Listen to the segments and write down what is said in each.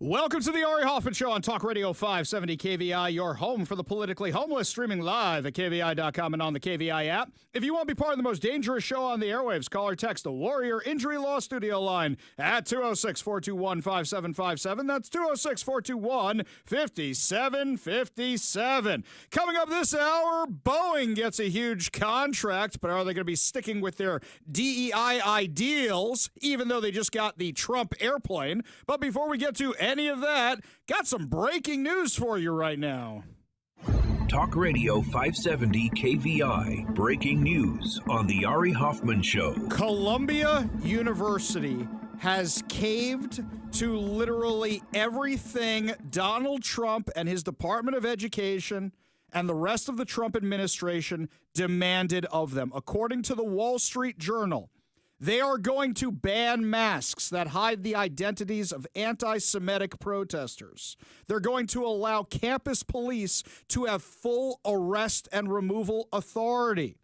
Welcome to the Ari Hoffman Show on Talk Radio 570 KVI, your home for the politically homeless, streaming live at KVI.com and on the KVI app. If you want to be part of the most dangerous show on the airwaves, call or text the Warrior Injury Law Studio line at 206-421-5757. That's 206-421-5757. Coming up this hour, Boeing gets a huge contract, but are they going to be sticking with their DEI ideals, even though they just got the Trump airplane? But before we get to any of that, got some breaking news for you right now. Talk Radio 570 KVI. Breaking news on the Ari Hoffman Show. Columbia University has caved to literally everything Donald Trump and his Department of Education and the rest of the Trump administration demanded of them. According to the Wall Street Journal, they are going to ban masks that hide the identities of anti-Semitic protesters. They're going to allow campus police to have full arrest and removal authority.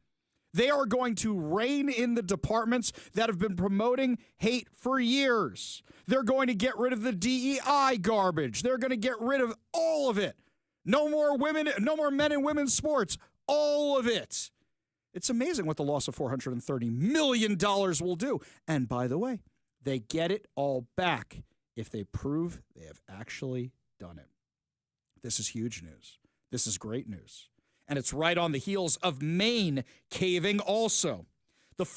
They are going to rein in the departments that have been promoting hate for years. They're going to get rid of the DEI garbage. They're going to get rid of all of it. No more women, no more men in women's sports. All of it. It's amazing what the loss of $430 million will do. And by the way, they get it all back if they prove they have actually done it. This is huge news. This is great news. And it's right on the heels of Maine caving also. The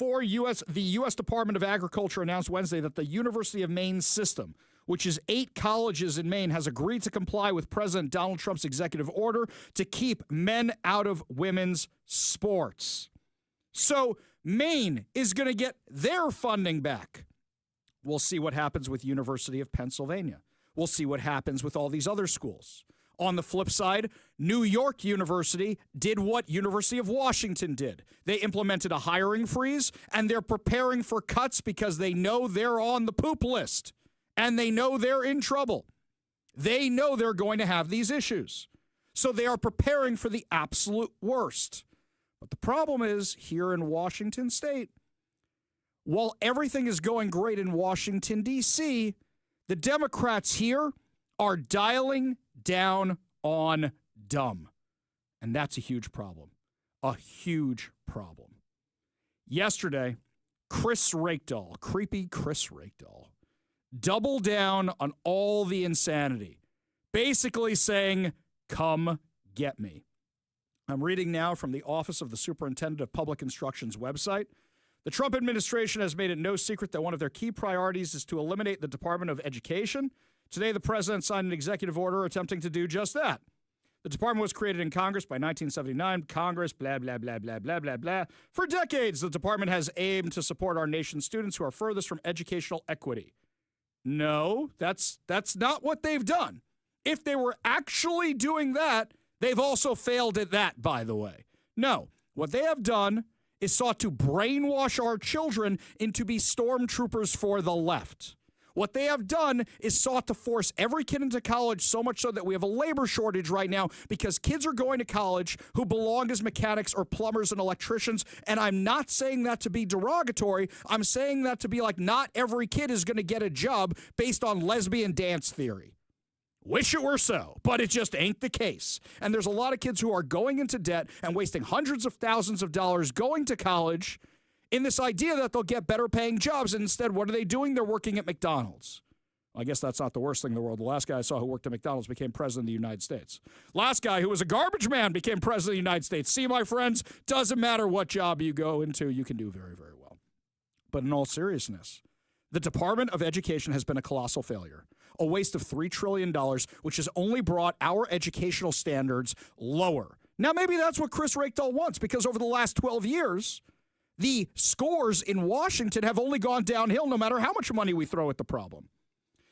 U.S. Department of Agriculture announced Wednesday that the University of Maine system, which is 8 colleges in Maine, has agreed to comply with President Donald Trump's executive order to keep men out of women's sports. So Maine is going to get their funding back. We'll see what happens with University of Pennsylvania. We'll see what happens with all these other schools. On the flip side, New York University did what University of Washington did. They implemented a hiring freeze, and they're preparing for cuts because they know they're on the poop list, and they know they're in trouble. They know they're going to have these issues. So they are preparing for the absolute worst. But the problem is, here in Washington State, while everything is going great in Washington, D.C., the Democrats here are dialing down on dumb. And that's a huge problem. A huge problem. Yesterday, Chris Reykdal, creepy Chris Reykdal, doubled down on all the insanity, basically saying, come get me. I'm reading now from the Office of the Superintendent of Public Instruction's website. The Trump administration has made it no secret that one of their key priorities is to eliminate the Department of Education. Today, the president signed an executive order attempting to do just that. The department was created in Congress by 1979. Congress, blah, blah, blah, blah, blah, blah, blah. For decades, the department has aimed to support our nation's students who are furthest from educational equity. No, that's not what they've done. If they were actually doing that, they've also failed at that, by the way. No, what they have done is sought to brainwash our children into be stormtroopers for the left. What they have done is sought to force every kid into college, so much so that we have a labor shortage right now because kids are going to college who belong as mechanics or plumbers and electricians. And I'm not saying that to be derogatory. I'm saying that to be like, not every kid is going to get a job based on lesbian dance theory. Wish it were so, but it just ain't the case. And there's a lot of kids who are going into debt and wasting hundreds of thousands of dollars going to college in this idea that they'll get better paying jobs. And instead, what are they doing? They're working at McDonald's. I guess that's not the worst thing in the world. The last guy I saw who worked at McDonald's became president of the United States. Last guy who was a garbage man became president of the United States. See, my friends, doesn't matter what job you go into, you can do very, very well. But in all seriousness, the Department of Education has been a colossal failure, a waste of $3 trillion, which has only brought our educational standards lower. Now, maybe that's what Chris Reykdal wants, because over the last 12 years, the scores in Washington have only gone downhill no matter how much money we throw at the problem.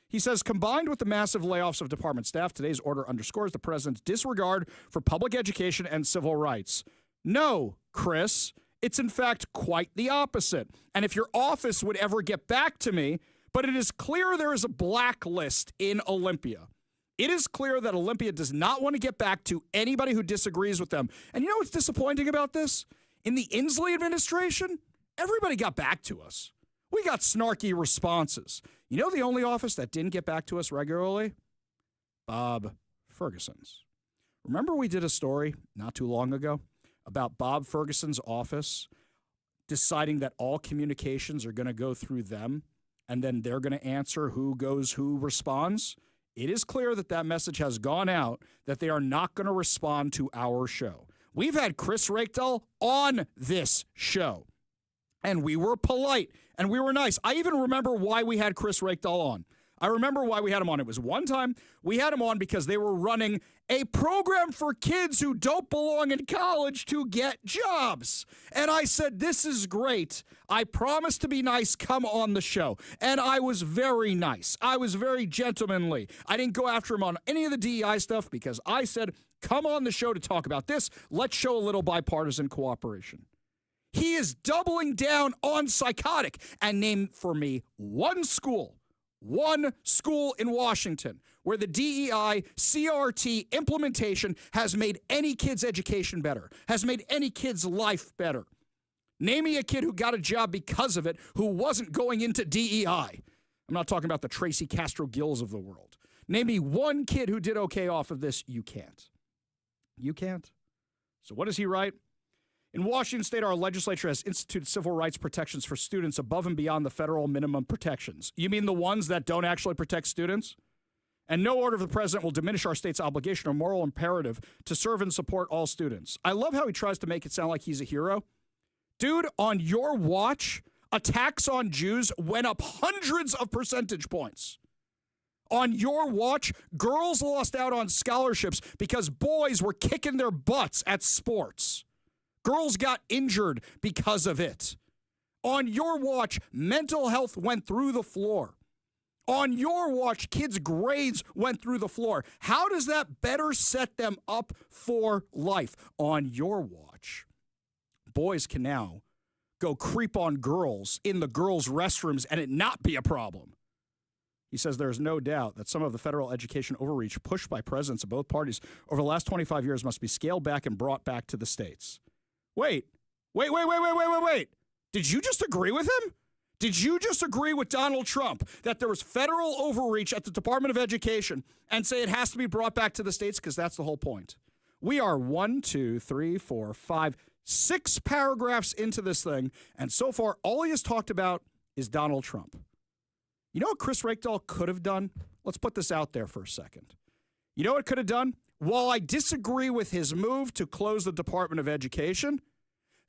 He says, combined with the massive layoffs of department staff, today's order underscores the president's disregard for public education and civil rights. No, Chris. It's, in fact, quite the opposite. And if your office would ever get back to me, but it is clear there is a blacklist in Olympia. It is clear that Olympia does not want to get back to anybody who disagrees with them. And you know what's disappointing about this? In the Inslee administration, everybody got back to us. We We got snarky responses. You know the only office that didn't get back to us regularly? Bob Ferguson's. Remember we did a story not too long ago about Bob Ferguson's office deciding that all communications are going to go through them, and then they're going to answer who goes, who responds? It is clear that that message has gone out that they are not going to respond to our show. We've had Chris Reykdal on this show, and we were polite, and we were nice. I even remember why we had Chris Reykdal on. I remember why we had him on. It was one time we had him on because they were running a program for kids who don't belong in college to get jobs. And I said, this is great. I promise to be nice. Come on the show. And I was very nice. I was very gentlemanly. I didn't go after him on any of the DEI stuff because I said, come on the show to talk about this. Let's show a little bipartisan cooperation. He is doubling down on psychotic and named for me one school in Washington where the DEI CRT implementation has made any kid's education better, has made any kid's life better. Name me a kid who got a job because of it who wasn't going into DEI. I'm not talking about the Tracy Castro Gills of the world. Name me one kid who did okay off of this. You can't. You can't. So what does he write? In Washington state, our legislature has instituted civil rights protections for students above and beyond the federal minimum protections. You mean the ones that don't actually protect students? And no order of the president will diminish our state's obligation or moral imperative to serve and support all students. I love how he tries to make it sound like he's a hero. Dude, on your watch, attacks on Jews went up hundreds of percentage points. On your watch, girls lost out on scholarships because boys were kicking their butts at sports. Girls got injured because of it. On your watch, mental health went through the floor. On your watch, kids' grades went through the floor. How does that better set them up for life? On your watch, boys can now go creep on girls in the girls' restrooms and it not be a problem. He says there's no doubt that some of the federal education overreach pushed by presidents of both parties over the last 25 years must be scaled back and brought back to the states. Wait. Did you just agree with him? Did you just agree with Donald Trump that there was federal overreach at the Department of Education and say it has to be brought back to the states? Because that's the whole point. We are 6 paragraphs into this thing, and so far all he has talked about is Donald Trump. You know what Chris Reykdal could have done? Let's put this out there for a second. You know what it could have done? While I disagree with his move to close the Department of Education,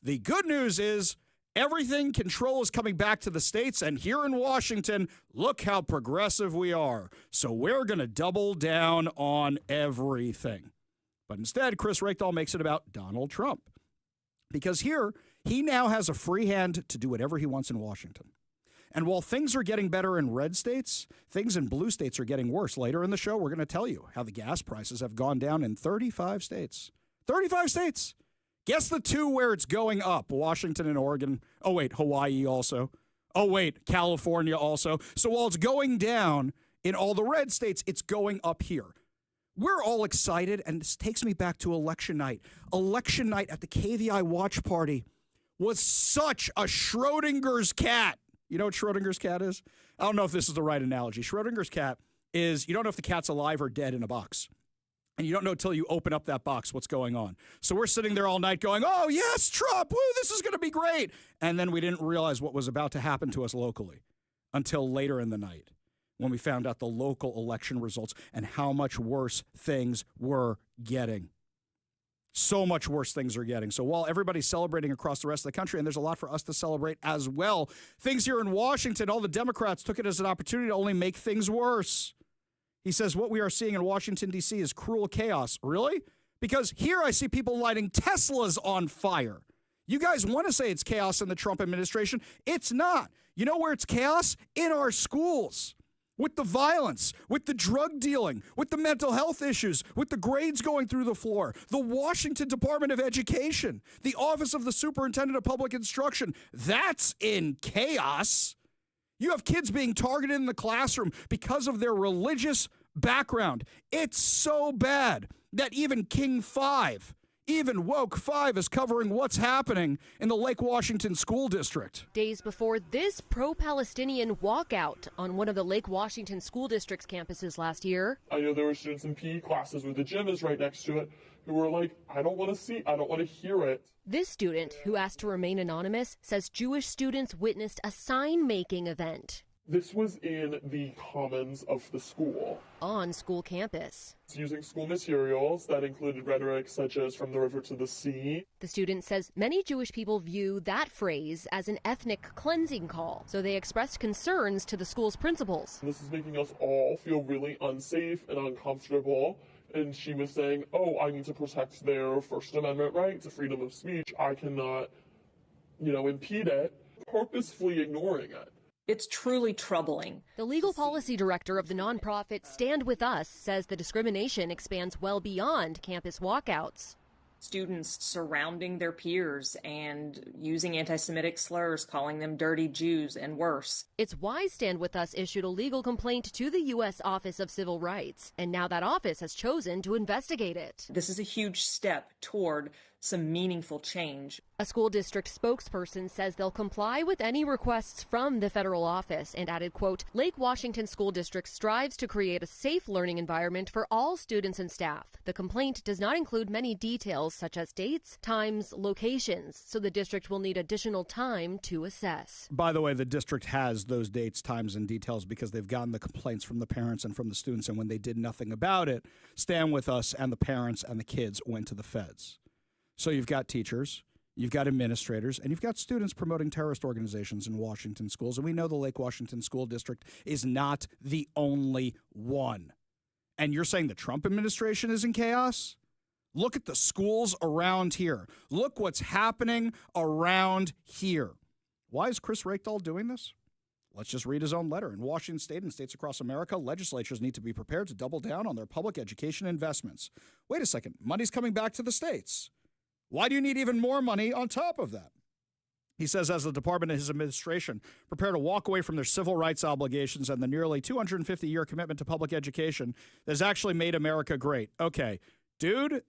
the good news is everything control is coming back to the states, and here in Washington, look how progressive we are. So we're going to double down on everything. But instead, Chris Reykdal makes it about Donald Trump. Because here, he now has a free hand to do whatever he wants in Washington. And while things are getting better in red states, things in blue states are getting worse. Later in the show, we're going to tell you how the gas prices have gone down in 35 states. 35 states. Guess the two where it's going up, Washington and Oregon. Oh, wait, Hawaii also. Oh, wait, California also. So while it's going down in all the red states, it's going up here. We're all excited, and this takes me back to election night. Election night at the KVI watch party was such a Schrodinger's cat. You know what Schrodinger's cat is? I don't know if this is the right analogy. Schrodinger's cat is you don't know if the cat's alive or dead in a box. And you don't know until you open up that box what's going on. So we're sitting there all night going, oh, yes, Trump, woo, this is going to be great. And then we didn't realize what was about to happen to us locally until later in the night when we found out the local election results and how much worse things were getting. So much worse things are getting. So while everybody's celebrating across the rest of the country, and there's a lot for us to celebrate as well, things here in Washington, all the Democrats took it as an opportunity to only make things worse. He says what we are seeing in Washington, D.C. is cruel chaos. Really? Because here I see people lighting Teslas on fire. You guys want to say it's chaos in the Trump administration. It's not. You know where it's chaos? In our schools. With the violence, with the drug dealing, with the mental health issues, with the grades going through the floor, the Washington Department of Education, the Office of the Superintendent of Public Instruction. That's in chaos. You have kids being targeted in the classroom because of their religious background. It's so bad that even King 5 Even Woke 5 is covering what's happening in the Lake Washington School District. Days before this pro-Palestinian walkout on one of the Lake Washington School District's campuses last year. I know there were students in PE classes where the gym is right next to it who were like, I don't want to hear it. This student, who asked to remain anonymous, says Jewish students witnessed a sign-making event. This was in the commons of the school. On school campus. It's using school materials that included rhetoric such as from the river to the sea. The student says many Jewish people view that phrase as an ethnic cleansing call, so they expressed concerns to the school's principals. This is making us all feel really unsafe and uncomfortable. And she was saying, I need to protect their First Amendment right to freedom of speech. I cannot, impede it, purposefully ignoring it. It's truly troubling. The legal policy director of the nonprofit Stand With Us says the discrimination expands well beyond campus walkouts. Students surrounding their peers and using anti-Semitic slurs, calling them dirty Jews and worse. It's why Stand With Us issued a legal complaint to the U.S. Office of Civil Rights, and now that office has chosen to investigate it. This is a huge step toward some meaningful change. A school district spokesperson says they'll comply with any requests from the federal office and added, quote, Lake Washington School District strives to create a safe learning environment for all students and staff. The complaint does not include many details such as dates, times, locations, so the district will need additional time to assess. By the way, the district has those dates, times, and details because they've gotten the complaints from the parents and from the students, and when they did nothing about it, Stand With Us and the parents and the kids went to the feds. So you've got teachers, you've got administrators, and you've got students promoting terrorist organizations in Washington schools. And we know the Lake Washington School District is not the only one. And you're saying the Trump administration is in chaos? Look at the schools around here. Look what's happening around here. Why is Chris Reykdal doing this? Let's just read his own letter. In Washington State and states across America, legislatures need to be prepared to double down on their public education investments. Wait a second. Money's coming back to the states. Why do you need even more money on top of that? He says as the department and his administration prepare to walk away from their civil rights obligations and the nearly 250-year commitment to public education that has actually made America great. Okay, dude,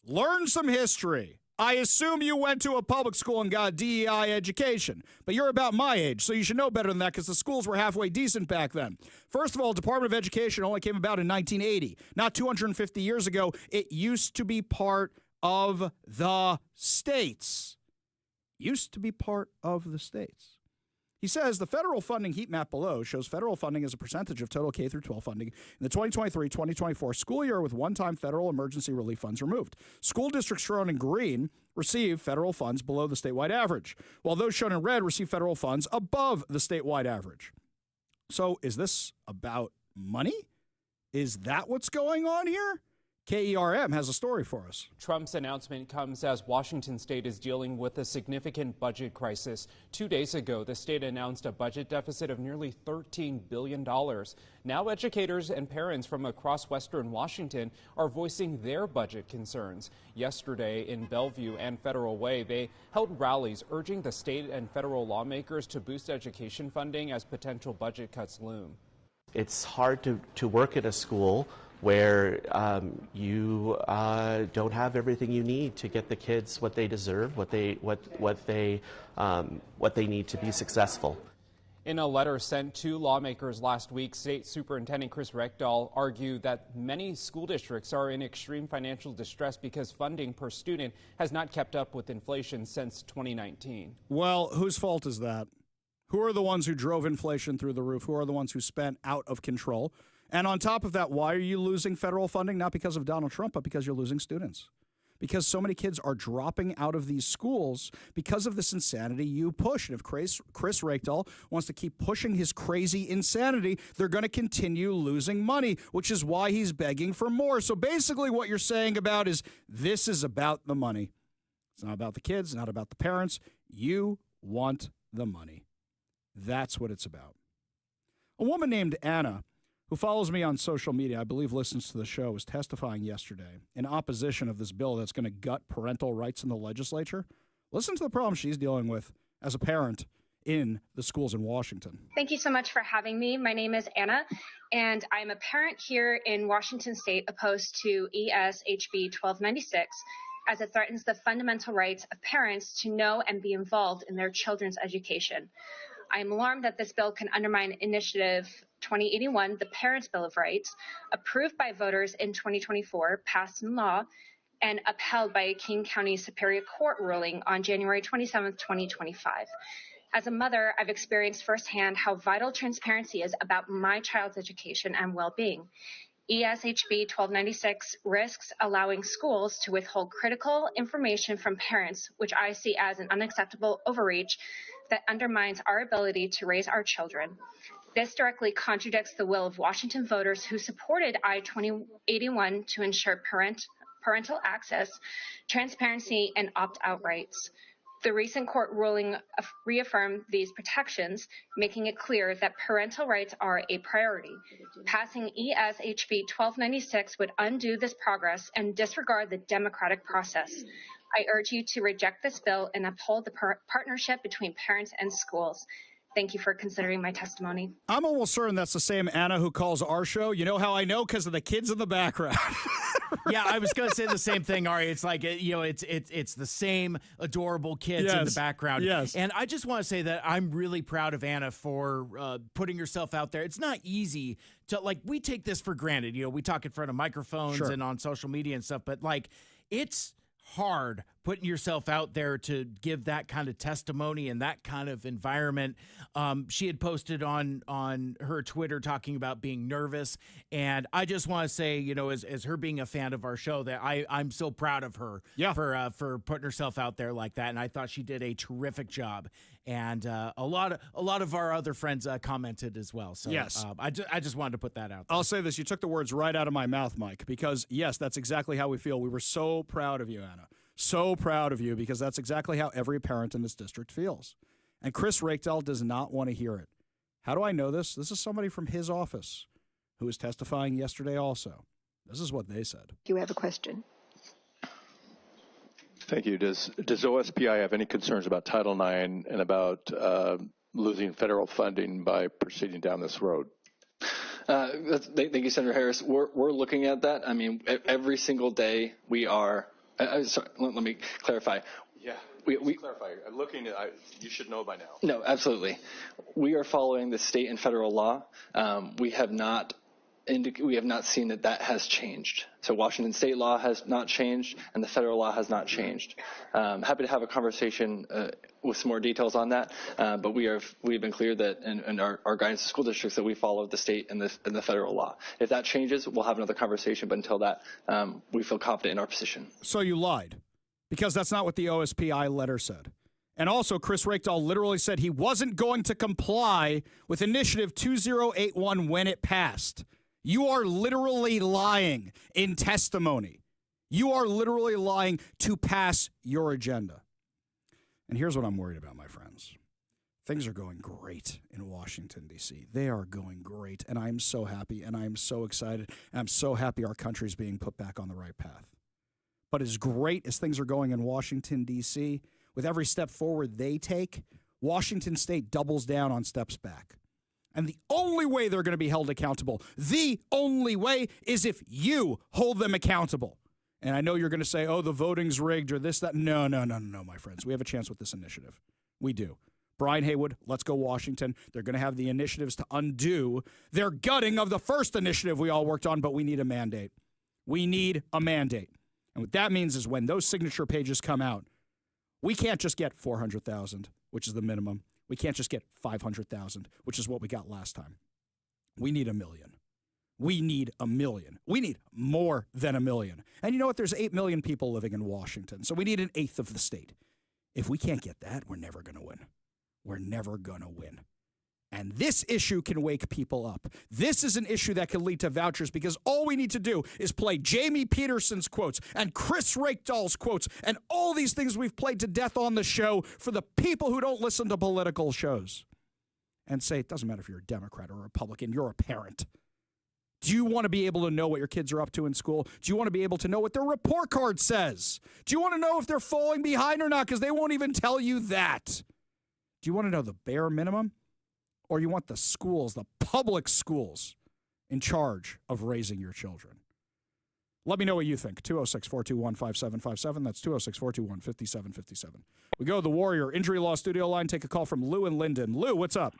learn some history. I assume you went to a public school and got a DEI education, but you're about my age, so you should know better than that because the schools were halfway decent back then. First of all, Department of Education only came about in 1980, not 250 years ago. It used to be part of the states. Used to be part of the states. He says the federal funding heat map below shows federal funding as a percentage of total K through 12 funding in the 2023-2024 school year with one-time federal emergency relief funds removed. School districts shown in green receive federal funds below the statewide average, while those shown in red receive federal funds above the statewide average. So is this about money? Is that what's going on here? KERM has a story for us. Trump's announcement comes as Washington state is dealing with a significant budget crisis. 2 days ago, the state announced a budget deficit of nearly $13 billion. Now educators and parents from across western Washington are voicing their budget concerns. Yesterday in Bellevue and Federal Way, they held rallies urging the state and federal lawmakers to boost education funding as potential budget cuts loom. It's hard to work at a school where you don't have everything you need to get the kids what they deserve, what they need to be successful. In a letter sent to lawmakers last week, State Superintendent Chris Reykdal argued that many school districts are in extreme financial distress because funding per student has not kept up with inflation since 2019. Well, whose fault is that? Who are the ones who drove inflation through the roof? Who are the ones who spent out of control? And on top of that, why are you losing federal funding? Not because of Donald Trump, but because you're losing students. Because so many kids are dropping out of these schools because of this insanity you push. And if Chris Reykdal wants to keep pushing his crazy insanity, they're going to continue losing money, which is why he's begging for more. So basically what you're saying about is this is about the money. It's not about the kids, not about the parents. You want the money. That's what it's about. A woman named Anna, who follows me on social media, I believe listens to the show, was testifying yesterday in opposition of this bill that's going to gut parental rights in the legislature. Listen to the problem she's dealing with as a parent in the schools in Washington. Thank you so much for having me. My name is Anna, and I'm a parent here in Washington State opposed to ES HB 1296. as it threatens the fundamental rights of parents to know and be involved in their children's education. I am alarmed that this bill can undermine Initiative 2081, the Parents' Bill of Rights, approved by voters in 2024, passed in law, and upheld by a King County Superior Court ruling on January 27, 2025. As a mother, I've experienced firsthand how vital transparency is about my child's education and well-being. ESHB 1296 risks allowing schools to withhold critical information from parents, which I see as an unacceptable overreach that undermines our ability to raise our children. This directly contradicts the will of Washington voters who supported I-2081 to ensure parental access, transparency, and opt-out rights. The recent court ruling reaffirmed these protections, making it clear that parental rights are a priority. Passing ESHB 1296 would undo this progress and disregard the democratic process. I urge you to reject this bill and uphold the partnership between parents and schools. Thank you for considering my testimony. I'm almost certain that's the same Anna who calls our show. You know how I know? Because of the kids in the background. Yeah, I was going to say the same thing, Ari. It's like, it's the same adorable kids in the background. Yes. And I just want to say that I'm really proud of Anna for putting herself out there. It's not easy to, like, we take this for granted. We talk in front of microphones and on social media and stuff, but, like, it's hard putting yourself out there to give that kind of testimony in that kind of environment. She had posted on her Twitter talking about being nervous, and I just want to say, as her being a fan of our show, that I'm so proud of her for putting herself out there like that, and I thought she did a terrific job. And a lot of our other friends commented as well. So yes, I just wanted to put that out there. I'll say this: you took the words right out of my mouth, Mike. Because yes, that's exactly how we feel. We were so proud of you, Anna. So proud of you, because that's exactly how every parent in this district feels. And Chris Reykdal does not want to hear it. How do I know this? This is somebody from his office who was testifying yesterday also. This is what they said. You have a question. Thank you. Does OSPI have any concerns about Title IX and about losing federal funding by proceeding down this road? Thank you, Senator Harris. We're looking at that. I mean, every single day we are. Sorry, let me clarify. Yeah, we clarify. Looking at, you should know by now. No, absolutely. We are following the state and federal law. We have not seen that has changed. So Washington state law has not changed, and the federal law has not changed. Happy to have a conversation with some more details on that. But we've been clear that in our guidance to school districts that we follow the state and the federal law. If that changes, we'll have another conversation. But until that, we feel confident in our position. So you lied, because that's not what the OSPI letter said. And also, Chris Reykdal literally said he wasn't going to comply with Initiative 2081 when it passed. You are literally lying in testimony. You are literally lying to pass your agenda. And here's what I'm worried about, my friends. Things are going great in Washington, D.C. They are going great, and I'm so happy, and I'm so excited, and I'm so happy our country's being put back on the right path. But as great as things are going in Washington, D.C., with every step forward they take, Washington State doubles down on steps back. And the only way they're going to be held accountable, the only way, is if you hold them accountable. And I know you're going to say, oh, the voting's rigged or this, that. No, my friends. We have a chance with this initiative. We do. Brian Haywood, Let's Go Washington. They're going to have the initiatives to undo their gutting of the first initiative we all worked on, but we need a mandate. We need a mandate. And what that means is when those signature pages come out, we can't just get 400,000, which is the minimum. We can't just get 500,000, which is what we got last time. We need 1 million. We need 1 million. We need more than 1 million. And you know what? There's 8 million people living in Washington, so we need 1/8 of the state. If we can't get that, we're never going to win. We're never going to win. And this issue can wake people up. This is an issue that can lead to vouchers, because all we need to do is play Jamie Peterson's quotes and Chris Reykdal's quotes and all these things we've played to death on the show for the people who don't listen to political shows, and say, it doesn't matter if you're a Democrat or a Republican, you're a parent. Do you want to be able to know what your kids are up to in school? Do you want to be able to know what their report card says? Do you want to know if they're falling behind or not? Because they won't even tell you that. Do you want to know the bare minimum? Or you want the schools, the public schools, in charge of raising your children? Let me know what you think. 206-421-5757. That's 206-421-5757. We go to the Warrior Injury Law Studio line. Take a call from Lou and Linden. Lou, what's up?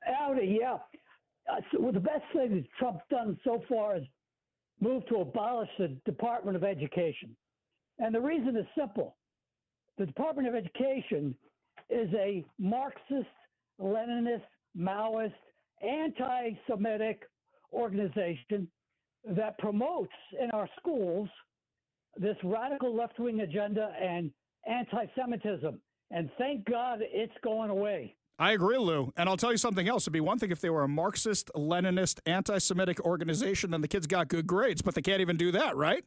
Howdy, yeah. The best thing that Trump's done so far is move to abolish the Department of Education. And the reason is simple. The Department of Education is a Marxist, Leninist, Maoist, anti-Semitic organization that promotes in our schools this radical left-wing agenda and anti-Semitism. And thank God it's going away. I agree, Lou. And I'll tell you something else. It'd be one thing if they were a Marxist, Leninist, anti-Semitic organization and the kids got good grades, but they can't even do that, right?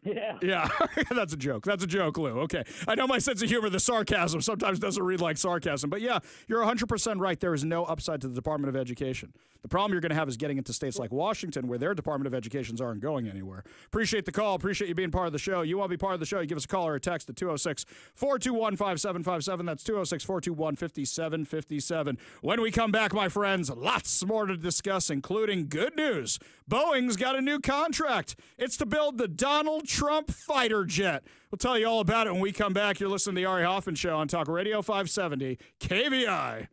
Yeah. That's a joke. That's a joke, Lou. Okay. I know my sense of humor, the sarcasm, sometimes doesn't read like sarcasm. But yeah, you're 100% right. There is no upside to the Department of Education. The problem you're going to have is getting into states like Washington where their Department of Educations aren't going anywhere. Appreciate the call. Appreciate you being part of the show. You want to be part of the show, you give us a call or a text at 206-421-5757. That's 206-421-5757. When we come back, my friends, lots more to discuss, including good news. Boeing's got a new contract. It's to build the Donald Trump fighter jet. We'll tell you all about it when we come back. You're listening to the Ari Hoffman Show on Talk Radio 570 KVI.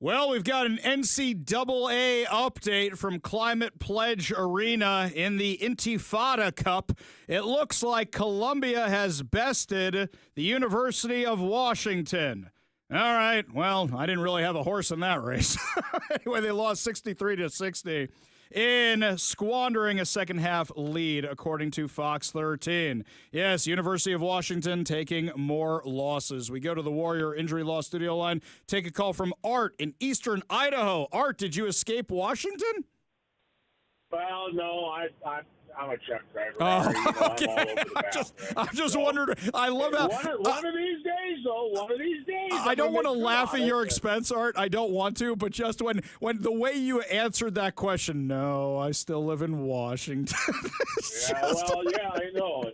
Well, we've got an NCAA update from Climate Pledge Arena in the Intifada Cup. It looks like Columbia has bested the University of Washington. All right, well, I didn't really have a horse in that race. Anyway, they lost 63-60 in squandering a second-half lead, according to Fox 13. Yes, University of Washington taking more losses. We go to the Warrior Injury Law Studio line. Take a call from Art in eastern Idaho. Art, did you escape Washington? Well, no, I'm a truck driver. Oh, okay. I'm all over the map, I'm just wondering. I love how. One of these days, though. One of these days. I don't want to laugh at your expense, Art. I don't want to, but just when the way you answered that question, no, I still live in Washington. I know.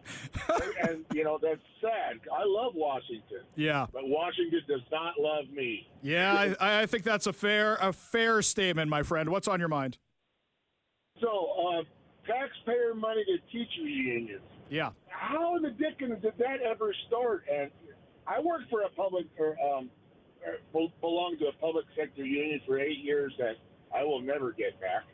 And that's sad. I love Washington. Yeah. But Washington does not love me. Yeah, I think that's a fair statement, my friend. What's on your mind? So, taxpayer money to teachers unions. Yeah. How in the dickens did that ever start? And I worked for a belonged to a public sector union for 8 years that I will never get back.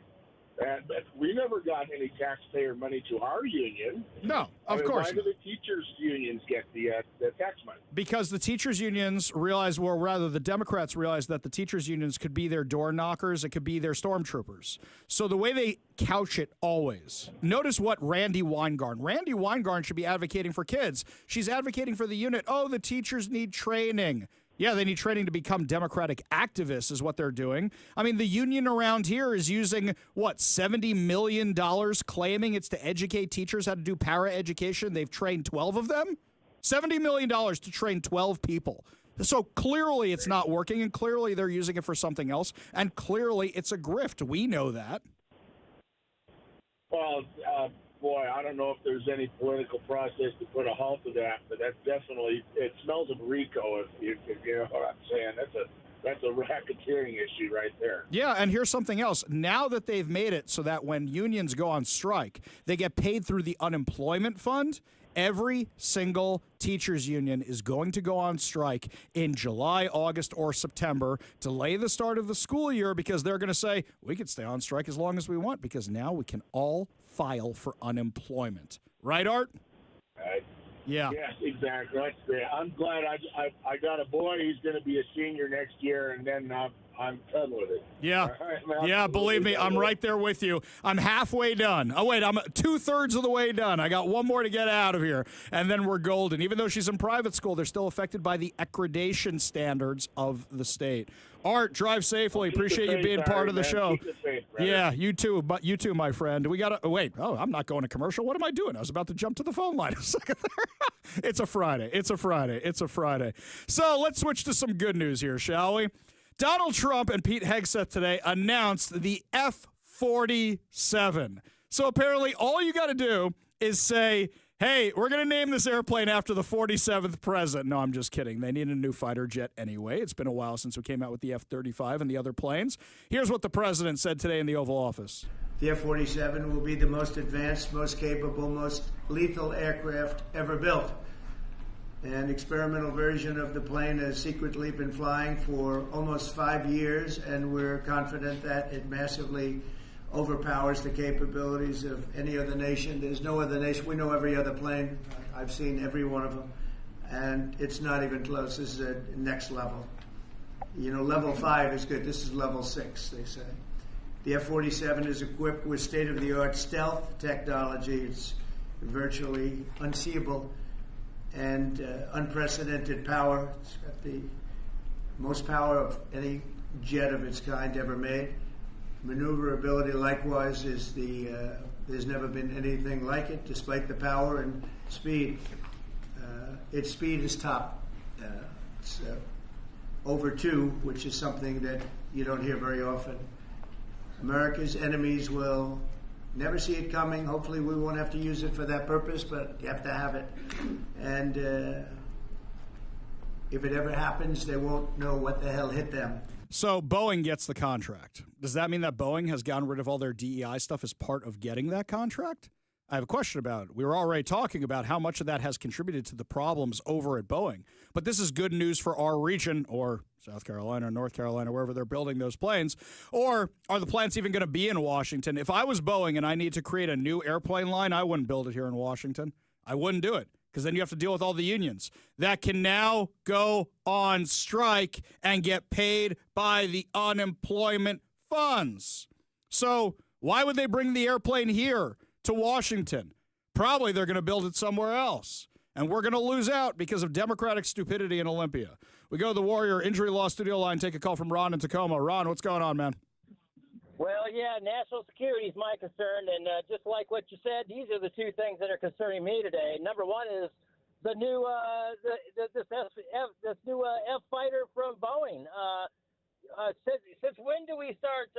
But we never got any taxpayer money to our union. No, of course. Why do the teachers' unions get the tax money? Because the teachers' unions realized, well, rather the Democrats realized that the teachers' unions could be their door knockers. It could be their stormtroopers. So the way they couch it always. Notice what Randy Weingarten should be advocating for kids. She's advocating for the unit. Oh, the teachers need training. Yeah, they need training to become Democratic activists is what they're doing. I mean, the union around here is using, $70 million claiming it's to educate teachers how to do para-education. They've trained 12 of them? $70 million to train 12 people. So clearly it's not working, and clearly they're using it for something else, and clearly it's a grift. We know that. Well, boy, I don't know if there's any political process to put a halt to that, but that's definitely, it smells of RICO, if you know what I'm saying. That's a racketeering issue right there. Yeah, and here's something else. Now that they've made it so that when unions go on strike, they get paid through the unemployment fund, every single teachers union is going to go on strike in July, August, or September, delay the start of the school year, because they're going to say, we can stay on strike as long as we want because now we can all file for unemployment. Right, Art? Yeah. Yes, exactly. That's great. I'm glad I got a boy. He's going to be a senior next year, and then I'm done with it. Yeah. Right, yeah, believe me, I'm right there with you. I'm halfway done. Oh, wait, I'm 2/3 of the way done. I got one more to get out of here, and then we're golden. Even though she's in private school, they're still affected by the accreditation standards of the state. Art, drive safely. Appreciate you being part of the show. Yeah, you too. But you too, my friend. We got to wait. Oh, I'm not going to commercial. What am I doing? I was about to jump to the phone line a second there. It's a Friday. It's a Friday. So let's switch to some good news here, shall we? Donald Trump and Pete Hegseth today announced the F-47. So apparently all you got to do is say, hey, we're going to name this airplane after the 47th president. No, I'm just kidding. They need a new fighter jet anyway. It's been a while since we came out with the F-35 and the other planes. Here's what the president said today in the Oval Office. The F-47 will be the most advanced, most capable, most lethal aircraft ever built. An experimental version of the plane has secretly been flying for almost 5 years, and we're confident that it massively overpowers the capabilities of any other nation. There's no other nation. We know every other plane. I've seen every one of them, and it's not even close. This is a next level. Level 5 is good. This is level 6, they say. The F-47 is equipped with state-of-the-art stealth technology. It's virtually unseeable and unprecedented power. It's got the most power of any jet of its kind ever made. Maneuverability, likewise, there's never been anything like it, despite the power and speed. Its speed is top. It's over 2, which is something that you don't hear very often. America's enemies will never see it coming. Hopefully we won't have to use it for that purpose, but you have to have it. And if it ever happens, they won't know what the hell hit them. So Boeing gets the contract. Does that mean that Boeing has gotten rid of all their DEI stuff as part of getting that contract? I have a question about it. We were already talking about how much of that has contributed to the problems over at Boeing. But this is good news for our region, or South Carolina, North Carolina, wherever they're building those planes. Or are the plants even going to be in Washington? If I was Boeing and I need to create a new airplane line, I wouldn't build it here in Washington. I wouldn't do it, because then you have to deal with all the unions that can now go on strike and get paid by the unemployment funds. So why would they bring the airplane here to Washington? Probably they're going to build it somewhere else. And we're going to lose out because of Democratic stupidity in Olympia. We go to the Warrior Injury Law Studio line, take a call from Ron in Tacoma. Ron, what's going on, man? Well, yeah, national security is my concern, and just like what you said, these are the two things that are concerning me today. Number one is the new this new F fighter from Boeing. Since when do we start?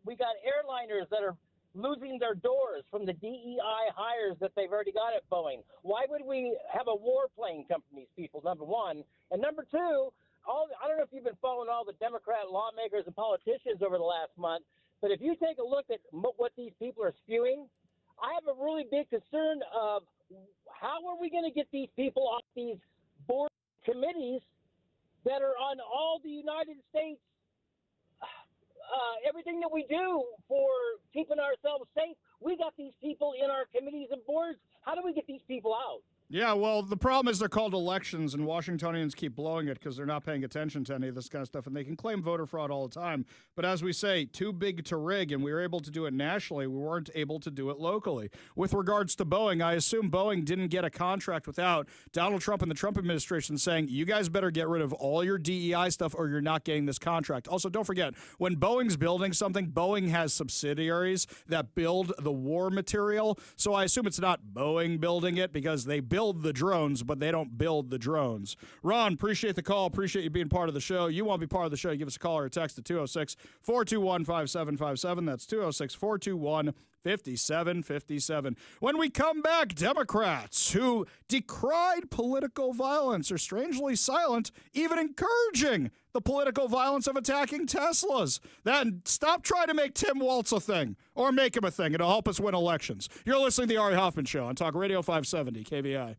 We got airliners that are losing their doors from the DEI hires that they've already got at Boeing. Why would we have a warplane company, people? Number one, and number two. I don't know if you've been following all the Democrat lawmakers and politicians over the last month, but if you take a look at what these people are spewing, I have a really big concern of how are we going to get these people off these board committees that are on all the United States, everything that we do for keeping ourselves safe. We got these people in our committees and boards. How do we get these people out? Yeah, well, the problem is they're called elections, and Washingtonians keep blowing it because they're not paying attention to any of this kind of stuff, and they can claim voter fraud all the time. But as we say, too big to rig, and we were able to do it nationally. We weren't able to do it locally. With regards to Boeing, I assume Boeing didn't get a contract without Donald Trump and the Trump administration saying, you guys better get rid of all your DEI stuff or you're not getting this contract. Also, don't forget, when Boeing's building something, Boeing has subsidiaries that build the war material. So I assume it's not Boeing building it because they build the drones, but they don't build the drones. Ron, appreciate the call. Appreciate you being part of the show. You want to be part of the show, give us a call or a text at 206-421-5757. That's 206-421-5757. When we come back, Democrats who decried political violence are strangely silent, even encouraging the political violence of attacking Teslas. Then stop trying to make Tim Walz a thing, or make him a thing. It'll help us win elections. You're listening to the Ari Hoffman Show on Talk Radio 570 KVI.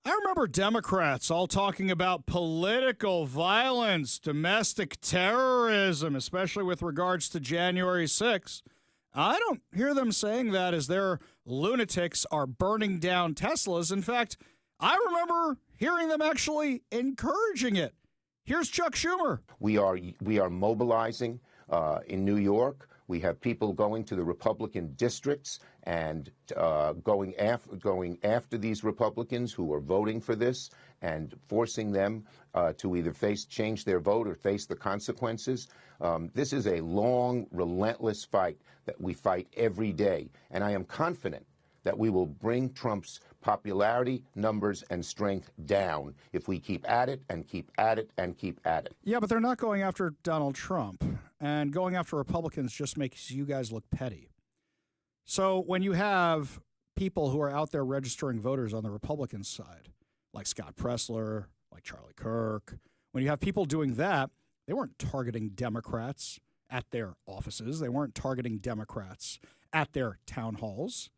I remember Democrats all talking about political violence, domestic terrorism, especially with regards to January 6th. I don't hear them saying that as their lunatics are burning down Teslas. In fact, I remember hearing them actually encouraging it. Here's Chuck Schumer. We are mobilizing in New York. We have people going to the Republican districts and going after these Republicans who are voting for this and forcing them to either change their vote or face the consequences. This is a long, relentless fight that we fight every day. And I am confident that we will bring Trump's popularity, numbers, and strength down if we keep at it and keep at it and keep at it. Yeah, but they're not going after Donald Trump. And going after Republicans just makes you guys look petty. So when you have people who are out there registering voters on the Republican side, like Scott Pressler, like Charlie Kirk, when you have people doing that, they weren't targeting Democrats at their offices. They weren't targeting Democrats at their town halls.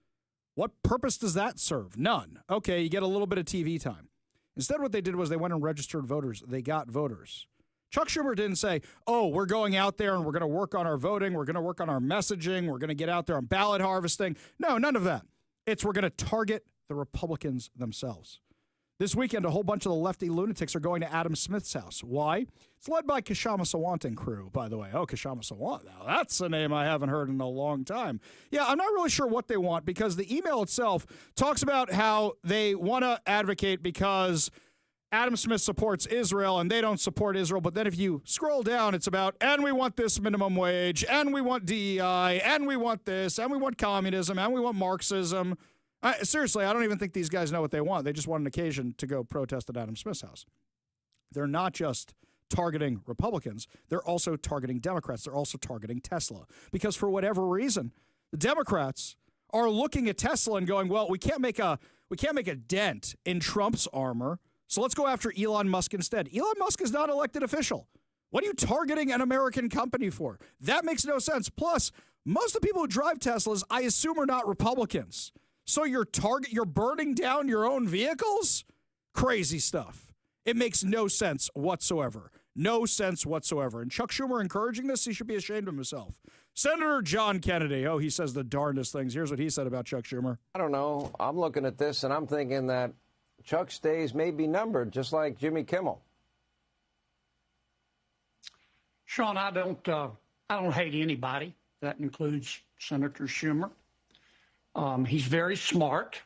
What purpose does that serve? None. Okay, you get a little bit of TV time. Instead, what they did was they went and registered voters. They got voters. Chuck Schumer didn't say, oh, we're going out there and we're going to work on our voting. We're going to work on our messaging. We're going to get out there on ballot harvesting. No, none of that. It's we're going to target the Republicans themselves. This weekend, a whole bunch of the lefty lunatics are going to Adam Smith's house. Why? It's led by Kshama Sawant and crew, by the way. Oh, Kshama Sawant. Now, that's a name I haven't heard in a long time. Yeah, I'm not really sure what they want because the email itself talks about how they want to advocate because Adam Smith supports Israel and they don't support Israel. But then if you scroll down, it's about, and we want this minimum wage, and we want DEI, and we want this, and we want communism, and we want Marxism. Seriously, I don't even think these guys know what they want. They just want an occasion to go protest at Adam Smith's house. They're not just targeting Republicans. They're also targeting Democrats. They're also targeting Tesla. Because for whatever reason, the Democrats are looking at Tesla and going, well, we can't make a dent in Trump's armor, so let's go after Elon Musk instead. Elon Musk is not an elected official. What are you targeting an American company for? That makes no sense. Plus, most of the people who drive Teslas, I assume, are not Republicans. So you're burning down your own vehicles? Crazy stuff. It makes no sense whatsoever. No sense whatsoever. And Chuck Schumer encouraging this, he should be ashamed of himself. Senator John Kennedy, he says the darndest things. Here's what he said about Chuck Schumer. I don't know. I'm looking at this and I'm thinking that Chuck's days may be numbered, just like Jimmy Kimmel. Sean, I don't hate anybody. That includes Senator Schumer. He's very smart.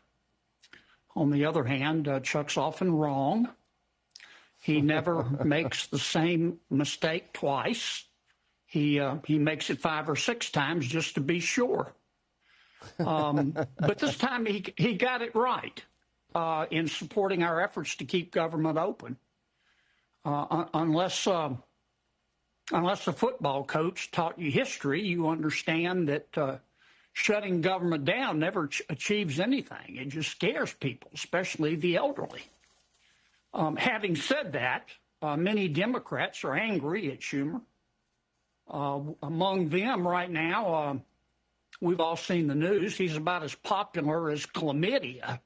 On the other hand, Chuck's often wrong. He never makes the same mistake twice. He makes it 5 or 6 times just to be sure. But this time he got it right in supporting our efforts to keep government open. Unless a football coach taught you history, you understand that shutting government down never achieves anything. It just scares people, especially the elderly. Having said that, many Democrats are angry at Schumer. Among them right now, we've all seen the news. He's about as popular as chlamydia.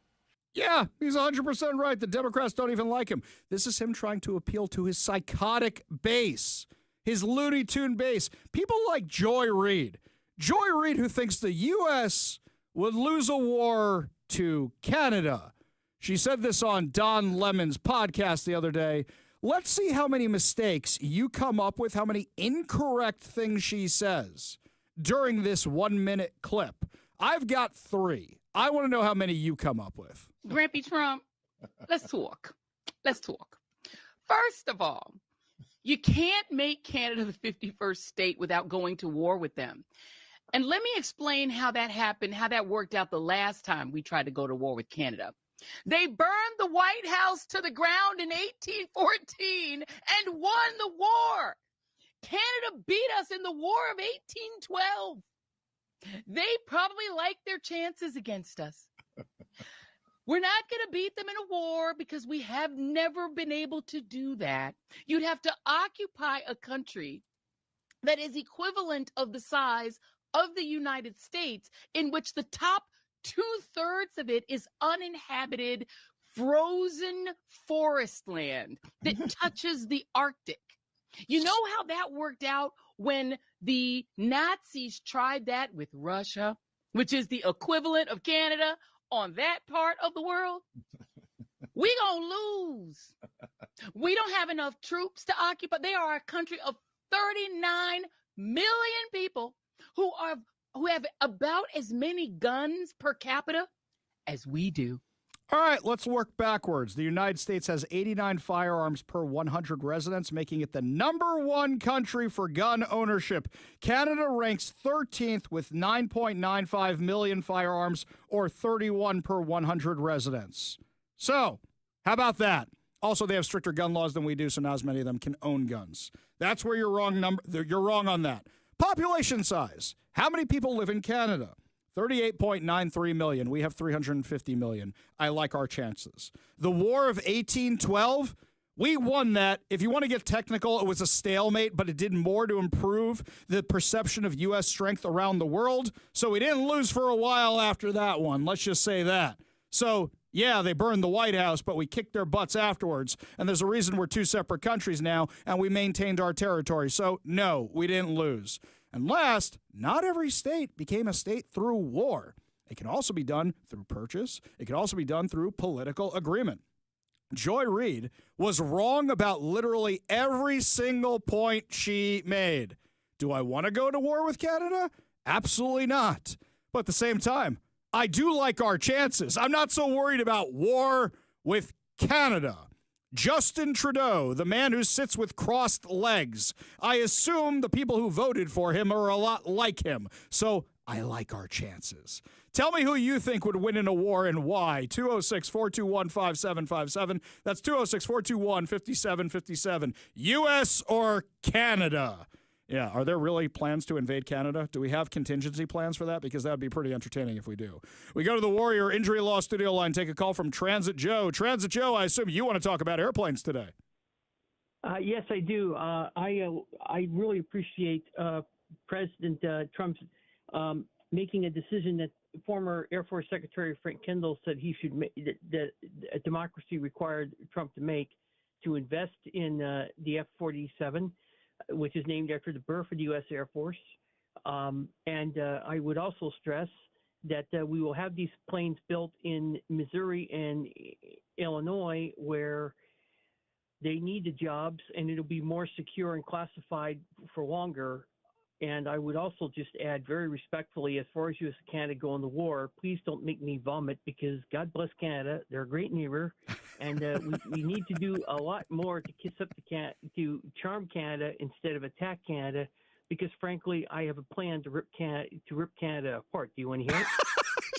Yeah, he's 100% right. The Democrats don't even like him. This is him trying to appeal to his psychotic base, his Looney Tune base. People like Joy Reid. Joy Reid, who thinks the U.S. would lose a war to Canada. She said this on Don Lemon's podcast the other day. Let's see how many mistakes you come up with, how many incorrect things she says during this 1-minute clip. I've got 3. I want to know how many you come up with. Grampy Trump, let's talk. Let's talk. First of all, you can't make Canada the 51st state without going to war with them. And let me explain how that happened, how that worked out the last time we tried to go to war with Canada. They burned the White House to the ground in 1814 and won the war. Canada beat us in the War of 1812. They probably like their chances against us. We're not going to beat them in a war because we have never been able to do that. You'd have to occupy a country that is equivalent of the size of the United States, in which the top 2/3 of it is uninhabited, frozen forest land that touches the Arctic. You know how that worked out when the Nazis tried that with Russia, which is the equivalent of Canada on that part of the world? We gonna lose. We don't have enough troops to occupy. They are a country of 39 million people who have about as many guns per capita as we do. All right, let's work backwards. The United States has 89 firearms per 100 residents, making it the #1 country for gun ownership. Canada ranks 13th with 9.95 million firearms, or 31 per 100 residents. So, how about that? Also, they have stricter gun laws than we do, so not as many of them can own guns. That's where you're wrong. You're wrong on that. Population size. How many people live in Canada? 38.93 million. We have 350 million. I like our chances. The War of 1812, we won that. If you want to get technical, it was a stalemate, but it did more to improve the perception of U.S. strength around the world. So we didn't lose for a while after that one. Let's just say that. So, yeah, they burned the White House, but we kicked their butts afterwards. And there's a reason we're two separate countries now, and we maintained our territory. So, no, we didn't lose. And last, not every state became a state through war. It can also be done through purchase. It can also be done through political agreement. Joy Reid was wrong about literally every single point she made. Do I want to go to war with Canada? Absolutely not. But at the same time, I do like our chances. I'm not so worried about war with Canada. Justin Trudeau, the man who sits with crossed legs. I assume the people who voted for him are a lot like him. So I like our chances. Tell me who you think would win in a war and why. 206-421-5757. That's 206-421-5757. U.S. or Canada? Yeah, are there really plans to invade Canada? Do we have contingency plans for that? Because that would be pretty entertaining if we do. We go to the Warrior Injury Law Studio line, take a call from Transit Joe. Transit Joe, I assume you want to talk about airplanes today. Yes, I do. I really appreciate President Trump's making a decision that former Air Force Secretary Frank Kendall said he should that democracy required Trump to make to invest in the F-47, which is named after the birth of the U.S. Air Force. And I would also stress that we will have these planes built in Missouri and Illinois where they need the jobs, and it'll be more secure and classified for longer. And I would also just add very respectfully, as far as U.S. and Canada go in the war, please don't make me vomit because God bless Canada. They're a great neighbor. And we need to do a lot more to kiss up to charm Canada instead of attack Canada because, frankly, I have a plan to rip Canada apart. Do you want to hear it?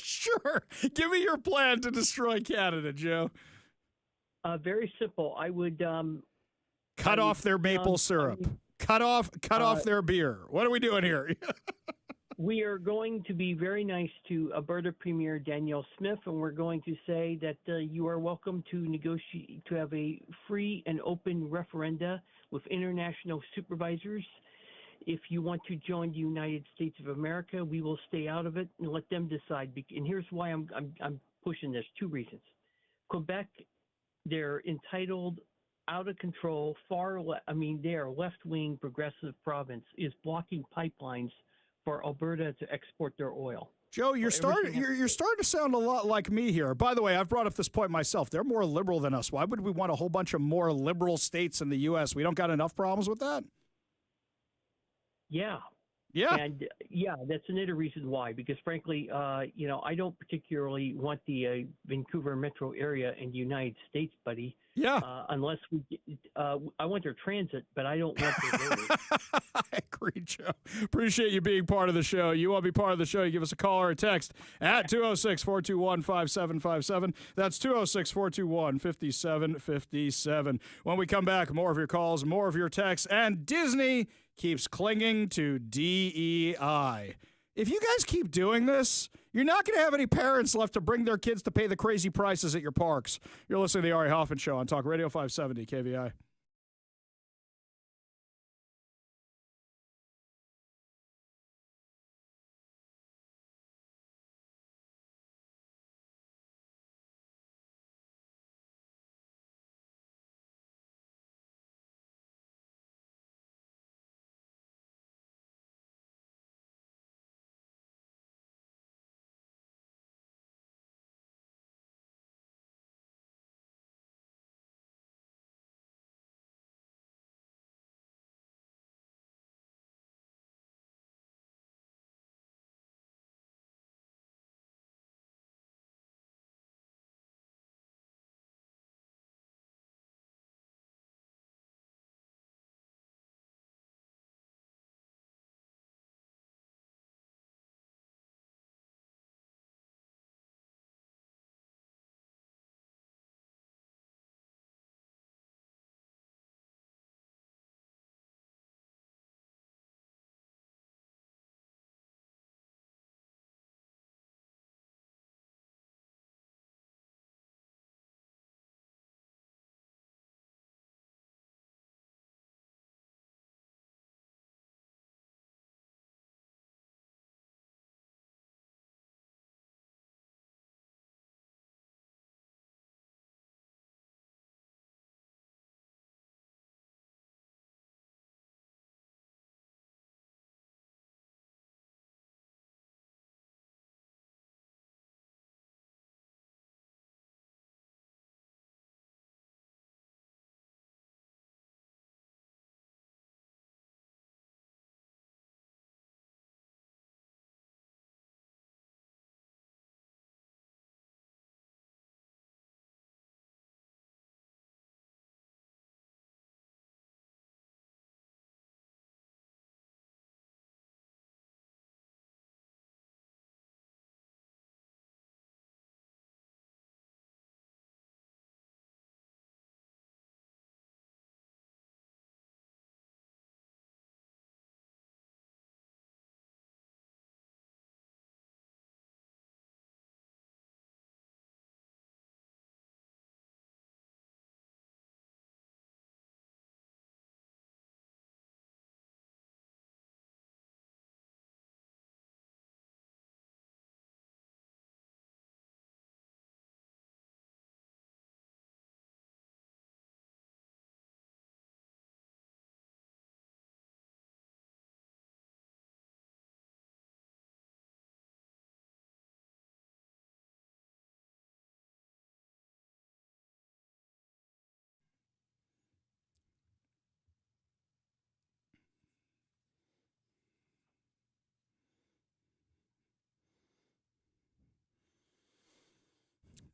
Sure. Give me your plan to destroy Canada, Joe. Very simple. I would cut off their maple syrup. Cut off their beer. What are we doing here? We are going to be very nice to Alberta Premier Danielle Smith, and we're going to say that you are welcome to negotiate to have a free and open referenda with international supervisors. If you want to join the United States of America, we will stay out of it and let them decide. And here's why I'm pushing this. Two reasons. Quebec, they're entitled, out of control, they are left-wing progressive province, is blocking pipelines for Alberta to export their oil. Joe, you're starting to sound a lot like me here. By the way, I've brought up this point myself. They're more liberal than us. Why would we want a whole bunch of more liberal states in the U.S.? We don't got enough problems with that? Yeah. Yeah. And that's another reason why, because frankly, I don't particularly want the Vancouver metro area in the United States, buddy. Yeah. Unless I want their transit, but I don't want their roads. I agree, Joe. Appreciate you being part of the show. You want to be part of the show, you give us a call or a text at 206-421-5757. That's 206-421-5757. When we come back, more of your calls, more of your texts, and Disney keeps clinging to DEI. If you guys keep doing this, you're not going to have any parents left to bring their kids to pay the crazy prices at your parks. You're listening to the Ari Hoffman Show on Talk Radio 570 KVI.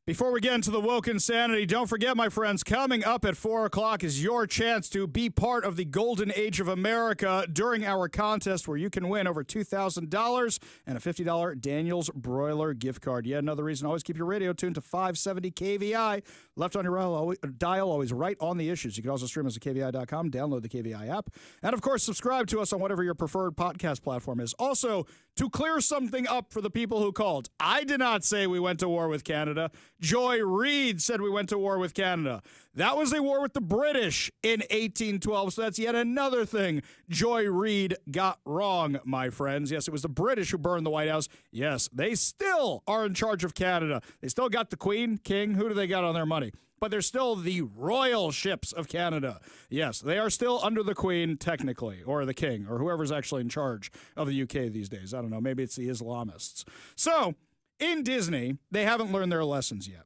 Before we get into the woke insanity, don't forget, my friends, coming up at 4 o'clock is your chance to be part of the golden age of America during our contest where you can win over $2,000 and a $50 Daniel's Broiler gift card. Yet another reason, always keep your radio tuned to 570 KVI. Left on your dial, always right on the issues. You can also stream us at KVI.com, download the KVI app, and, of course, subscribe to us on whatever your preferred podcast platform is. Also, to clear something up for the people who called, I did not say we went to war with Canada. Joy Reid said we went to war with Canada. That was a war with the British in 1812, so that's yet another thing Joy Reid got wrong, my friends. Yes, it was the British who burned the White House. Yes, they still are in charge of Canada. They still got the Queen, King. Who do they got on their money? But they're still the royal ships of Canada. Yes, they are still under the Queen, technically, or the King, or whoever's actually in charge of the UK these days. I don't know. Maybe it's the Islamists. So, in Disney, they haven't learned their lessons yet.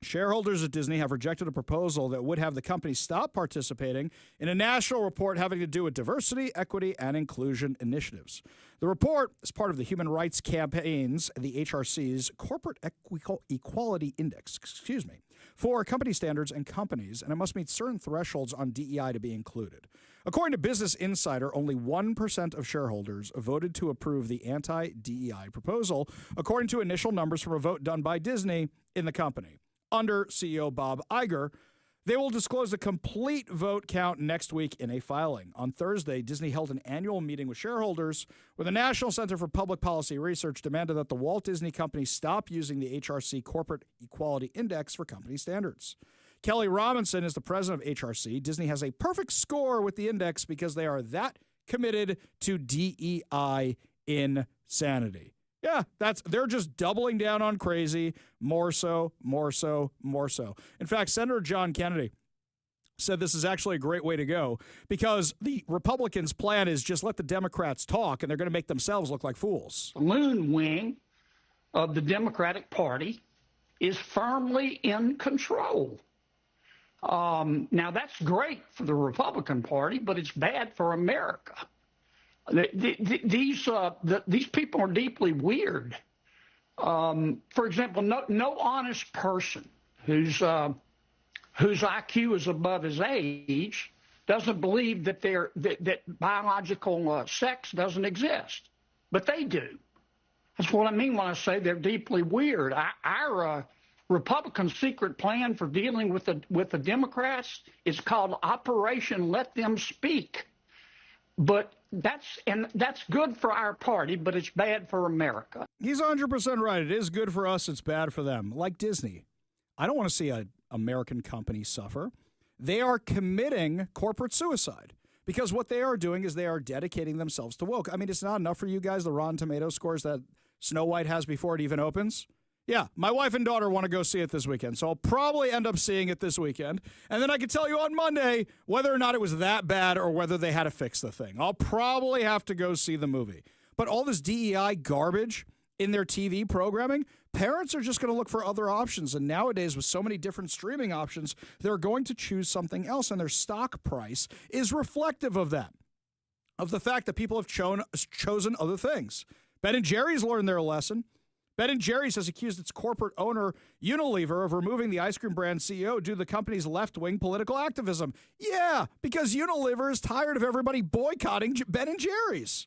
Shareholders at Disney have rejected a proposal that would have the company stop participating in a national report having to do with diversity, equity, and inclusion initiatives. The report is part of the Human Rights Campaign's, the HRC's Corporate Equality Index, for company standards and companies, and it must meet certain thresholds on DEI to be included. According to Business Insider, only 1% of shareholders voted to approve the anti-DEI proposal, according to initial numbers from a vote done by Disney in the company. Under CEO Bob Iger, they will disclose the complete vote count next week in a filing. On Thursday, Disney held an annual meeting with shareholders where the National Center for Public Policy Research demanded that the Walt Disney Company stop using the HRC Corporate Equality Index for company standards. Kelly Robinson is the president of HRC. Disney has a perfect score with the index because they are that committed to DEI insanity. Yeah, they're just doubling down on crazy, more so. In fact, Senator John Kennedy said this is actually a great way to go because the Republicans' plan is just let the Democrats talk and they're going to make themselves look like fools. The moon wing of the Democratic Party is firmly in control. Now, that's great for the Republican Party, but it's bad for America. These people are deeply weird. For example, no honest person whose IQ is above his age doesn't believe that biological sex doesn't exist, but they do. That's what I mean when I say they're deeply weird. Our Republican secret plan for dealing with the Democrats is called Operation Let Them Speak. But that's good for our party, but it's bad for America. He's 100% right. It is good for us. It's bad for them. Like Disney. I don't want to see an American company suffer. They are committing corporate suicide because what they are doing is they are dedicating themselves to woke. I mean, it's not enough for you guys, the Rotten Tomato scores that Snow White has before it even opens. Yeah, my wife and daughter want to go see it this weekend, so I'll probably end up seeing it this weekend. And then I can tell you on Monday whether or not it was that bad or whether they had to fix the thing. I'll probably have to go see the movie. But all this DEI garbage in their TV programming, parents are just going to look for other options. And nowadays, with so many different streaming options, they're going to choose something else, and their stock price is reflective of that, of the fact that people have chosen other things. Ben & Jerry's learned their lesson. Ben & Jerry's has accused its corporate owner, Unilever, of removing the ice cream brand CEO due to the company's left-wing political activism. Yeah, because Unilever is tired of everybody boycotting Ben & Jerry's.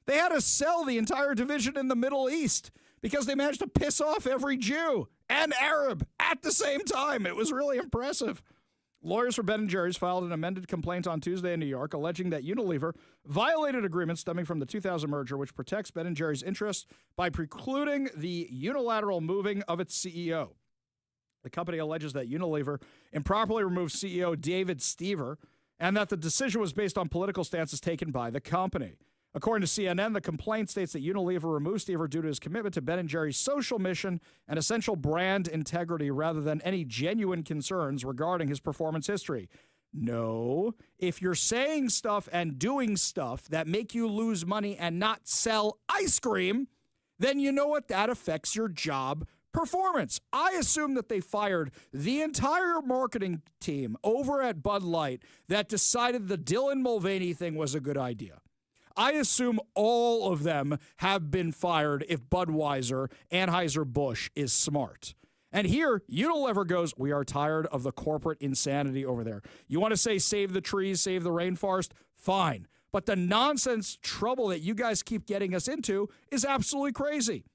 They had to sell the entire division in the Middle East because they managed to piss off every Jew and Arab at the same time. It was really impressive. Lawyers for Ben & Jerry's filed an amended complaint on Tuesday in New York alleging that Unilever violated agreements stemming from the 2000 merger, which protects Ben & Jerry's interests by precluding the unilateral moving of its CEO. The company alleges that Unilever improperly removed CEO David Stever and that the decision was based on political stances taken by the company. According to CNN, the complaint states that Unilever removed Stever due to his commitment to Ben & Jerry's social mission and essential brand integrity rather than any genuine concerns regarding his performance history. No, if you're saying stuff and doing stuff that make you lose money and not sell ice cream, then you know what? That affects your job performance. I assume that they fired the entire marketing team over at Bud Light that decided the Dylan Mulvaney thing was a good idea. I assume all of them have been fired if Budweiser, Anheuser-Busch, is smart. And here, Unilever goes, we are tired of the corporate insanity over there. You want to say save the trees, save the rainforest? Fine. But the nonsense trouble that you guys keep getting us into is absolutely crazy.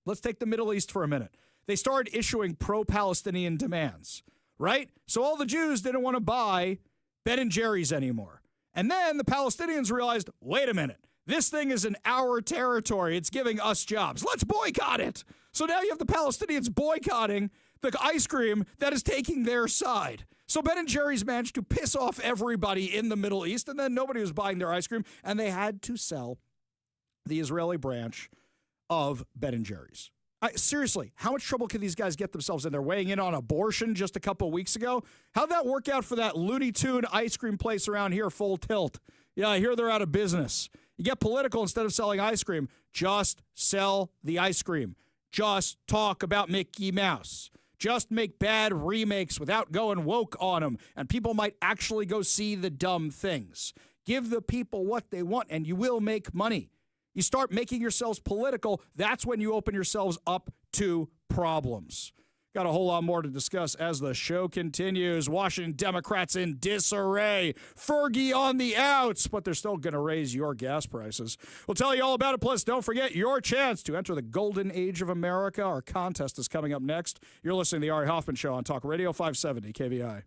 Let's take the Middle East for a minute. They started issuing pro-Palestinian demands, right? So all the Jews didn't want to buy Ben & Jerry's anymore. And then the Palestinians realized, wait a minute, this thing is in our territory. It's giving us jobs. Let's boycott it. So now you have the Palestinians boycotting the ice cream that is taking their side. So Ben & Jerry's managed to piss off everybody in the Middle East, and then nobody was buying their ice cream, and they had to sell the Israeli branch of Ben & Jerry's. Seriously, how much trouble can these guys get themselves in? They're weighing in on abortion just a couple of weeks ago. How'd that work out for that Looney Tune ice cream place around here, Full Tilt? Yeah, I hear they're out of business. You get political instead of selling ice cream. Just sell the ice cream. Just talk about Mickey Mouse. Just make bad remakes without going woke on them, and people might actually go see the dumb things. Give the people what they want, and you will make money. You start making yourselves political, that's when you open yourselves up to problems. Got a whole lot more to discuss as the show continues. Washington Democrats in disarray. Fergie on the outs, but they're still going to raise your gas prices. We'll tell you all about it. Plus, don't forget your chance to enter the golden age of America. Our contest is coming up next. You're listening to the Ari Hoffman Show on Talk Radio 570 KVI.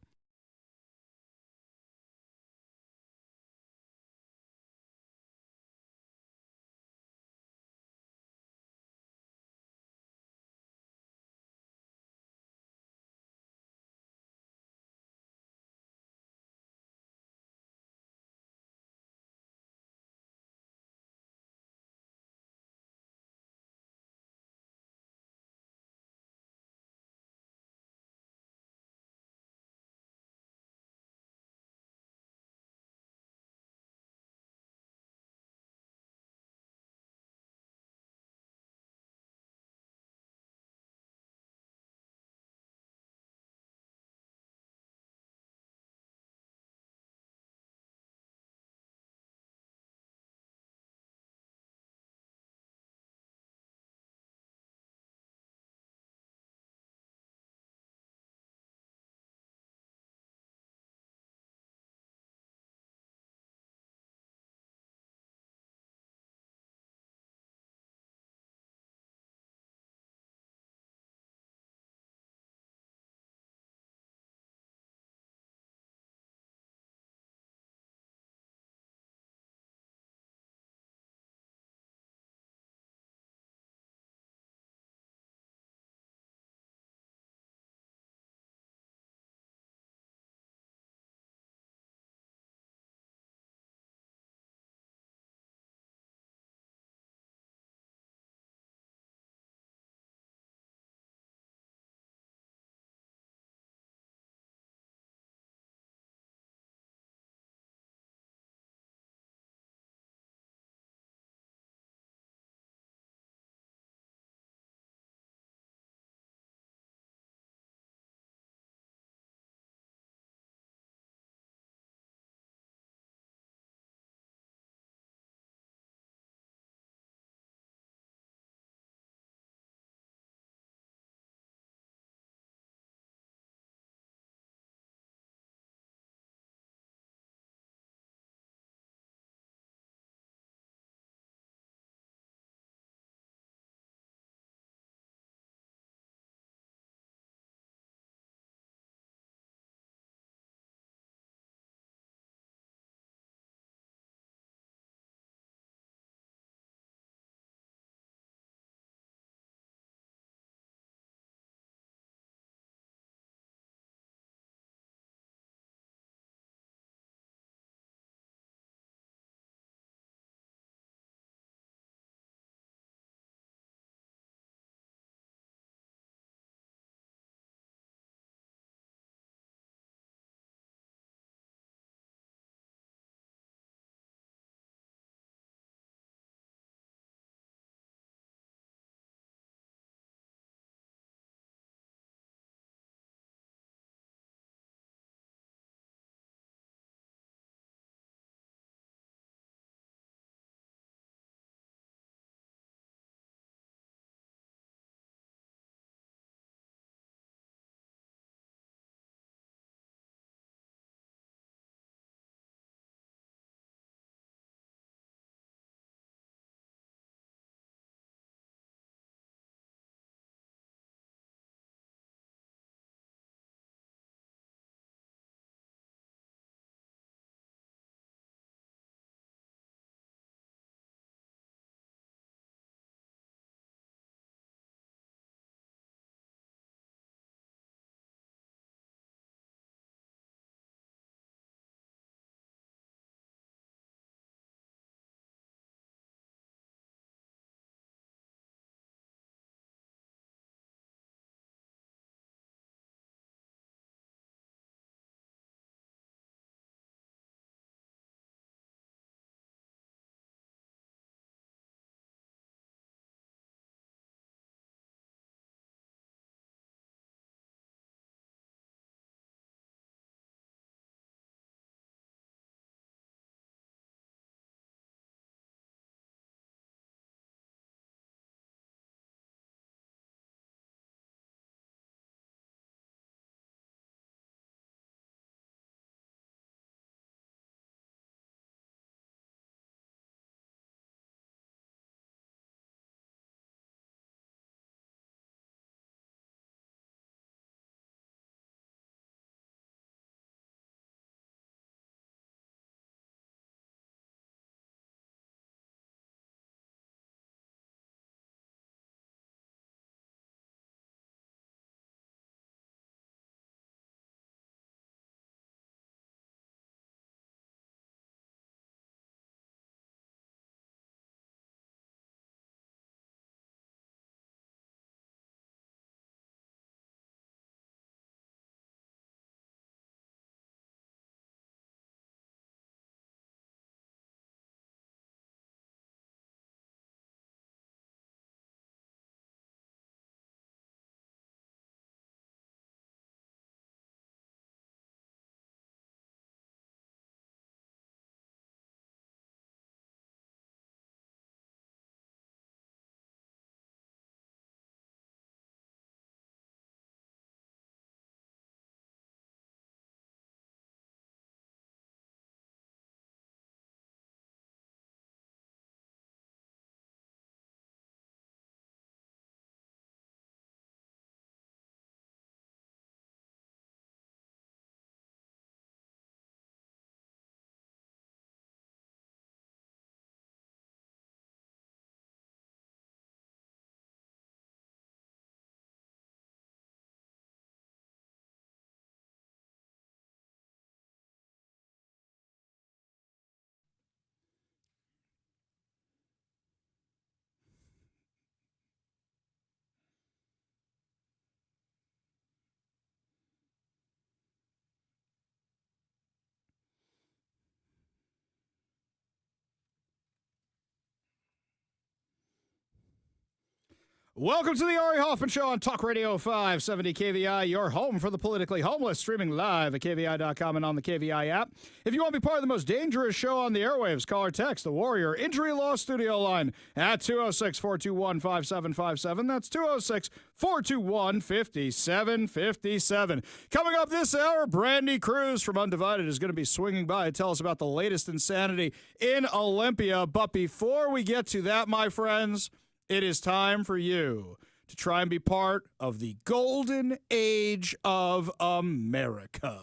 Welcome to the Ari Hoffman Show on Talk Radio 570 KVI, your home for the politically homeless, streaming live at KVI.com and on the KVI app. If you want to be part of the most dangerous show on the airwaves, call or text the Warrior Injury Law Studio line at 206-421-5757. That's 206-421-5757. Coming up this hour, Brandy Cruz from Undivided is going to be swinging by to tell us about the latest insanity in Olympia. But before we get to that, my friends, it is time for you to try and be part of the golden age of America.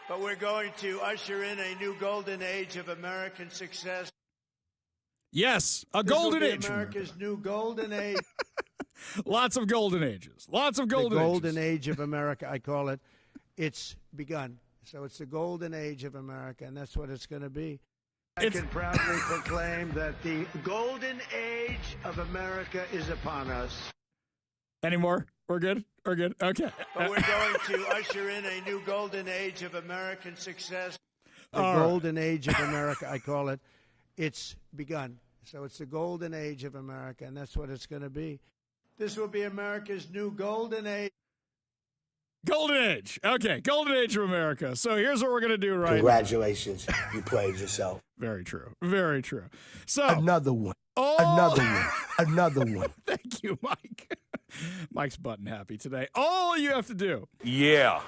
But we're going to usher in a new golden age of American success. Yes, a golden age. America's new golden age. Lots of golden ages. Lots of golden ages. The golden age of America, I call it. It's begun. So it's the golden age of America, and that's what it's going to be. I can proudly proclaim that the golden age of America is upon us. Any more? We're good? We're good? Okay. But we're going to usher in a new golden age of American success. The All golden age of America, I call it. It's begun. So it's the golden age of America, and that's what it's going to be. This will be America's new golden age. Golden age. Okay, golden age of America. So here's what we're going to do right Congratulations. You played yourself. Very true. Very true. So another one. Oh. Another one. Another one. Thank you, Mike. Mike's button happy today. All you have to do. Yeah.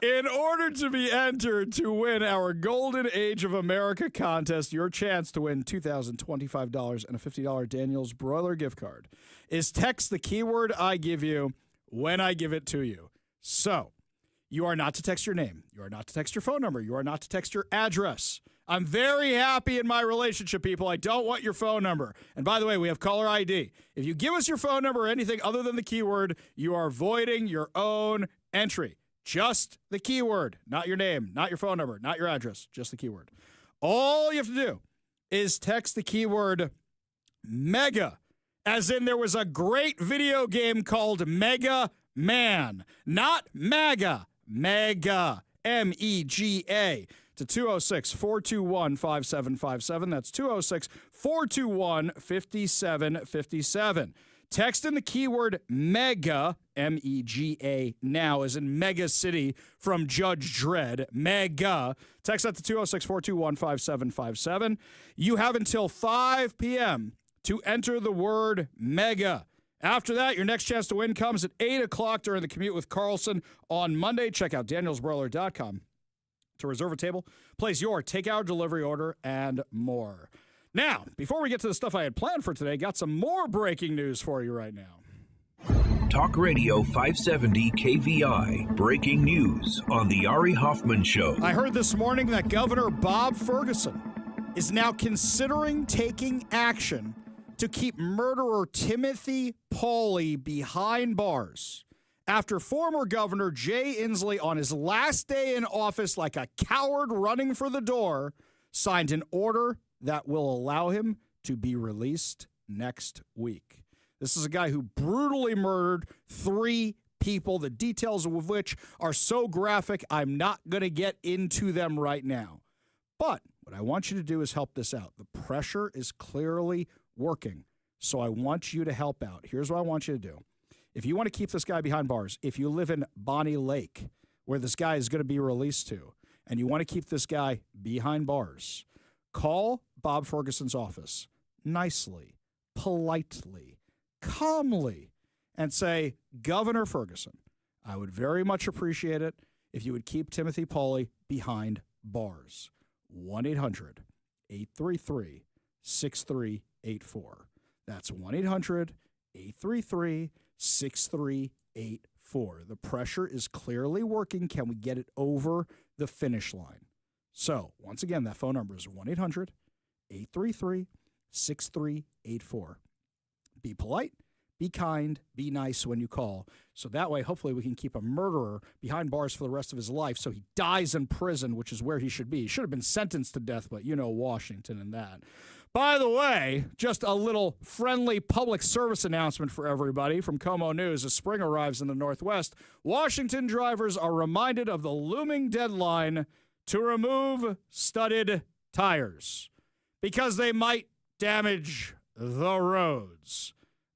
In order to be entered to win our Golden Age of America contest, your chance to win $2,025 and a $50 Daniel's Broiler gift card is text the keyword I give you when I give it to you. So, you are not to text your name. You are not to text your phone number. You are not to text your address. I'm very happy in my relationship, people. I don't want your phone number. And by the way, we have caller ID. If you give us your phone number or anything other than the keyword, you are voiding your own entry. Just the keyword, not your name, not your phone number, not your address, just the keyword. All you have to do is text the keyword MEGA, as in there was a great video game called Mega Man, not MAGA, Mega, MEGA, to 206-421-5757. That's 206-421-5757. Text in the keyword MEGA, MEGA, now, as in Mega City from Judge Dredd, MEGA. Text that to 206-421-5757. You have until 5 p.m. to enter the word MEGA. After that, your next chance to win comes at 8 o'clock during the commute with Carlson on Monday. Check out danielsbroiler.com to reserve a table, place your takeout delivery order, and more. Now, before we get to the stuff I had planned for today, got some more breaking news for you right now. Talk Radio 570 KVI. Breaking news on the Ari Hoffman Show. I heard this morning that Governor Bob Ferguson is now considering taking action to keep murderer Timothy Pauly behind bars after former Governor Jay Inslee, on his last day in office like a coward running for the door, signed an order that will allow him to be released next week. This is a guy who brutally murdered 3 people, the details of which are so graphic, I'm not going to get into them right now. But what I want you to do is help this out. The pressure is clearly working, so I want you to help out. Here's what I want you to do. If you want to keep this guy behind bars, if you live in Bonnie Lake, where this guy is going to be released to, and you want to keep this guy behind bars, call Bob Ferguson's office nicely, politely, calmly, and say, Governor Ferguson, I would very much appreciate it if you would keep Timothy Pauly behind bars. 1-800-833-6384. That's 1-800-833-6384. The pressure is clearly working. Can we get it over the finish line? So, once again, that phone number is 1-800-833-6384. Be polite, be kind, be nice when you call. So that way, hopefully, we can keep a murderer behind bars for the rest of his life so he dies in prison, which is where he should be. He should have been sentenced to death, but you know Washington and that. By the way, just a little friendly public service announcement for everybody from Como News. As spring arrives in the Northwest, Washington drivers are reminded of the looming deadline to remove studded tires because they might damage the roads.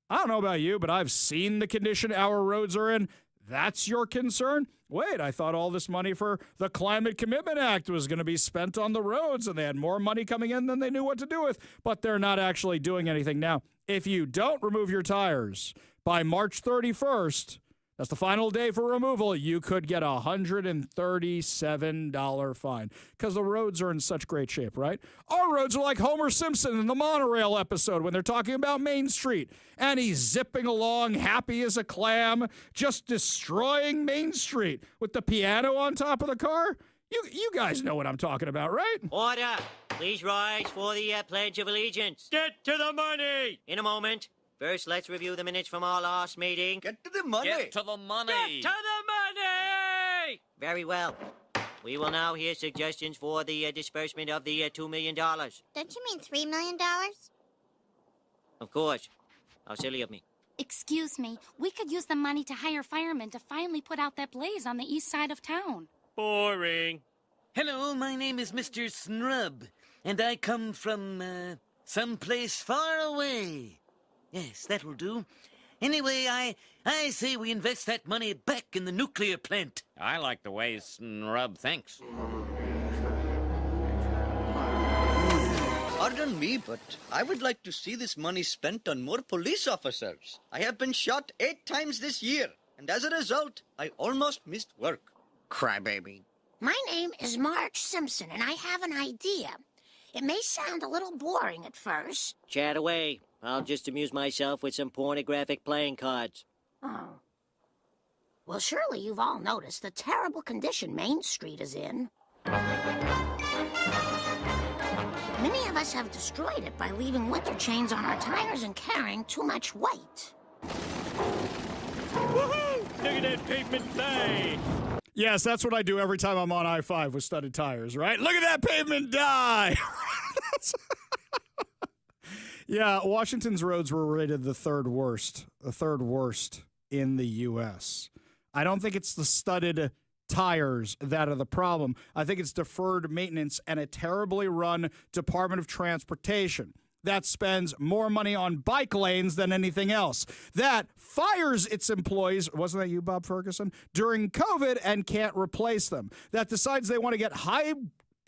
I don't know about you, but I've seen the condition our roads are in. That's your concern? Wait, I thought all this money for the Climate Commitment Act was going to be spent on the roads, and they had more money coming in than they knew what to do with, but they're not actually doing anything now. If you don't remove your tires by March 31st, that's the final day for removal, you could get a $137 fine because the roads are in such great shape, right? Our roads are like Homer Simpson in the monorail episode when they're talking about Main Street, and he's zipping along happy as a clam, just destroying Main Street with the piano on top of the car. You guys know what I'm talking about, right? Order! Please rise for the Pledge of Allegiance. Get to the money! In a moment. First, let's review the minutes from our last meeting. Get to the money! Get to the money! Get to the money! Very well. We will now hear suggestions for the disbursement of the $2 million. Don't you mean $3 million? Of course. How silly of me. Excuse me, we could use the money to hire firemen to finally put out that blaze on the east side of town. Boring. Hello, my name is Mr. Snrub, and I come from, someplace far away. Yes, that will do. Anyway, I say we invest that money back in the nuclear plant. I like the way Snrub thinks. Pardon me, but I would like to see this money spent on more police officers. I have been shot 8 times this year, and as a result, I almost missed work. Crybaby. My name is Marge Simpson, and I have an idea. It may sound a little boring at first. Chat away. I'll just amuse myself with some pornographic playing cards. Oh. Well, surely you've all noticed the terrible condition Main Street is in. Many of us have destroyed it by leaving winter chains on our tires and carrying too much weight. Woohoo! Look at that pavement fly! Yes, that's what I do every time I'm on I-5 with studded tires, right? Look at that pavement die! Yeah, Washington's roads were rated the third worst in the U.S. I don't think it's the studded tires that are the problem. I think it's deferred maintenance and a terribly run Department of Transportation that spends more money on bike lanes than anything else, that fires its employees, wasn't that you, Bob Ferguson, during COVID and can't replace them, that decides they want to get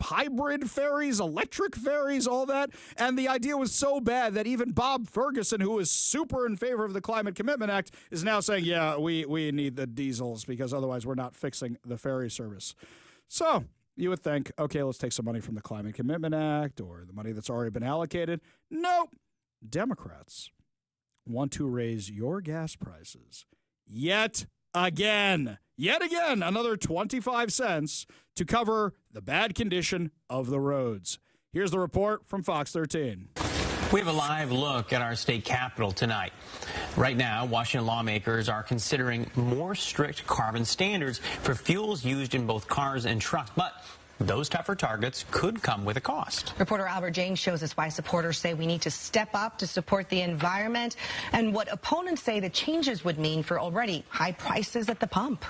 hybrid ferries, electric ferries, all that. And the idea was so bad that even Bob Ferguson, who is super in favor of the Climate Commitment Act, is now saying, yeah, we need the diesels because otherwise we're not fixing the ferry service. So you would think, okay, let's take some money from the Climate Commitment Act or the money that's already been allocated. Nope. Democrats want to raise your gas prices yet again. Yet again, another 25 cents to cover the bad condition of the roads. Here's the report from Fox 13. We have a live look at our state capitol tonight. Right now, Washington lawmakers are considering more strict carbon standards for fuels used in both cars and trucks, but those tougher targets could come with a cost. Reporter Albert James shows us why supporters say we need to step up to support the environment and what opponents say the changes would mean for already high prices at the pump.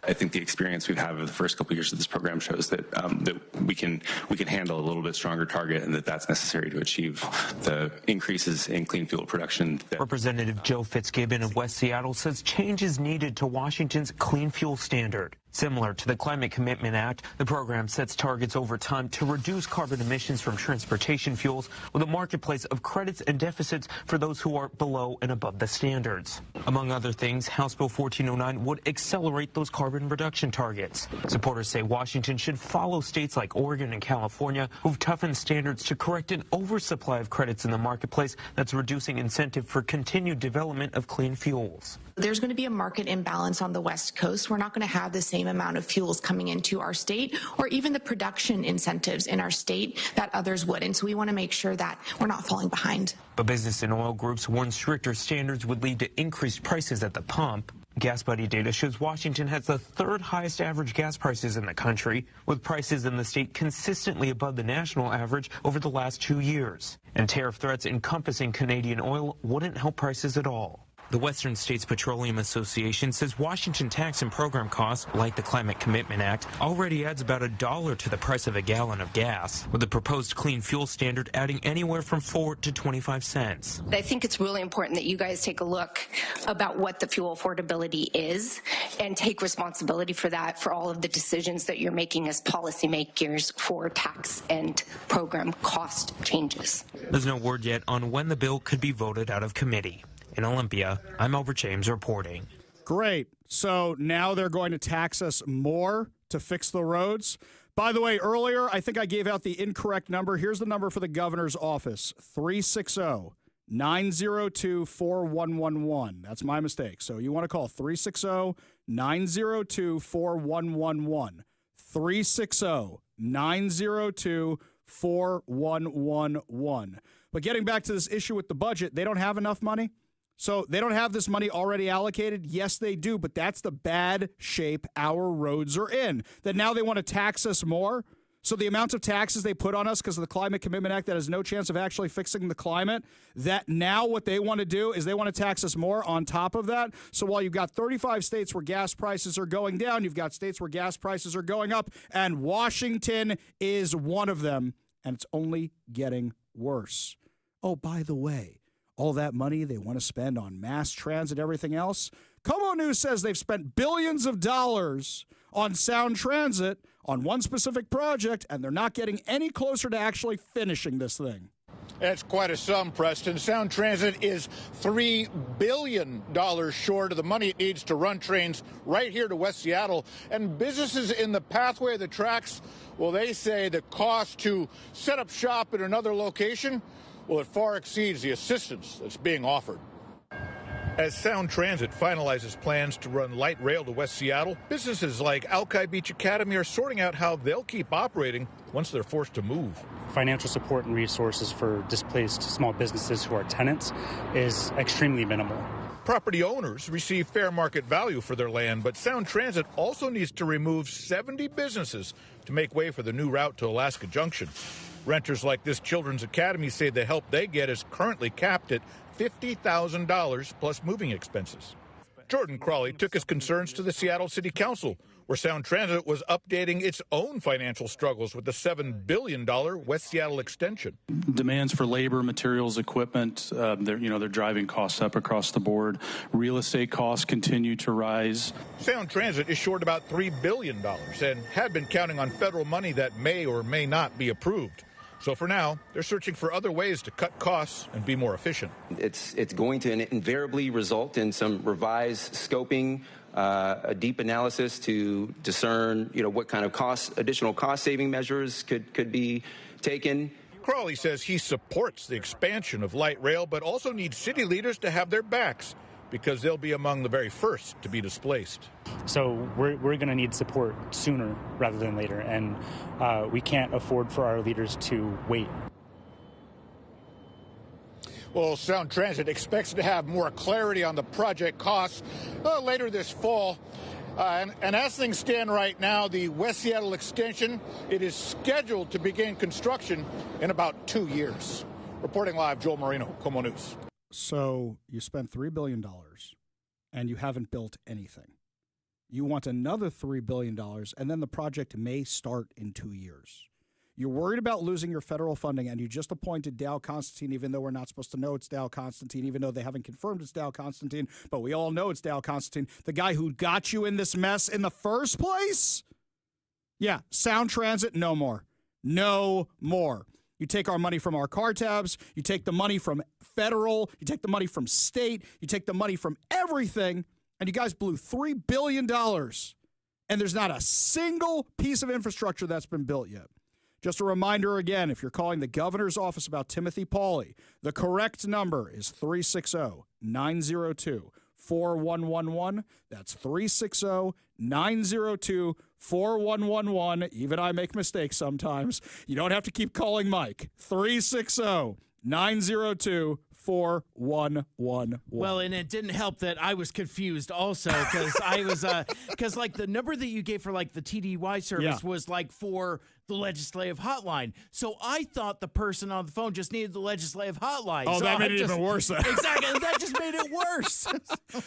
I think the experience we've had over the first couple of years of this program shows that that we can handle a little bit stronger target, and that's necessary to achieve the increases in clean fuel production. Representative Joe Fitzgibbon of West Seattle says change is needed to Washington's clean fuel standard. Similar to the Climate Commitment Act, the program sets targets over time to reduce carbon emissions from transportation fuels with a marketplace of credits and deficits for those who are below and above the standards. Among other things, House Bill 1409 would accelerate those carbon reduction targets. Supporters say Washington should follow states like Oregon and California who've toughened standards to correct an oversupply of credits in the marketplace that's reducing incentive for continued development of clean fuels. There's going to be a market imbalance on the West Coast. We're not going to have the same amount of fuels coming into our state or even the production incentives in our state that others would. And so we want to make sure that we're not falling behind. But business and oil groups warn stricter standards would lead to increased prices at the pump. Gas Buddy data shows Washington has the third highest average gas prices in the country, with prices in the state consistently above the national average over the last 2 years. And tariff threats encompassing Canadian oil wouldn't help prices at all. The Western States Petroleum Association says Washington tax and program costs, like the Climate Commitment Act, already adds about $1 to the price of a gallon of gas, with the proposed clean fuel standard adding anywhere from 4 to 25 cents. I think it's really important that you guys take a look about what the fuel affordability is and take responsibility for that, for all of the decisions that you're making as policymakers for tax and program cost changes. There's no word yet on when the bill could be voted out of committee. In Olympia, I'm Albert James reporting. Great. So now they're going to tax us more to fix the roads. By the way, earlier, I think I gave out the incorrect number. Here's the number for the governor's office, 360-902-4111. That's my mistake. So you want to call 360-902-4111. 360-902-4111. But getting back to this issue with the budget, they don't have enough money. So they don't have this money already allocated. Yes, they do, but that's the bad shape our roads are in. That now they want to tax us more. So the amount of taxes they put on us because of the Climate Commitment Act that has no chance of actually fixing the climate, that now what they want to do is they want to tax us more on top of that. So while you've got 35 states where gas prices are going down, you've got states where gas prices are going up, and Washington is one of them, and it's only getting worse. Oh, by the way, all that money they want to spend on mass transit, everything else. Como News says they've spent billions of dollars on sound transit on one specific project, and they're not getting any closer to actually finishing this thing. That's quite a sum, Preston. Sound Transit is $3 billion short of the money it needs to run trains right here to West Seattle. And businesses in the pathway of the tracks, well, they say the cost to set up shop in another location, well, it far exceeds the assistance that's being offered. As Sound Transit finalizes plans to run light rail to West Seattle, businesses like Alki Beach Academy are sorting out how they'll keep operating once they're forced to move. Financial support and resources for displaced small businesses who are tenants is extremely minimal. Property owners receive fair market value for their land, but Sound Transit also needs to remove 70 businesses to make way for the new route to Alaska Junction. Renters like this Children's Academy say the help they get is currently capped at $50,000 plus moving expenses. Jordan Crawley took his concerns to the Seattle City Council, where Sound Transit was updating its own financial struggles with the $7 billion West Seattle extension. Demands for labor, materials, equipment, they're driving costs up across the board. Real estate costs continue to rise. Sound Transit is short about $3 billion and had been counting on federal money that may or may not be approved. So for now, they're searching for other ways to cut costs and be more efficient. It's going to invariably result in some revised scoping, a deep analysis to discern, what kind of additional cost-saving measures could be taken. Crawley says he supports the expansion of light rail, but also needs city leaders to have their backs, because they'll be among the very first to be displaced. So we're going to need support sooner rather than later, and we can't afford for our leaders to wait. Well, Sound Transit expects to have more clarity on the project costs later this fall. And as things stand right now, the West Seattle extension, it is scheduled to begin construction in about 2 years. Reporting live, Joel Marino, Como News. So you spent $3 billion and you haven't built anything. You want another $3 billion, and then the project may start in 2 years. You're worried about losing your federal funding, and you just appointed Dow Constantine, even though we're not supposed to know it's Dow Constantine, even though they haven't confirmed it's Dow Constantine, but we all know it's Dow Constantine, the guy who got you in this mess in the first place? Yeah, Sound Transit, no more. No more. You take our money from our car tabs, you take the money from federal, you take the money from state, you take the money from everything, and you guys blew $3 billion. And there's not a single piece of infrastructure that's been built yet. Just a reminder again, if you're calling the governor's office about Timothy Pauly, the correct number is 360-902-4111. That's 360-902-4111. Even I make mistakes sometimes. You don't have to keep calling Mike. 360 902-4111. Well, and it didn't help that I was confused also because I was because like the number that you gave for like the TDY service was like for the legislative hotline. So I thought the person on the phone just needed the legislative hotline. Oh, so that made it even worse. Exactly. That just made it worse.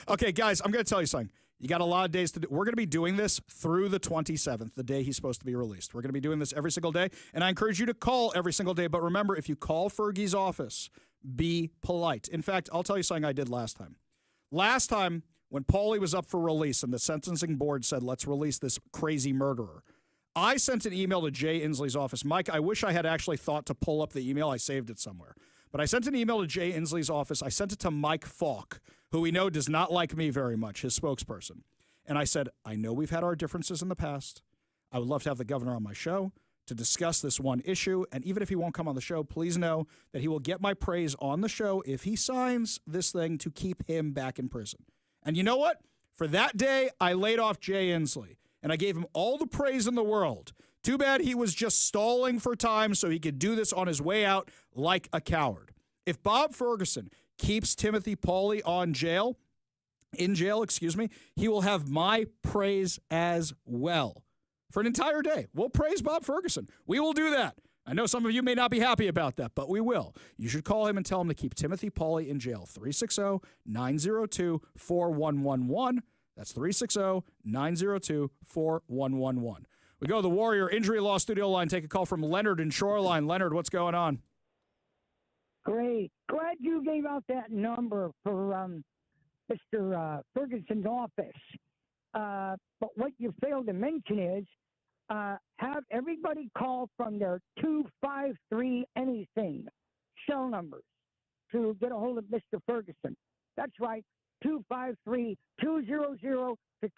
Okay, guys, I'm going to tell you something. You got a lot of days to do. We're going to be doing this through the 27th, the day he's supposed to be released. We're going to be doing this every single day, and I encourage you to call every single day. But remember, if you call Fergie's office, be polite. In fact, I'll tell you something I did last time. Last time, when Paulie was up for release and the sentencing board said, let's release this crazy murderer, I sent an email to Jay Inslee's office. Mike, I wish I had actually thought to pull up the email. I saved it somewhere. But I sent an email to Jay Inslee's office. I sent it to Mike Falk, who we know does not like me very much, his spokesperson. And I said, I know we've had our differences in the past. I would love to have the governor on my show to discuss this one issue. And even if he won't come on the show, please know that he will get my praise on the show if he signs this thing to keep him back in prison. And you know what? For that day, I laid off Jay Inslee, and I gave him all the praise in the world. Too bad he was just stalling for time so he could do this on his way out like a coward. If Bob Ferguson keeps Timothy Pauly in jail, he will have my praise as well. For an entire day, we'll praise Bob Ferguson. We will do that. I know some of you may not be happy about that, but we will. You should call him and tell him to keep Timothy Pauly in jail. 360-902-4111. That's 360-902-4111. We go to the Warrior Injury Law Studio line. Take a call from Leonard in Shoreline. Leonard, what's going on? Great. Glad you gave out that number for Mr. Ferguson's office. But what you failed to mention is have everybody call from their 253 anything cell numbers to get a hold of Mr. Ferguson. That's right, 253-200 to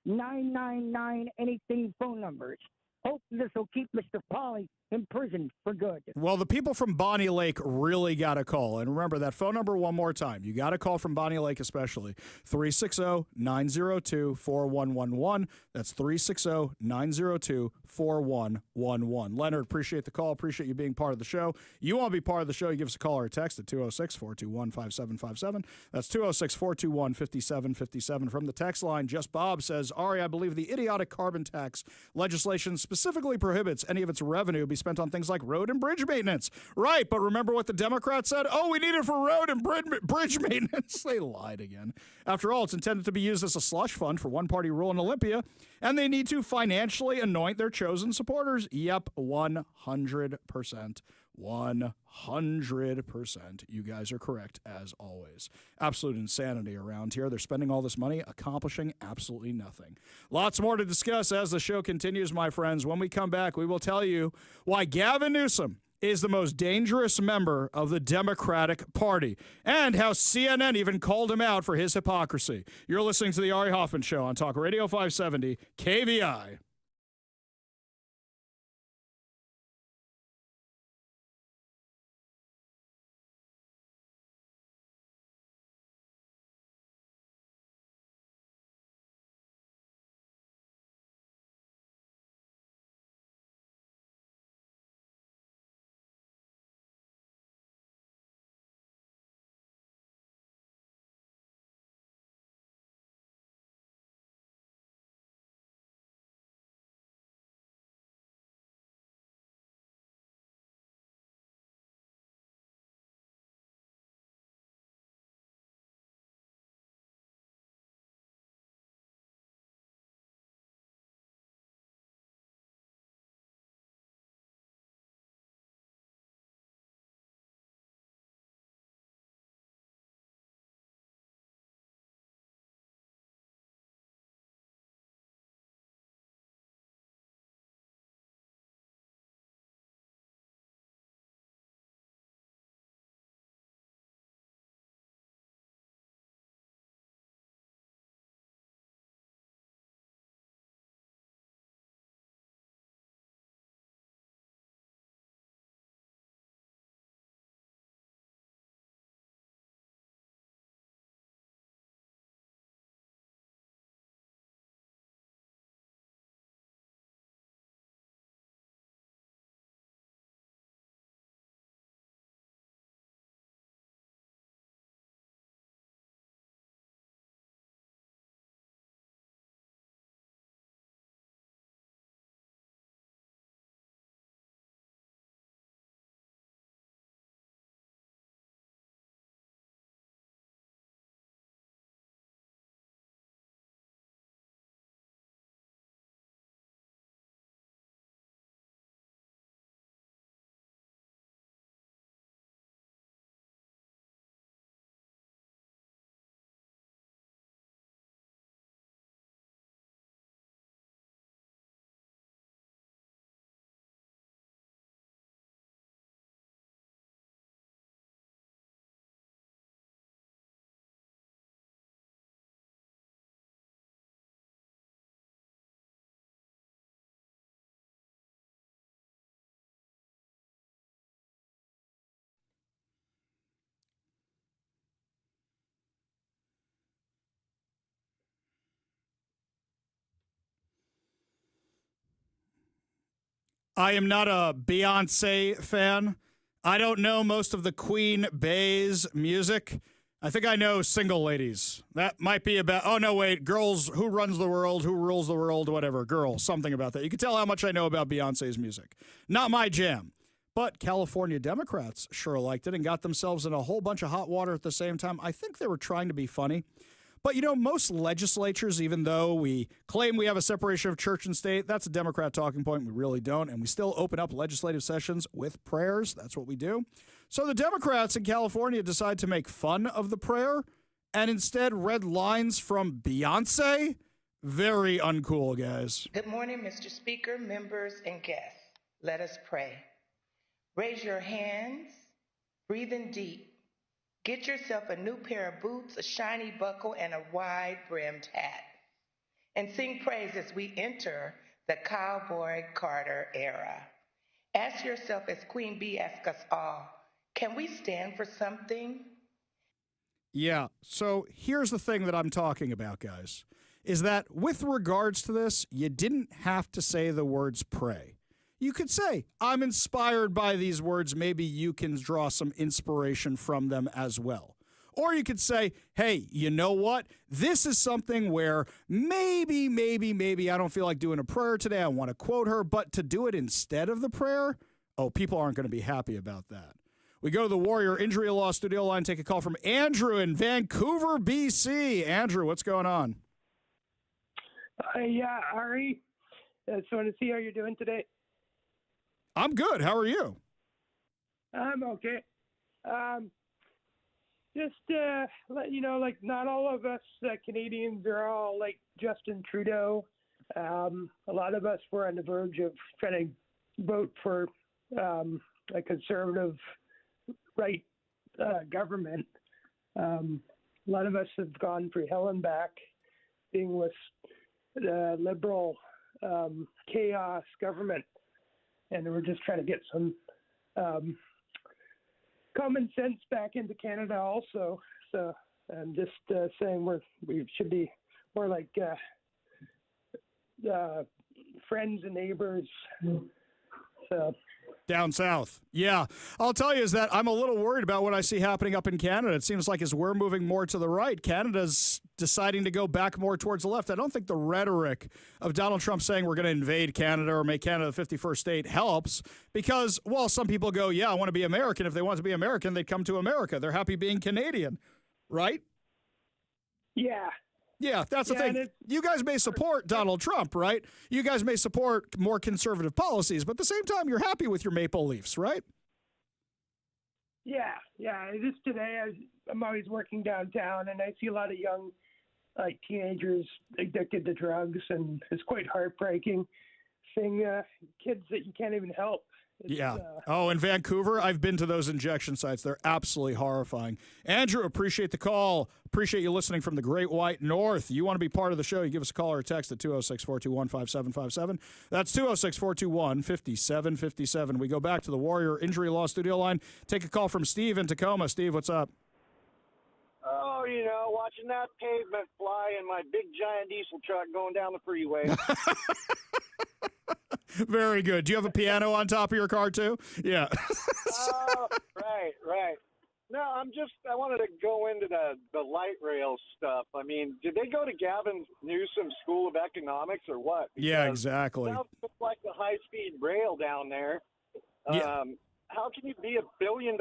253-999 anything phone numbers. Hope this will keep Mr. Pauly in prison for good. Well, the people from Bonnie Lake really got to call. And remember that phone number one more time. You got to call from Bonnie Lake especially. 360-902-4111. That's 360-902-4111. Leonard, appreciate the call. Appreciate you being part of the show. You want to be part of the show, you give us a call or a text at 206-421-5757. That's 206-421-5757. From the text line, Just Bob says, Ari, I believe the idiotic carbon tax legislation specifically prohibits any of its revenue be spent on things like road and bridge maintenance. Right, but remember what the Democrats said? Oh, we need it for road and bridge maintenance. They lied again. After all, it's intended to be used as a slush fund for one-party rule in Olympia, and they need to financially anoint their chosen supporters. Yep, 100%. 100%. You guys are correct, as always. Absolute insanity around here. They're spending all this money, accomplishing absolutely nothing. Lots more to discuss as the show continues, my friends. When we come back, we will tell you why Gavin Newsom is the most dangerous member of the Democratic Party, and how CNN even called him out for his hypocrisy. You're listening to the Ari Hoffman Show on Talk Radio 570 KVI. I am not a Beyonce fan. I don't know most of the Queen Bey's music. I think I know Single Ladies. That might be about, oh, no, wait, Girls, Who Runs the World, Who Rules the World, whatever, Girls, something about that. You can tell how much I know about Beyonce's music. Not my jam. But California Democrats sure liked it and got themselves in a whole bunch of hot water at the same time. I think they were trying to be funny. But, you know, most legislatures, even though we claim we have a separation of church and state, that's a Democrat talking point. We really don't. And we still open up legislative sessions with prayers. That's what we do. So the Democrats in California decide to make fun of the prayer and instead read lines from Beyonce. Very uncool, guys. Good morning, Mr. Speaker, members, and guests. Let us pray. Raise your hands, breathe in deep. Get yourself a new pair of boots, a shiny buckle, and a wide-brimmed hat. And sing praise as we enter the Cowboy Carter era. Ask yourself, as Queen Bee asks us all, can we stand for something? Yeah, so here's the thing that I'm talking about, guys, is that with regards to this, you didn't have to say the words pray. You could say, I'm inspired by these words. Maybe you can draw some inspiration from them as well. Or you could say, hey, you know what? This is something where maybe I don't feel like doing a prayer today. I want to quote her, but to do it instead of the prayer, oh, people aren't going to be happy about that. We go to the Warrior Injury Law studio line, take a call from Andrew in Vancouver, BC. Andrew, what's going on? Yeah, Ari. I just want to see how you're doing today. I'm good. How are you? I'm okay. Just let you know, like, not all of us Canadians are all like Justin Trudeau. A lot of us were on the verge of trying to vote for a conservative right government. A lot of us have gone for hell and back, being with the liberal chaos government. And we're just trying to get some common sense back into Canada also. So I'm just saying we should be more like friends and neighbors. So. Down south. Yeah. I'll tell you is that I'm a little worried about what I see happening up in Canada. It seems like as we're moving more to the right, Canada's deciding to go back more towards the left. I don't think the rhetoric of Donald Trump saying we're going to invade Canada or make Canada the 51st state helps because, well, some people go, yeah, I want to be American. If they want to be American, they'd come to America. They're happy being Canadian, right? Yeah. Yeah, that's the thing. You guys may support Donald Trump, right? You guys may support more conservative policies, but at the same time, you're happy with your Maple Leafs, right? Yeah. Just today, I'm always working downtown, and I see a lot of young, like, teenagers addicted to drugs, and it's quite heartbreaking seeing kids that you can't even help. Yeah. In Vancouver, I've been to those injection sites. They're absolutely horrifying. Andrew, appreciate the call. Appreciate you listening from the Great White North. You want to be part of the show, you give us a call or a text at 206-421-5757. That's 206-421-5757. We go back to the Warrior Injury Law studio line. Take a call from Steve in Tacoma. Steve, what's up? Oh, watching that pavement fly in my big giant diesel truck going down the freeway. Very good. Do you have a piano on top of your car, too? Yeah. Right. No, I wanted to go into the light rail stuff. I mean, did they go to Gavin Newsom's School of Economics or what? Because yeah, exactly. It sounds like the high-speed rail down there. Yeah. How can you be $1 billion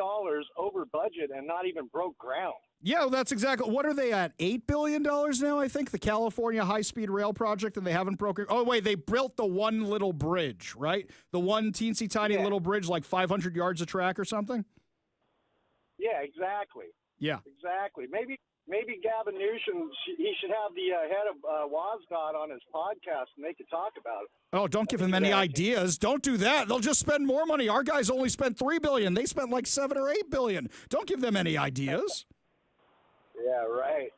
over budget and not even broke ground? Yeah, that's exactly. What are they at? $8 billion now, I think, the California high-speed rail project, and they haven't broken. Oh, wait, they built the one little bridge, right? The one teensy tiny little bridge, like 500 yards of track or something? Yeah, exactly. Yeah. Exactly. Maybe Gavin Newsom, he should have the head of WASDOT on his podcast, and they could talk about it. Oh, don't give them any ideas. Don't do that. They'll just spend more money. Our guys only spent $3 billion. They spent like $7 or $8 billion. Don't give them any ideas. Yeah, right.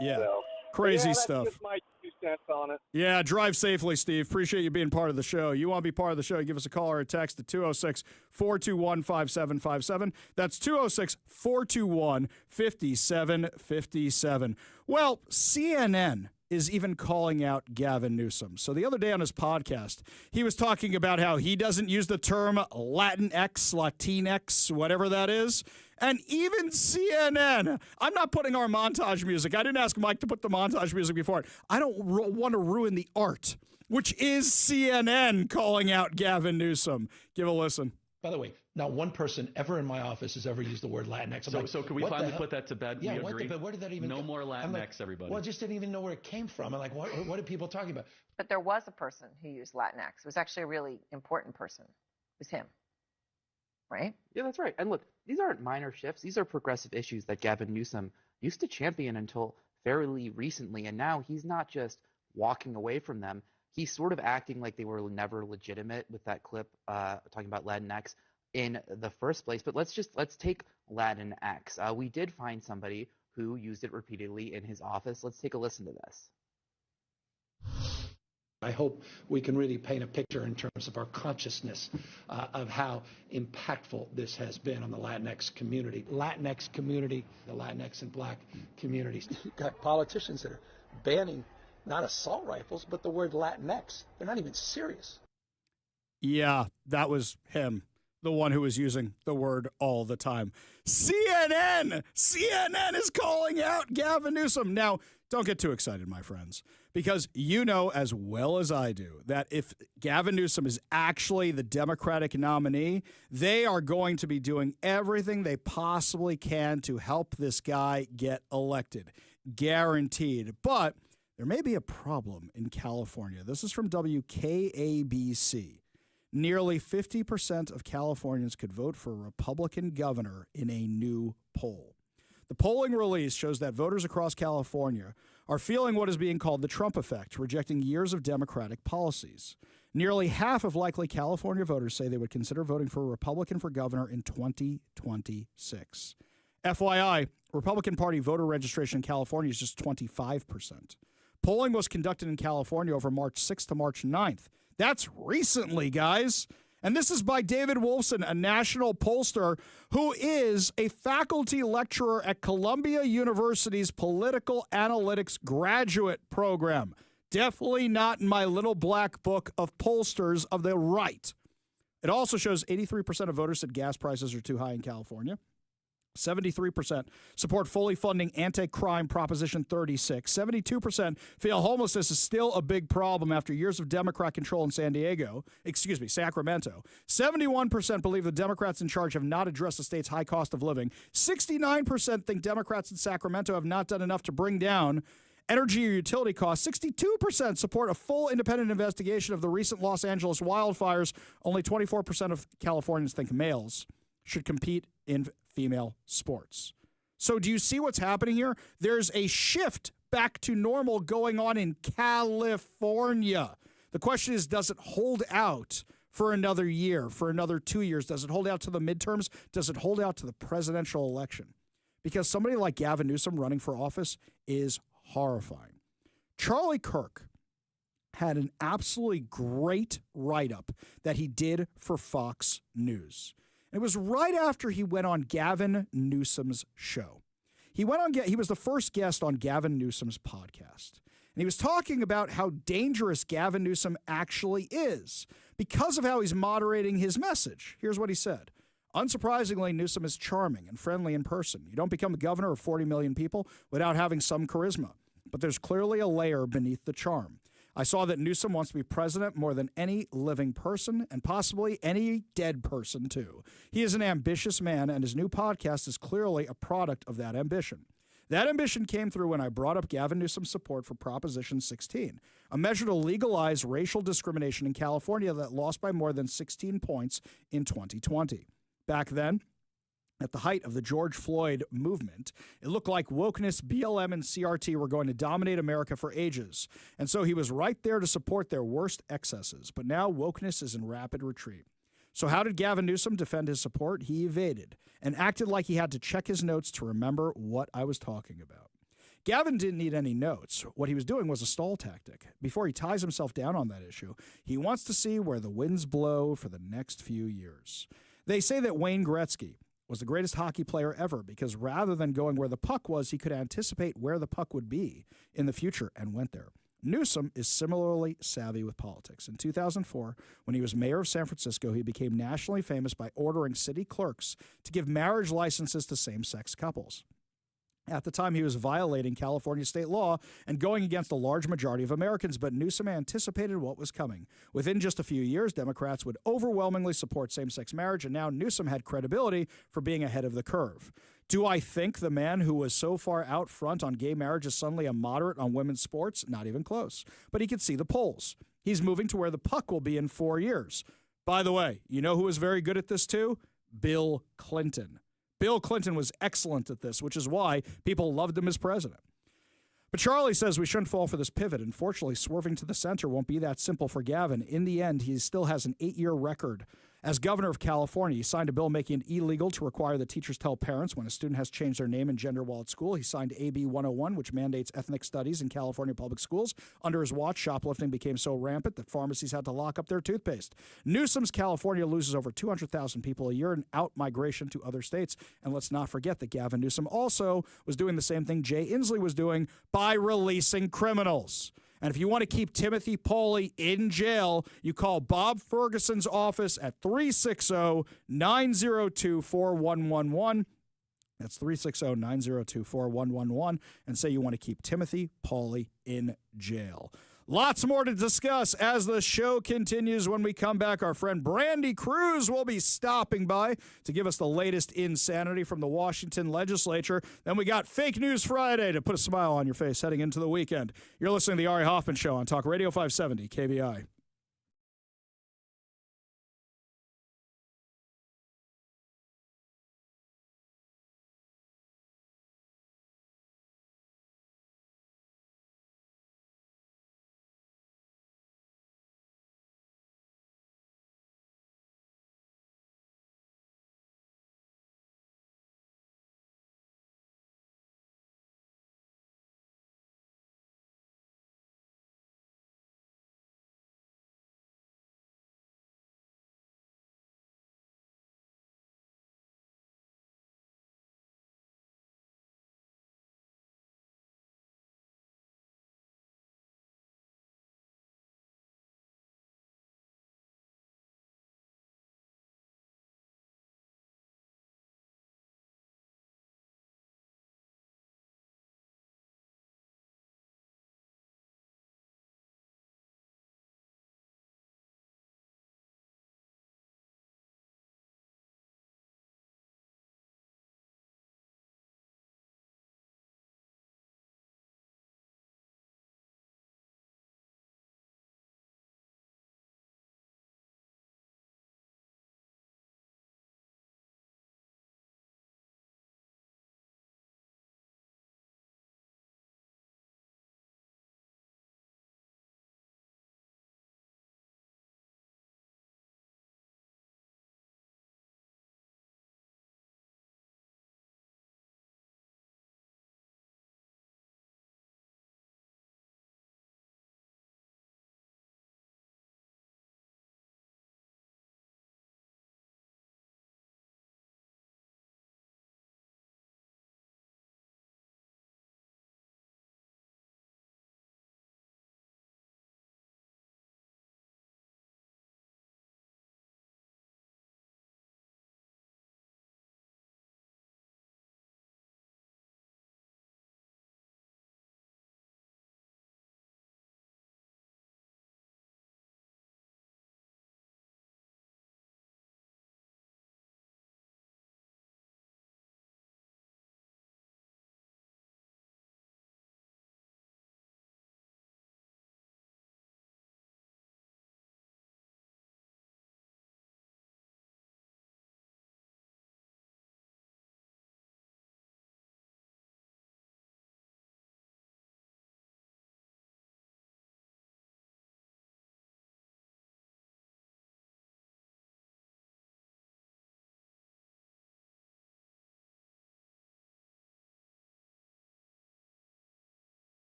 Yeah, so, crazy that's stuff. Just my 2 cents on it. Yeah, drive safely, Steve. Appreciate you being part of the show. You want to be part of the show, give us a call or a text at 206-421-5757. That's 206-421-5757. Well, CNN is even calling out Gavin Newsom. So the other day on his podcast, he was talking about how he doesn't use the term Latinx, whatever that is. And even CNN, I'm not putting our montage music. I didn't ask Mike to put the montage music before it. I don't want to ruin the art, which is CNN calling out Gavin Newsom. Give a listen. By the way, not one person ever in my office has ever used the word Latinx. So can we finally put that to bed? Yeah, we agree? where did that even No more Latinx, like, everybody. Well, I just didn't even know where it came from. I'm like, what are people talking about? But there was a person who used Latinx. It was actually a really important person. It was him. Right? Yeah, that's right. And look, these aren't minor shifts. These are progressive issues that Gavin Newsom used to champion until fairly recently. And now he's not just walking away from them. He's sort of acting like they were never legitimate with that clip talking about Latinx in the first place. But let's take Latinx. We did find somebody who used it repeatedly in his office. Let's take a listen to this. I hope we can really paint a picture in terms of our consciousness of how impactful this has been on the Latinx community. The Latinx and black communities. You've got politicians that are banning not assault rifles, but the word Latinx. They're not even serious. Yeah, that was him, the one who was using the word all the time. CNN is calling out Gavin Newsom. Now, don't get too excited, my friends, because you know as well as I do that if Gavin Newsom is actually the Democratic nominee, they are going to be doing everything they possibly can to help this guy get elected. Guaranteed. But there may be a problem in California. This is from WKABC. Nearly 50% of Californians could vote for a Republican governor in a new poll. The polling release shows that voters across California are feeling what is being called the Trump effect, rejecting years of Democratic policies. Nearly half of likely California voters say they would consider voting for a Republican for governor in 2026. FYI, Republican Party voter registration in California is just 25%. Polling was conducted in California over March 6th to March 9th. That's recently, guys. And this is by David Wolfson, a national pollster who is a faculty lecturer at Columbia University's Political Analytics graduate program. Definitely not in my little black book of pollsters of the right. It also shows 83% of voters said gas prices are too high in California. 73% support fully funding anti-crime Proposition 36. 72% feel homelessness is still a big problem after years of Democrat control in Sacramento. 71% believe the Democrats in charge have not addressed the state's high cost of living. 69% think Democrats in Sacramento have not done enough to bring down energy or utility costs. 62% support a full independent investigation of the recent Los Angeles wildfires. Only 24% of Californians think males should compete in female sports. So do you see what's happening here? There's a shift back to normal going on in California. The question is, does it hold out for another year, for another 2 years? Does it hold out to the midterms? Does it hold out to the presidential election? Because somebody like Gavin Newsom running for office is horrifying. Charlie Kirk had an absolutely great write-up that he did for Fox News. It was right after he went on Gavin Newsom's show. He was the first guest on Gavin Newsom's podcast. And he was talking about how dangerous Gavin Newsom actually is because of how he's moderating his message. Here's what he said. Unsurprisingly, Newsom is charming and friendly in person. You don't become the governor of 40 million people without having some charisma. But there's clearly a layer beneath the charm. I saw that Newsom wants to be president more than any living person and possibly any dead person, too. He is an ambitious man, and his new podcast is clearly a product of that ambition. That ambition came through when I brought up Gavin Newsom's support for Proposition 16, a measure to legalize racial discrimination in California that lost by more than 16 points in 2020. Back then, at the height of the George Floyd movement, it looked like wokeness, BLM, and CRT were going to dominate America for ages. And so he was right there to support their worst excesses. But now wokeness is in rapid retreat. So how did Gavin Newsom defend his support? He evaded and acted like he had to check his notes to remember what I was talking about. Gavin didn't need any notes. What he was doing was a stall tactic. Before he ties himself down on that issue, he wants to see where the winds blow for the next few years. They say that Wayne Gretzky was the greatest hockey player ever because rather than going where the puck was, he could anticipate where the puck would be in the future and went there. Newsom is similarly savvy with politics. In 2004, when he was mayor of San Francisco, he became nationally famous by ordering city clerks to give marriage licenses to same-sex couples. At the time, he was violating California state law and going against a large majority of Americans, but Newsom anticipated what was coming. Within just a few years, Democrats would overwhelmingly support same-sex marriage, and now Newsom had credibility for being ahead of the curve. Do I think the man who was so far out front on gay marriage is suddenly a moderate on women's sports? Not even close. But he could see the polls. He's moving to where the puck will be in 4 years. By the way, you know who was very good at this too? Bill Clinton. Bill Clinton was excellent at this, which is why people loved him as president. But Charlie says we shouldn't fall for this pivot. Unfortunately, swerving to the center won't be that simple for Gavin. In the end, he still has an 8-year record. As governor of California, he signed a bill making it illegal to require that teachers tell parents when a student has changed their name and gender while at school. He signed AB 101, which mandates ethnic studies in California public schools. Under his watch, shoplifting became so rampant that pharmacies had to lock up their toothpaste. Newsom's California loses over 200,000 people a year in out-migration to other states. And let's not forget that Gavin Newsom also was doing the same thing Jay Inslee was doing by releasing criminals. And if you want to keep Timothy Pauly in jail, you call Bob Ferguson's office at 360-902-4111. That's 360-902-4111, and say you want to keep Timothy Pauly in jail. Lots more to discuss as the show continues. When we come back, our friend Brandy Cruz will be stopping by to give us the latest insanity from the Washington legislature. Then we got Fake News Friday to put a smile on your face heading into the weekend. You're listening to the Ari Hoffman Show on Talk Radio 570 KBI.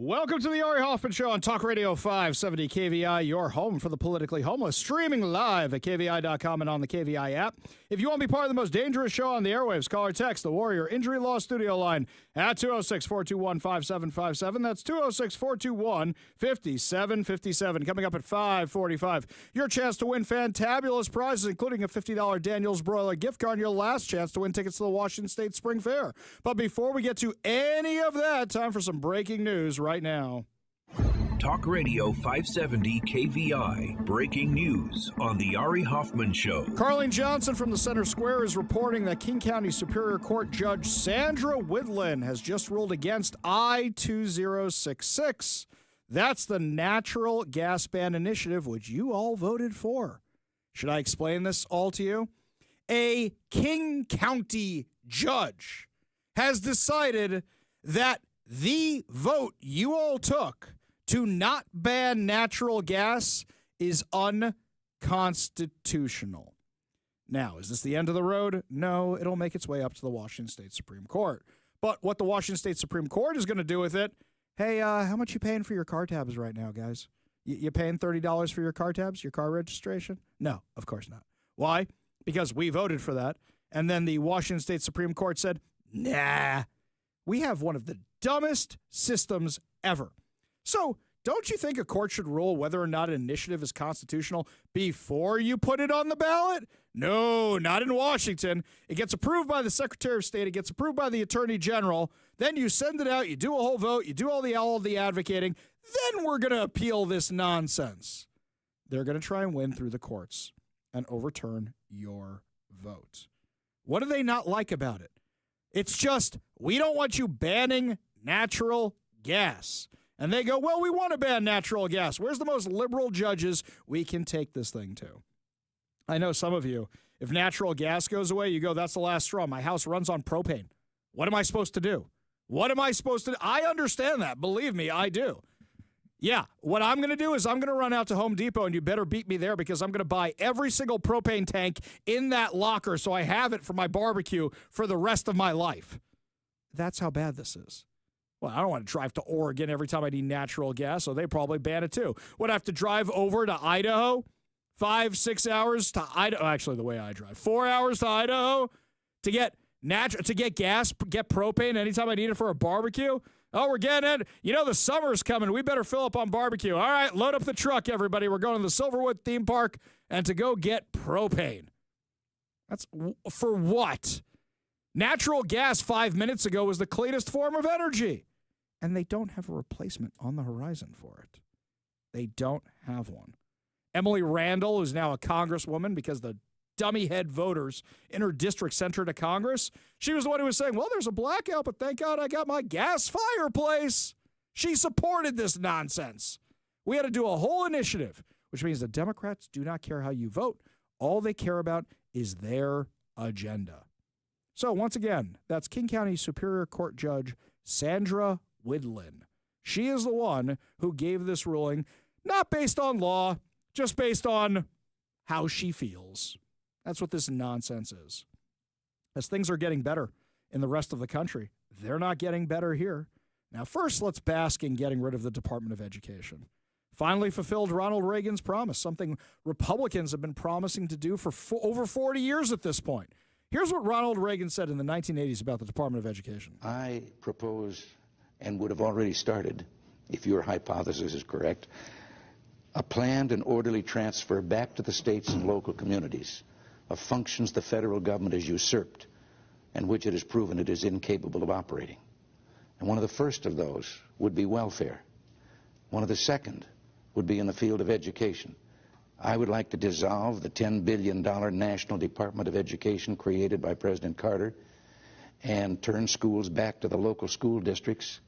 Welcome to the Ari Hoffman Show on Talk Radio 570 KVI, your home for the politically homeless, streaming live at KVI.com and on the KVI app. If you want to be part of the most dangerous show on the airwaves, call or text the Warrior Injury Law Studio line at 206-421-5757. That's 206-421-5757. Coming up at 5:45, your chance to win fantabulous prizes, including a $50 Daniel's Broiler gift card and your last chance to win tickets to the Washington State Spring Fair. But before we get to any of that, time for some breaking news right now. Talk Radio 570 KVI. Breaking news on the Ari Hoffman Show. Carlene Johnson from the Center Square is reporting that King County Superior Court Judge Sandra Widlin has just ruled against I-2066. That's the natural gas ban initiative, which you all voted for. Should I explain this all to you? A King County judge has decided that the vote you all took to not ban natural gas is unconstitutional. Now, is this the end of the road? No, it'll make its way up to the Washington State Supreme Court. But what the Washington State Supreme Court is going to do with it, hey, how much you paying for your car tabs right now, guys? You paying $30 for your car tabs, your car registration? No, of course not. Why? Because we voted for that. And then the Washington State Supreme Court said, nah, we have one of the dumbest systems ever. So don't you think a court should rule whether or not an initiative is constitutional before you put it on the ballot? No, not in Washington. It gets approved by the Secretary of State. It gets approved by the Attorney General. Then you send it out. You do a whole vote. You do all the advocating. Then we're going to appeal this nonsense. They're going to try and win through the courts and overturn your vote. What do they not like about it? It's just, we don't want you banning natural gas. And they go, well, we want to ban natural gas. Where's the most liberal judges we can take this thing to? I know some of you, if natural gas goes away, you go, that's the last straw. My house runs on propane. What am I supposed to do? What am I supposed to do? I understand that. Believe me, I do. Yeah, what I'm going to do is I'm going to run out to Home Depot, and you better beat me there because I'm going to buy every single propane tank in that locker so I have it for my barbecue for the rest of my life. That's how bad this is. Well, I don't want to drive to Oregon every time I need natural gas, so they probably ban it too. Would I have to drive over to Idaho? 5-6 hours to Idaho. Actually, the way I drive, 4 hours to Idaho to get gas, get propane anytime I need it for a barbecue. Oh, we're getting it. You know, the summer's coming. We better fill up on barbecue. All right, load up the truck, everybody. We're going to the Silverwood theme park and to go get propane. That's for what? Natural gas 5 minutes ago was the cleanest form of energy. And they don't have a replacement on the horizon for it. They don't have one. Emily Randall, who's now a congresswoman because the dummy head voters in her district sent her to Congress, she was the one who was saying, well, there's a blackout, but thank God I got my gas fireplace. She supported this nonsense. We had to do a whole initiative, which means the Democrats do not care how you vote. All they care about is their agenda. So once again, that's King County Superior Court Judge Sandra Widlin. She is the one who gave this ruling, not based on law, just based on how she feels. That's what this nonsense is. As things are getting better in the rest of the country, they're not getting better here. Now, first, let's bask in getting rid of the Department of Education. Finally fulfilled Ronald Reagan's promise, something Republicans have been promising to do for over 40 years at this point. Here's what Ronald Reagan said in the 1980s about the Department of Education. I propose, and would have already started, if your hypothesis is correct, a planned and orderly transfer back to the states and local communities of functions the federal government has usurped and which it has proven it is incapable of operating. And one of the first of those would be welfare. One of the second would be in the field of education. I would like to dissolve the $10 billion National Department of Education created by President Carter and turn schools back to the local school districts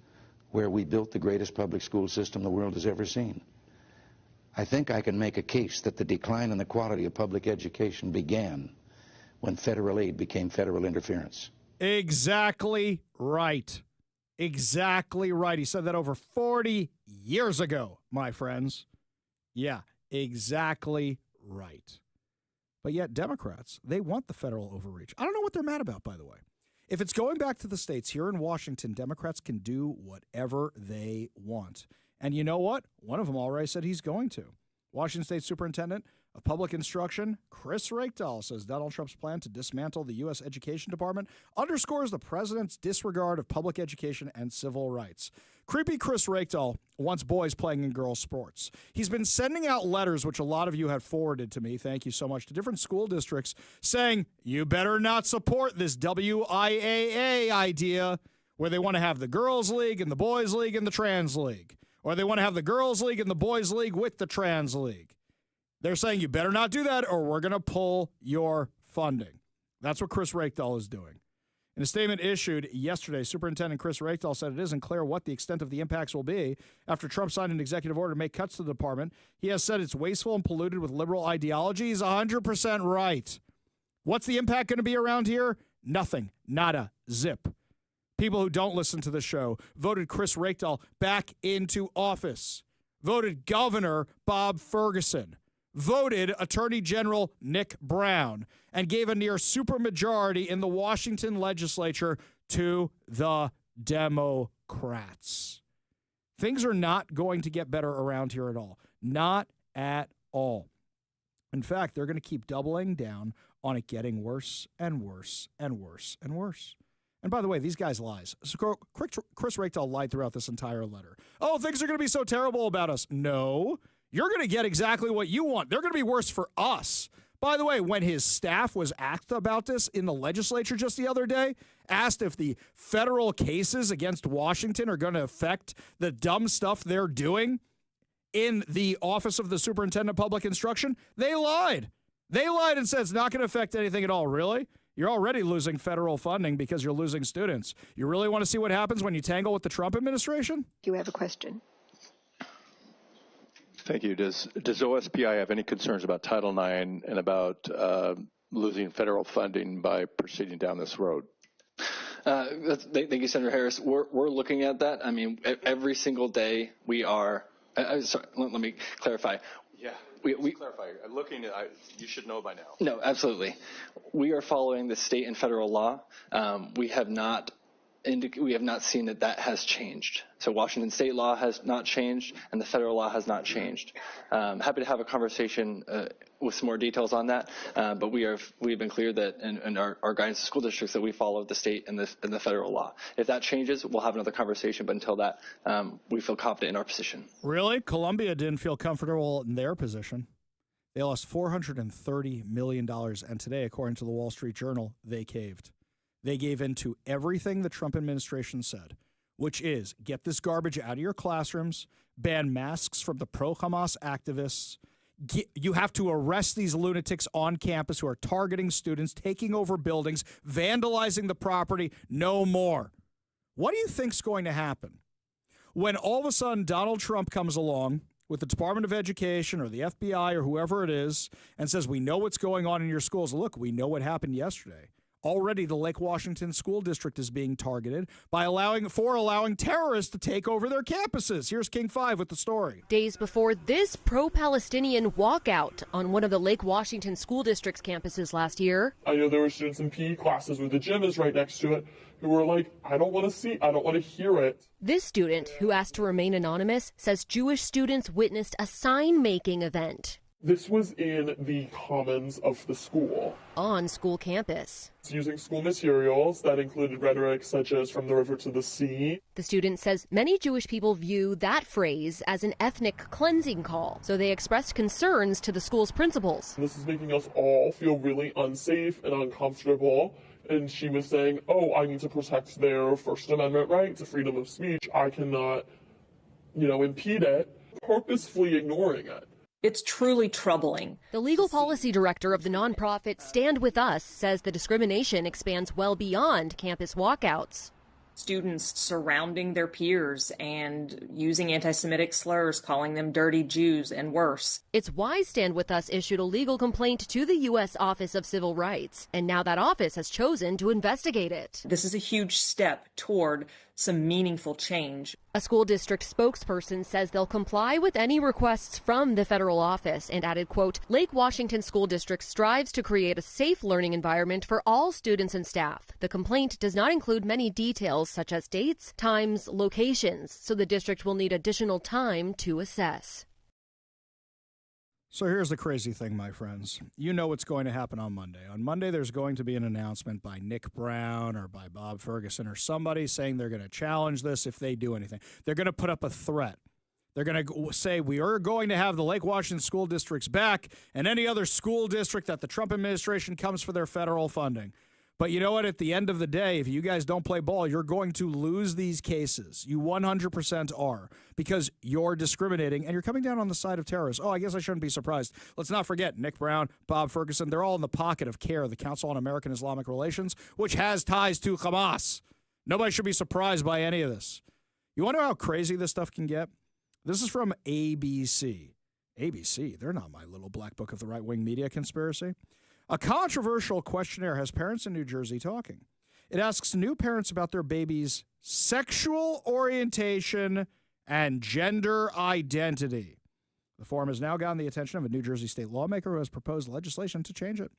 where we built the greatest public school system the world has ever seen. I think I can make a case that the decline in the quality of public education began when federal aid became federal interference. Exactly right. Exactly right. He said that over 40 years ago, my friends. Yeah, exactly right. But yet Democrats, they want the federal overreach. I don't know what they're mad about, by the way. If it's going back to the states, here in Washington, Democrats can do whatever they want. And you know what? One of them already said he's going to. Washington State Superintendent of Public Instruction, Chris Reykdal, says Donald Trump's plan to dismantle the U.S. Education Department underscores the president's disregard of public education and civil rights. Creepy Chris Reykdal wants boys playing in girls' sports. He's been sending out letters, which a lot of you have forwarded to me, thank you so much, to different school districts saying, you better not support this WIAA idea where they want to have the girls' league and the boys' league and the trans league. Or they want to have the girls' league and the boys' league with the trans league. They're saying you better not do that or we're going to pull your funding. That's what Chris Reykdal is doing. In a statement issued yesterday, Superintendent Chris Reykdal said it isn't clear what the extent of the impacts will be after Trump signed an executive order to make cuts to the department. He has said it's wasteful and polluted with liberal ideology. He's 100% right. What's the impact going to be around here? Nothing. Nada. Zip. People who don't listen to the show voted Chris Reykdal back into office, voted Governor Bob Ferguson, voted Attorney General Nick Brown, and gave a near supermajority in the Washington legislature to the Democrats. Things are not going to get better around here at all. Not at all. In fact, they're going to keep doubling down on it getting worse and worse and worse and worse. And by the way, these guys lies. So Chris Reykdal lied throughout this entire letter. Oh, things are going to be so terrible about us. No, you're going to get exactly what you want. They're going to be worse for us. By the way, when his staff was asked about this in the legislature just the other day, asked if the federal cases against Washington are going to affect the dumb stuff they're doing in the Office of the Superintendent of Public Instruction, they lied. They lied and said it's not going to affect anything at all. Really? You're already losing federal funding because you're losing students. You really want to see what happens when you tangle with the Trump administration? You have a question. Thank you. Does OSPI have any concerns about Title IX and about losing federal funding by proceeding down this road? Thank you, Senator Harris. We're looking at that. I mean, every single day we are. Sorry, let me clarify. Yeah. We clarify. Looking at, you should know by now. No, absolutely. We are following the state and federal law. We have not seen that has changed. So Washington state law has not changed, and the federal law has not changed. Happy to have a conversation with some more details on that. But we've been clear that in our guidance to school districts that we follow the state and the federal law. If that changes, we'll have another conversation. But until that, we feel confident in our position. Really? Columbia didn't feel comfortable in their position. They lost $430 million. And today, according to the Wall Street Journal, they caved. They gave in to everything the Trump administration said, which is get this garbage out of your classrooms, ban masks from the pro-Hamas activists. You have to arrest these lunatics on campus who are targeting students, taking over buildings, vandalizing the property. No more. What do you think's going to happen when all of a sudden Donald Trump comes along with the Department of Education or the FBI or whoever it is and says, we know what's going on in your schools. Look, we know what happened yesterday. Already, the Lake Washington School District is being targeted by allowing terrorists to take over their campuses. Here's King 5 with the story. Days before this pro-Palestinian walkout on one of the Lake Washington School District's campuses last year. I know there were students in PE classes where the gym is right next to it who were like, I don't want to hear it. This student, who asked to remain anonymous, says Jewish students witnessed a sign-making event. This was in the commons of the school. On school campus. It's using school materials that included rhetoric such as from the river to the sea. The student says many Jewish people view that phrase as an ethnic cleansing call, so they expressed concerns to the school's principals. This is making us all feel really unsafe and uncomfortable. And she was saying, I need to protect their First Amendment right to freedom of speech. I cannot, impede it, purposefully ignoring it. It's truly troubling. The legal policy director of the nonprofit Stand With Us says the discrimination expands well beyond campus walkouts. Students surrounding their peers and using anti-Semitic slurs, calling them dirty Jews and worse. It's why Stand With Us issued a legal complaint to the U.S. Office of Civil Rights, and now that office has chosen to investigate it. This is a huge step toward some meaningful change. A school district spokesperson says they'll comply with any requests from the federal office and added, quote, Lake Washington School District strives to create a safe learning environment for all students and staff. The complaint does not include many details such as dates, times, locations, so the district will need additional time to assess. So here's the crazy thing, my friends. You know what's going to happen on Monday. On Monday, there's going to be an announcement by Nick Brown or by Bob Ferguson or somebody saying they're going to challenge this if they do anything. They're going to put up a threat. They're going to say we are going to have the Lake Washington school districts back and any other school district that the Trump administration comes for their federal funding. But you know what? At the end of the day, if you guys don't play ball, you're going to lose these cases. You 100% are, because you're discriminating and you're coming down on the side of terrorists. Oh, I guess I shouldn't be surprised. Let's not forget Nick Brown, Bob Ferguson. They're all in the pocket of CARE, the Council on American Islamic Relations, which has ties to Hamas. Nobody should be surprised by any of this. You want to know how crazy this stuff can get? This is from ABC. ABC, they're not my little black book of the right-wing media conspiracy. A controversial questionnaire has parents in New Jersey talking. It asks new parents about their baby's sexual orientation and gender identity. The form has now gotten the attention of a New Jersey state lawmaker who has proposed legislation to change it.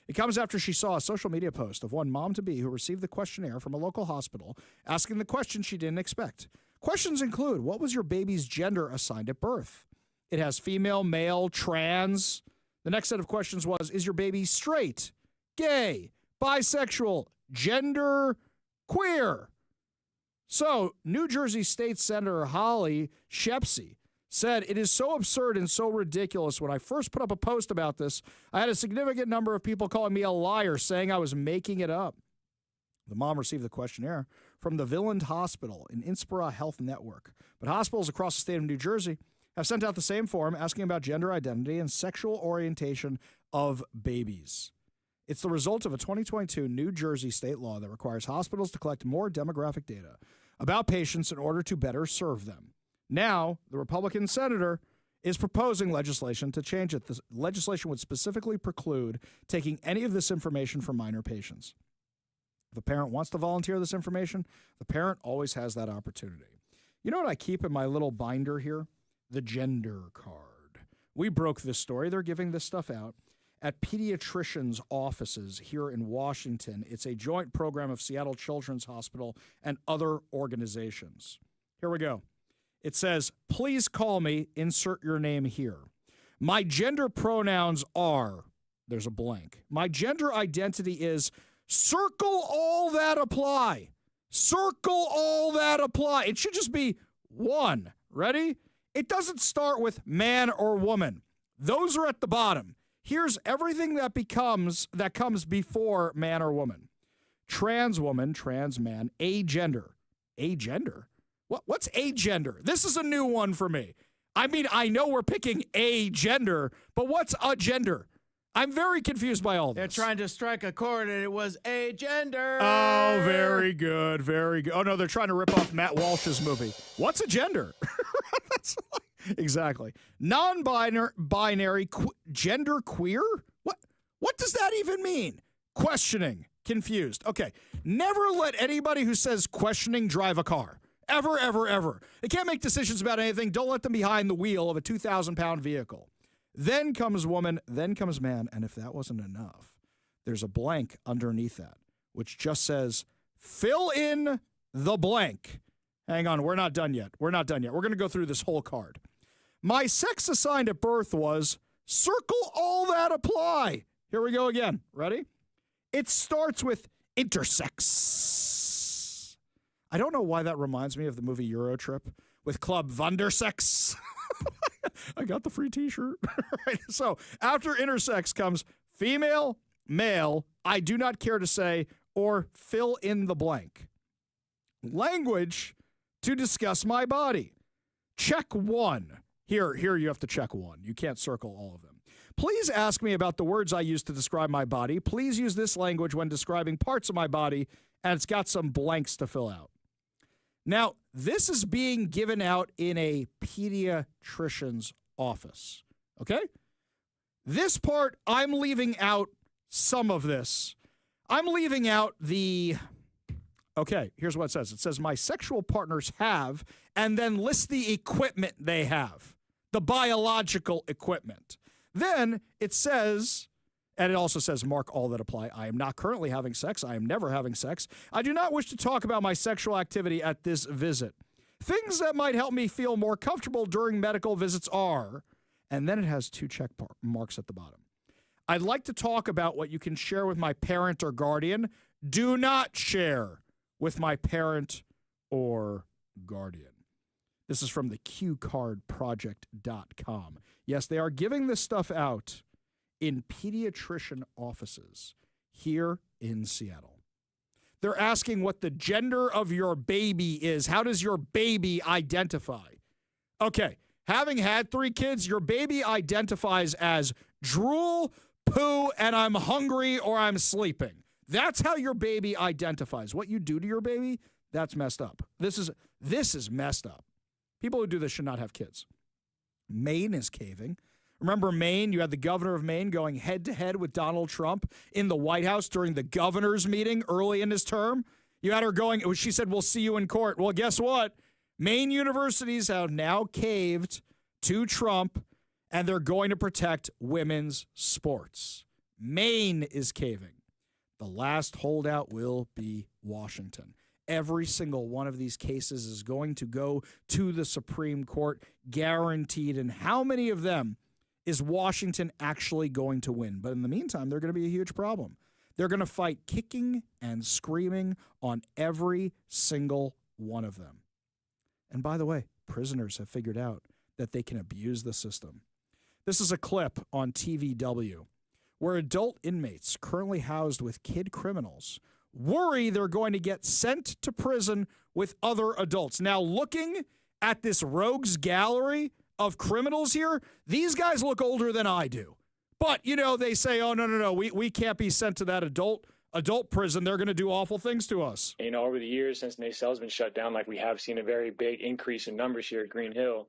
It comes after she saw a social media post of one mom-to-be who received the questionnaire from a local hospital asking the question she didn't expect. Questions include, what was your baby's gender assigned at birth? It has female, male, trans. The next set of questions was, is your baby straight, gay, bisexual, gender queer? So, New Jersey State Senator Holly Shepsey said, it is so absurd and so ridiculous. When I first put up a post about this, I had a significant number of people calling me a liar, saying I was making it up. The mom received the questionnaire from the Villand Hospital in Inspira Health Network. But hospitals across the state of New Jersey have sent out the same form asking about gender identity and sexual orientation of babies. It's the result of a 2022 New Jersey state law that requires hospitals to collect more demographic data about patients in order to better serve them. Now, the Republican senator is proposing legislation to change it. The legislation would specifically preclude taking any of this information from minor patients. If a parent wants to volunteer this information, the parent always has that opportunity. You know what I keep in my little binder here? The gender card. We broke this story. They're giving this stuff out at pediatricians' offices here in Washington. It's a joint program of Seattle Children's Hospital and other organizations. Here we go. It says, please call me, insert your name here. My gender pronouns are, there's a blank. My gender identity is, circle all that apply. Circle all that apply. It should just be one. Ready? It doesn't start with man or woman. Those are at the bottom. Here's everything that comes before man or woman. Trans woman, trans man, agender. Agender? What's agender? This is a new one for me. I mean, I know we're picking a gender, but what's a gender? I'm very confused by all this. They're trying to strike a chord, and it was a gender. Oh, very good, very good. Oh, no, they're trying to rip off Matt Walsh's movie. What's a gender? That's exactly. Non-binary, gender queer? What does that even mean? Questioning, confused. Okay, never let anybody who says questioning drive a car. Ever, ever, ever. They can't make decisions about anything. Don't let them behind the wheel of a 2,000-pound vehicle. Then comes woman, then comes man, and if that wasn't enough, there's a blank underneath that, which just says, fill in the blank. Hang on, we're not done yet. We're going to go through this whole card. My sex assigned at birth was, circle all that apply. Here we go again. Ready? It starts with intersex. I don't know why that reminds me of the movie Eurotrip with Club Wundersex. I got the free t-shirt. Right. So after intersex comes female, male, I do not care to say, or fill in the blank. Language to discuss my body. Check one. Here you have to check one. You can't circle all of them. Please ask me about the words I use to describe my body. Please use this language when describing parts of my body, and it's got some blanks to fill out. Now, this is being given out in a pediatrician's office, okay? This part, I'm leaving out some of this. I'm leaving out the Okay, here's what it says. It says, my sexual partners have, and then list the equipment they have, the biological equipment. Then it says, and it also says, mark all that apply. I am not currently having sex. I am never having sex. I do not wish to talk about my sexual activity at this visit. Things that might help me feel more comfortable during medical visits are, and then it has 2 check marks at the bottom. I'd like to talk about what you can share with my parent or guardian. Do not share with my parent or guardian. This is from the QCardProject.com. Yes, they are giving this stuff out in pediatrician offices here in Seattle. They're asking what the gender of your baby is. How does your baby identify? Okay, having had 3 kids, your baby identifies as drool, poo, and I'm hungry or I'm sleeping. That's how your baby identifies. What you do to your baby, that's messed up. This is messed up. People who do this should not have kids. Maine is caving. Remember Maine? You had the governor of Maine going head-to-head with Donald Trump in the White House during the governor's meeting early in his term. You had her going, she said, we'll see you in court. Well, guess what? Maine universities have now caved to Trump, and they're going to protect women's sports. Maine is caving. The last holdout will be Washington. Every single one of these cases is going to go to the Supreme Court, guaranteed. And how many of them is Washington actually going to win? But in the meantime, they're going to be a huge problem. They're going to fight kicking and screaming on every single one of them. And by the way, prisoners have figured out that they can abuse the system. This is a clip on TVW where adult inmates currently housed with kid criminals worry they're going to get sent to prison with other adults. Now, looking at this rogues gallery of criminals here, these guys look older than I do. But, they say, oh, no, we can't be sent to that adult prison. They're going to do awful things to us. Over the years since Nacell's been shut down, we have seen a very big increase in numbers here at Green Hill.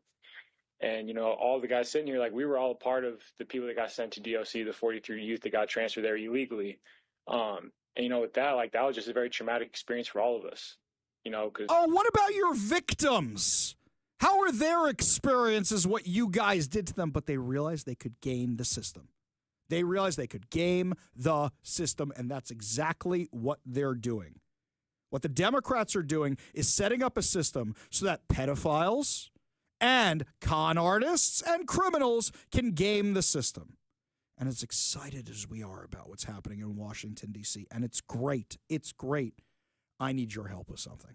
And, all the guys sitting here, we were all part of the people that got sent to DOC, the 43 youth that got transferred there illegally. And, with that, that was just a very traumatic experience for all of us, because... Oh, what about your victims? How are their experiences what you guys did to them? But they realized they could game the system. They realized they could game the system, and that's exactly what they're doing. What the Democrats are doing is setting up a system so that pedophiles and con artists and criminals can game the system. And as excited as we are about what's happening in Washington, D.C., and it's great. It's great. I need your help with something.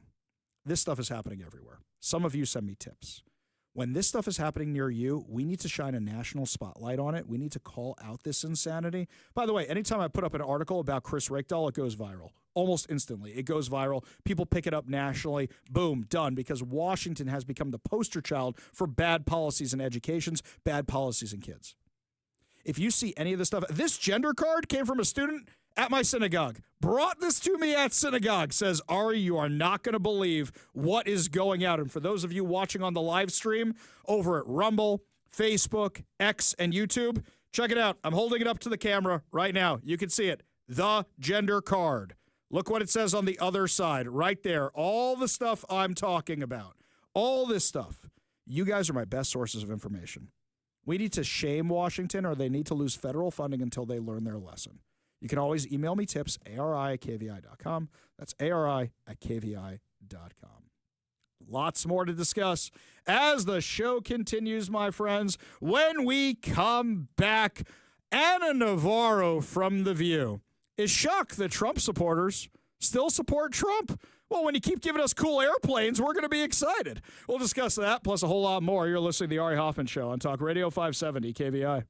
This stuff is happening everywhere. Some of you send me tips. When this stuff is happening near you, we need to shine a national spotlight on it. We need to call out this insanity. By the way, anytime I put up an article about Chris Reykdal, it goes viral. Almost instantly. It goes viral. People pick it up nationally. Boom, done. Because Washington has become the poster child for bad policies in education, bad policies in kids. If you see any of this stuff, this gender card came from a student at my synagogue. Brought this to me at synagogue. Says, Ari, you are not going to believe what is going out. And for those of you watching on the live stream over at Rumble, Facebook, X, and YouTube, check it out. I'm holding it up to the camera right now. You can see it. The gender card. Look what it says on the other side right there. All the stuff I'm talking about. All this stuff. You guys are my best sources of information. We need to shame Washington, or they need to lose federal funding until they learn their lesson. You can always email me tips, ari@kvi.com. That's ari@kvi.com. Lots more to discuss as the show continues, my friends. When we come back, Anna Navarro from The View is shocked that Trump supporters still support Trump. Well, when you keep giving us cool airplanes, we're going to be excited. We'll discuss that, plus a whole lot more. You're listening to the Ari Hoffman Show on Talk Radio 570 KVI.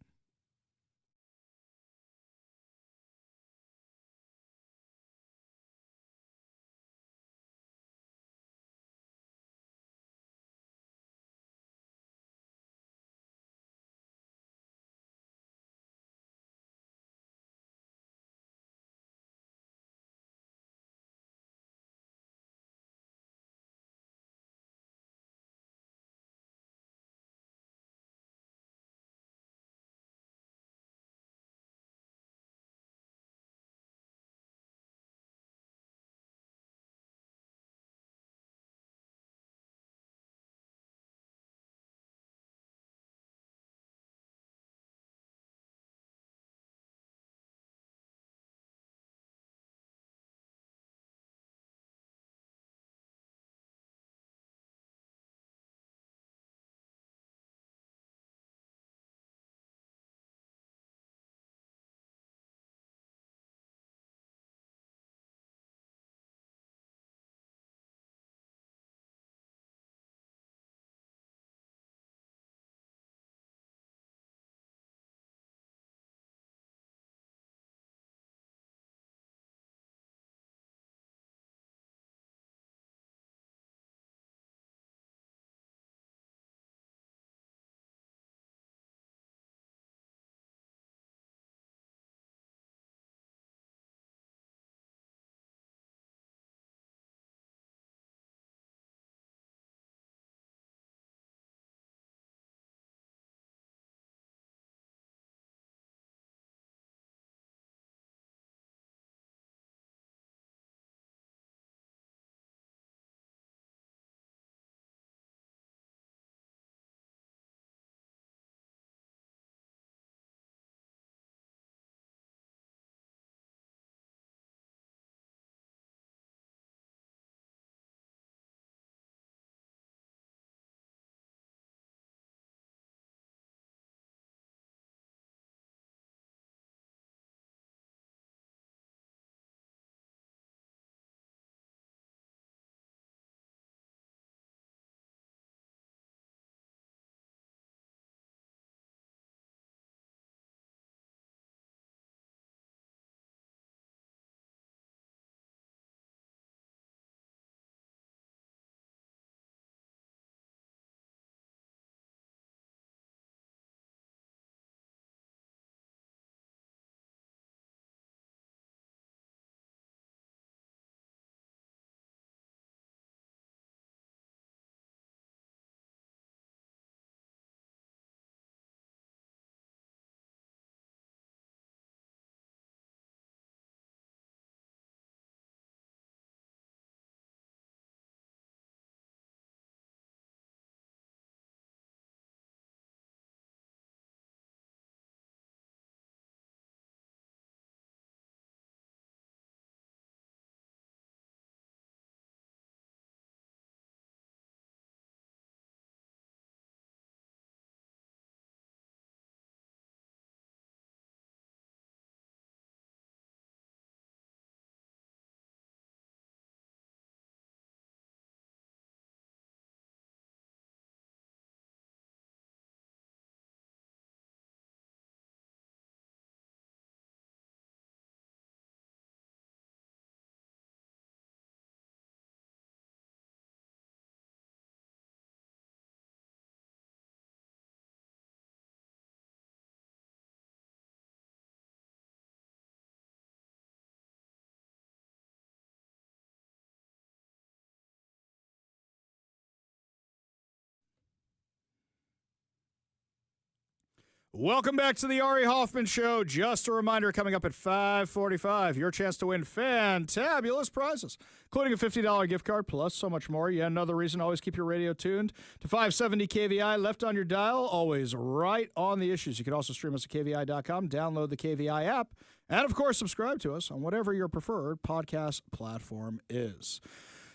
Welcome back to the Ari Hoffman Show. Just a reminder, coming up at 5:45, your chance to win fantabulous prizes, including a $50 gift card, plus so much more. Yet another reason to always keep your radio tuned to 570 KVI, left on your dial, always right on the issues. You can also stream us at KVI.com, download the KVI app, and, of course, subscribe to us on whatever your preferred podcast platform is.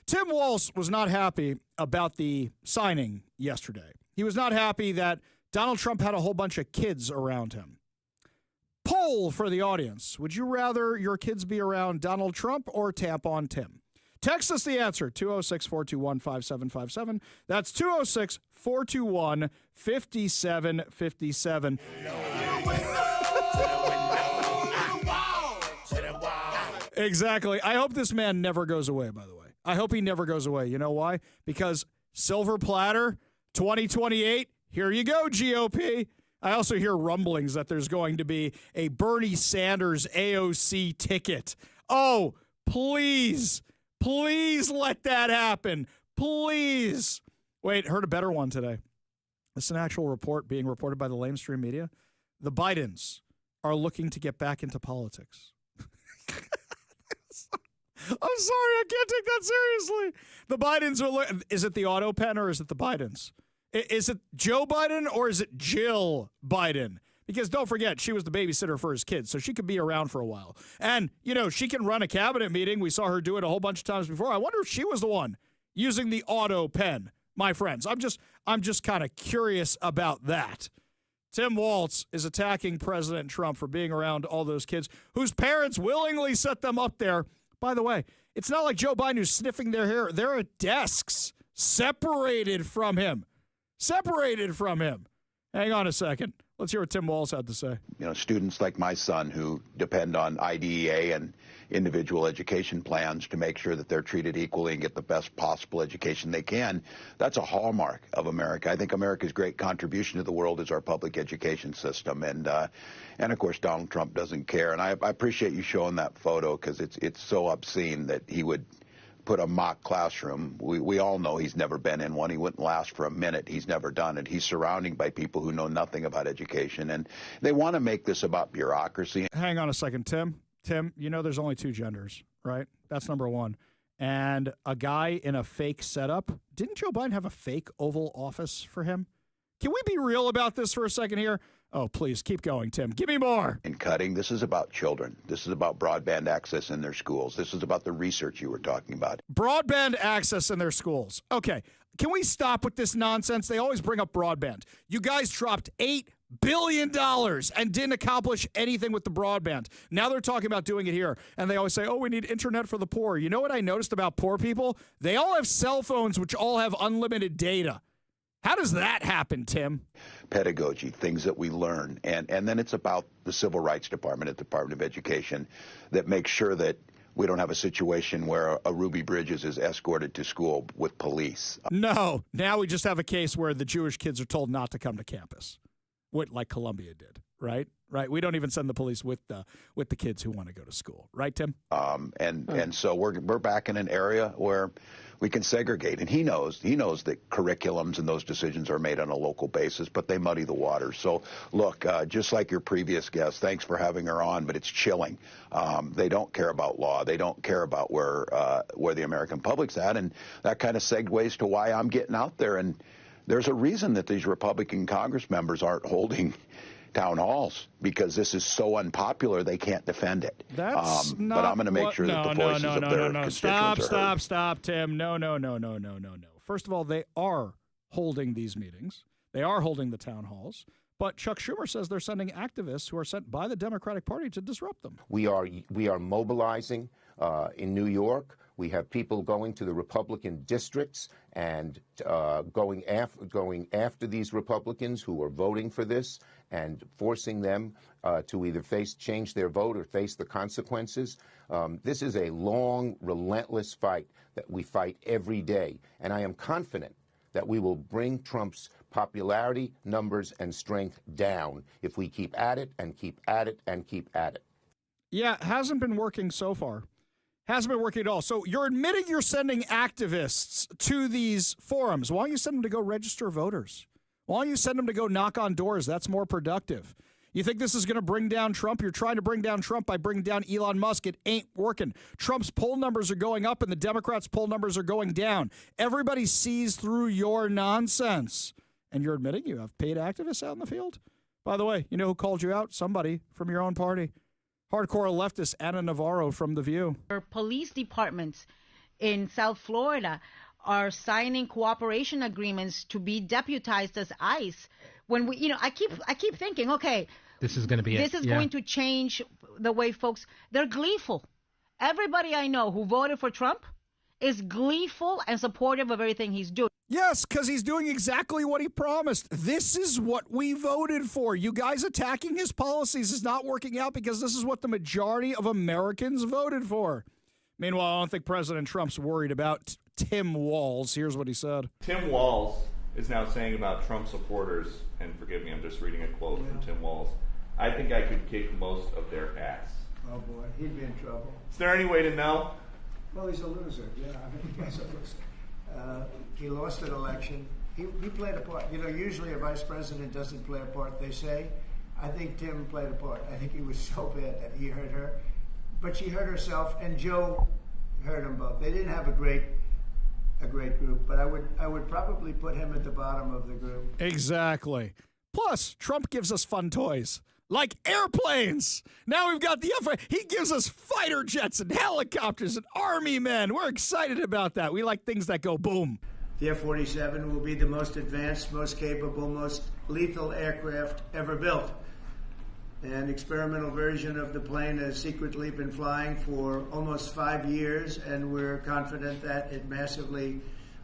Tim Walz was not happy about the signing yesterday. He was not happy that Donald Trump had a whole bunch of kids around him. Poll for the audience. Would you rather your kids be around Donald Trump or Tampon Tim? Text us the answer, 206-421-5757. That's 206-421-5757. Exactly. I hope this man never goes away, by the way. I hope he never goes away. You know why? Because silver platter, 2028, here you go, GOP. I also hear rumblings that there's going to be a Bernie Sanders AOC ticket. Oh, please, please let that happen. Please. Wait, heard a better one today. This is an actual report being reported by the lamestream media. The Bidens are looking to get back into politics. I'm sorry, I can't take that seriously. The Bidens are is it the auto pen or is it the Bidens? Is it Joe Biden or is it Jill Biden? Because don't forget, she was the babysitter for his kids, so she could be around for a while. And, you know, she can run a cabinet meeting. We saw her do it a whole bunch of times before. I wonder if she was the one using the auto pen, my friends. I'm just kind of curious about that. Tim Walz is attacking President Trump for being around all those kids whose parents willingly set them up there. By the way, it's not like Joe Biden who's sniffing their hair. They're at desks separated from him. Separated from him. Hang on a second. Let's hear what Tim Walz had to say. You know, students like my son who depend on IDEA and individual education plans to make sure that they're treated equally and get the best possible education they can. That's a hallmark of America. I think America's great contribution to the world is our public education system. And of course, Donald Trump doesn't care. And I appreciate you showing that photo because it's so obscene that he would put a mock classroom. We all know he's never been in one. He wouldn't last for a minute. He's never done it. He's surrounded by people who know nothing about education, and they want to make this about bureaucracy. Hang on a second, Tim. Tim, you know there's only two genders, right? That's number one. And a guy in a fake setup. Didn't Joe Biden have a fake Oval Office for him? Can we be real about this for a second here? Oh, please, keep going, Tim. Give me more. In cutting, this is about children. This is about broadband access in their schools. This is about the research you were talking about. Broadband access in their schools. Okay, can we stop with this nonsense? They always bring up broadband. You guys dropped $8 billion and didn't accomplish anything with the broadband. Now they're talking about doing it here. And they always say, oh, we need internet for the poor. You know what I noticed about poor people? They all have cell phones which all have unlimited data. How does that happen, Tim? Pedagogy, things that we learn. And then it's about the Civil Rights Department at the Department of Education that makes sure that we don't have a situation where a Ruby Bridges is escorted to school with police. No. Now we just have a case where the Jewish kids are told not to come to campus, like Columbia did, right? Right. We don't even send the police with the kids who want to go to school. Right, Tim? And so we're back in an area where we can segregate. And he knows that curriculums and those decisions are made on a local basis, but they muddy the waters. So, look, just like your previous guest, thanks for having her on, but it's chilling. They don't care about law. They don't care about where the American public's at. And that kind of segues to why I'm getting out there. And there's a reason that these Republican Congress members aren't holding town halls, because this is so unpopular they can't defend it. That's not but I'm going to make sure that the voices of their constituents are heard. Stop, Tim. No. First of all, they are holding these meetings. They are holding the town halls. But Chuck Schumer says they're sending activists who are sent by the Democratic Party to disrupt them. We are mobilizing in New York. We have people going to the Republican districts and going after these Republicans who are voting for this and forcing them to either change their vote or face the consequences. This is a long, relentless fight that we fight every day. And I am confident that we will bring Trump's popularity, numbers, and strength down if we keep at it and keep at it and keep at it. Yeah, it hasn't been working so far. Hasn't been working at all. So you're admitting you're sending activists to these forums. Why don't you send them to go register voters? Why don't you send him to go knock on doors? That's more productive. You think this is going to bring down Trump? You're trying to bring down Trump by bringing down Elon Musk. It ain't working. Trump's poll numbers are going up and the Democrats' poll numbers are going down. Everybody sees through your nonsense. And you're admitting you have paid activists out in the field? By the way, you know who called you out? Somebody from your own party. Hardcore leftist Anna Navarro from The View. Police departments in South Florida are signing cooperation agreements to be deputized as ICE. When we, I keep thinking, okay, this is going to be this is going to change the way folks. They're gleeful. Everybody I know who voted for Trump is gleeful and supportive of everything he's doing. Yes, because he's doing exactly what he promised. This is what we voted for. You guys attacking his policies is not working out because this is what the majority of Americans voted for. Meanwhile, I don't think President Trump's worried about Tim Walz. Here's what he said. Tim Walz is now saying about Trump supporters, and forgive me, I'm just reading a quote from Tim Walz, "I think I could kick most of their ass." Oh, boy, he'd be in trouble. Is there any way to know? Well, he's a loser. Yeah, I mean, he's a loser. He lost an election. He played a part. Usually a vice president doesn't play a part, they say. I think Tim played a part. I think he was so bad that he hurt her. But she hurt herself, and Joe hurt them both. They didn't have a great group, but I would probably put him at the bottom of the group. Exactly. Plus, Trump gives us fun toys. Like airplanes. Now we've got he gives us fighter jets and helicopters and army men. We're excited about that. We like things that go boom. The F-47 will be the most advanced, most capable, most lethal aircraft ever built. An experimental version of the plane has secretly been flying for almost 5 years, and we're confident that it massively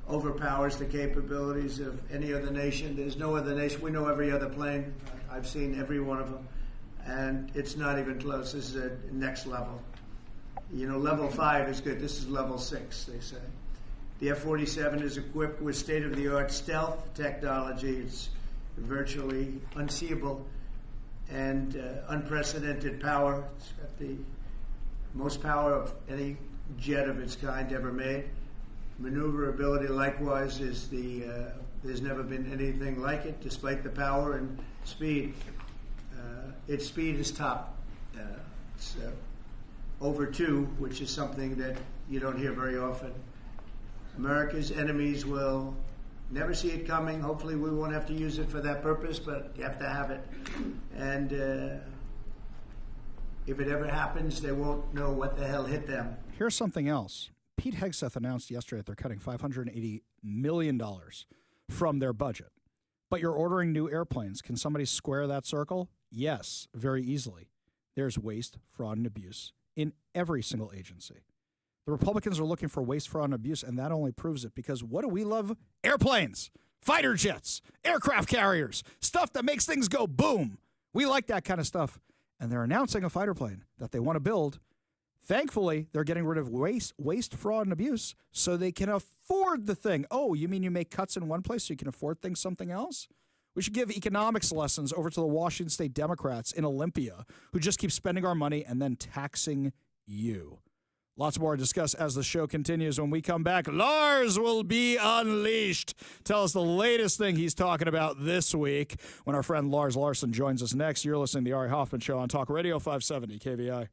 overpowers the capabilities of any other nation. There's no other nation. We know every other plane. I've seen every one of them, and it's not even close. This is a next level. Level 5 is good. This is level 6, they say. The F-47 is equipped with state-of-the-art stealth technology. It's virtually unseeable and unprecedented power. It's got the most power of any jet of its kind ever made. Maneuverability, likewise, is there's never been anything like it, despite the power and speed. Its speed is top. It's over 2, which is something that you don't hear very often. America's enemies will never see it coming. Hopefully we won't have to use it for that purpose, but you have to have it. And if it ever happens, they won't know what the hell hit them. Here's something else. Pete Hegseth announced yesterday that they're cutting $580 million from their budget. But you're ordering new airplanes. Can somebody square that circle? Yes, very easily. There's waste, fraud, and abuse in every single agency. The Republicans are looking for waste, fraud, and abuse, and that only proves it because what do we love? Airplanes, fighter jets, aircraft carriers, stuff that makes things go boom. We like that kind of stuff. And they're announcing a fighter plane that they want to build. Thankfully, they're getting rid of waste, fraud, and abuse so they can afford the thing. Oh, you mean you make cuts in one place so you can afford things something else? We should give economics lessons over to the Washington State Democrats in Olympia who just keep spending our money and then taxing you. Lots more to discuss as the show continues. When we come back, Lars will be unleashed. Tell us the latest thing he's talking about this week when our friend Lars Larson joins us next. You're listening to the Ari Hoffman Show on Talk Radio 570 KVI.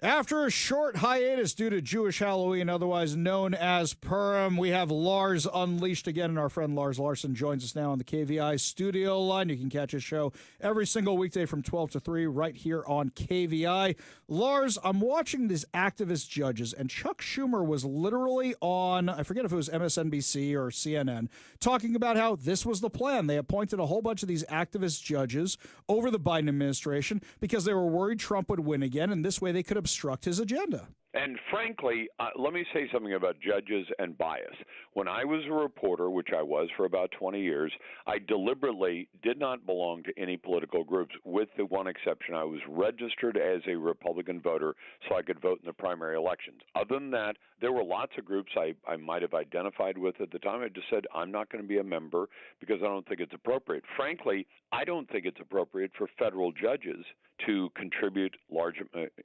After a short hiatus due to Jewish Halloween, otherwise known as Purim, we have Lars Unleashed again, and our friend Lars Larson joins us now on the KVI studio line. You can catch his show every single weekday from 12 to 3 right here on KVI. Lars, I'm watching these activist judges, and Chuck Schumer was literally on, I forget if it was MSNBC or CNN, talking about how this was the plan. They appointed a whole bunch of these activist judges over the Biden administration because they were worried Trump would win again, and this way they could obstruct his agenda. And frankly, let me say something about judges and bias. When I was a reporter, which I was for about 20 years, I deliberately did not belong to any political groups, with the one exception. I was registered as a Republican voter so I could vote in the primary elections. Other than that, there were lots of groups I might have identified with at the time. I just said, I'm not going to be a member because I don't think it's appropriate. Frankly, I don't think it's appropriate for federal judges to contribute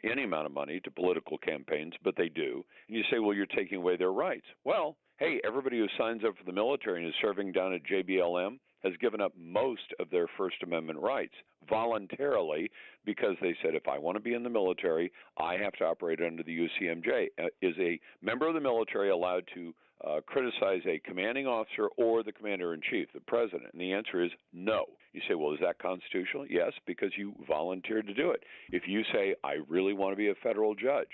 any amount of money to political campaigns, but they do. And you say, well, you're taking away their rights. Well, hey, everybody who signs up for the military and is serving down at JBLM has given up most of their First Amendment rights voluntarily because they said, if I want to be in the military, I have to operate under the UCMJ. Is a member of the military allowed to criticize a commanding officer or the commander-in-chief, the president? And the answer is no. You say, well, is that constitutional? Yes, because you volunteered to do it. If you say, I really want to be a federal judge,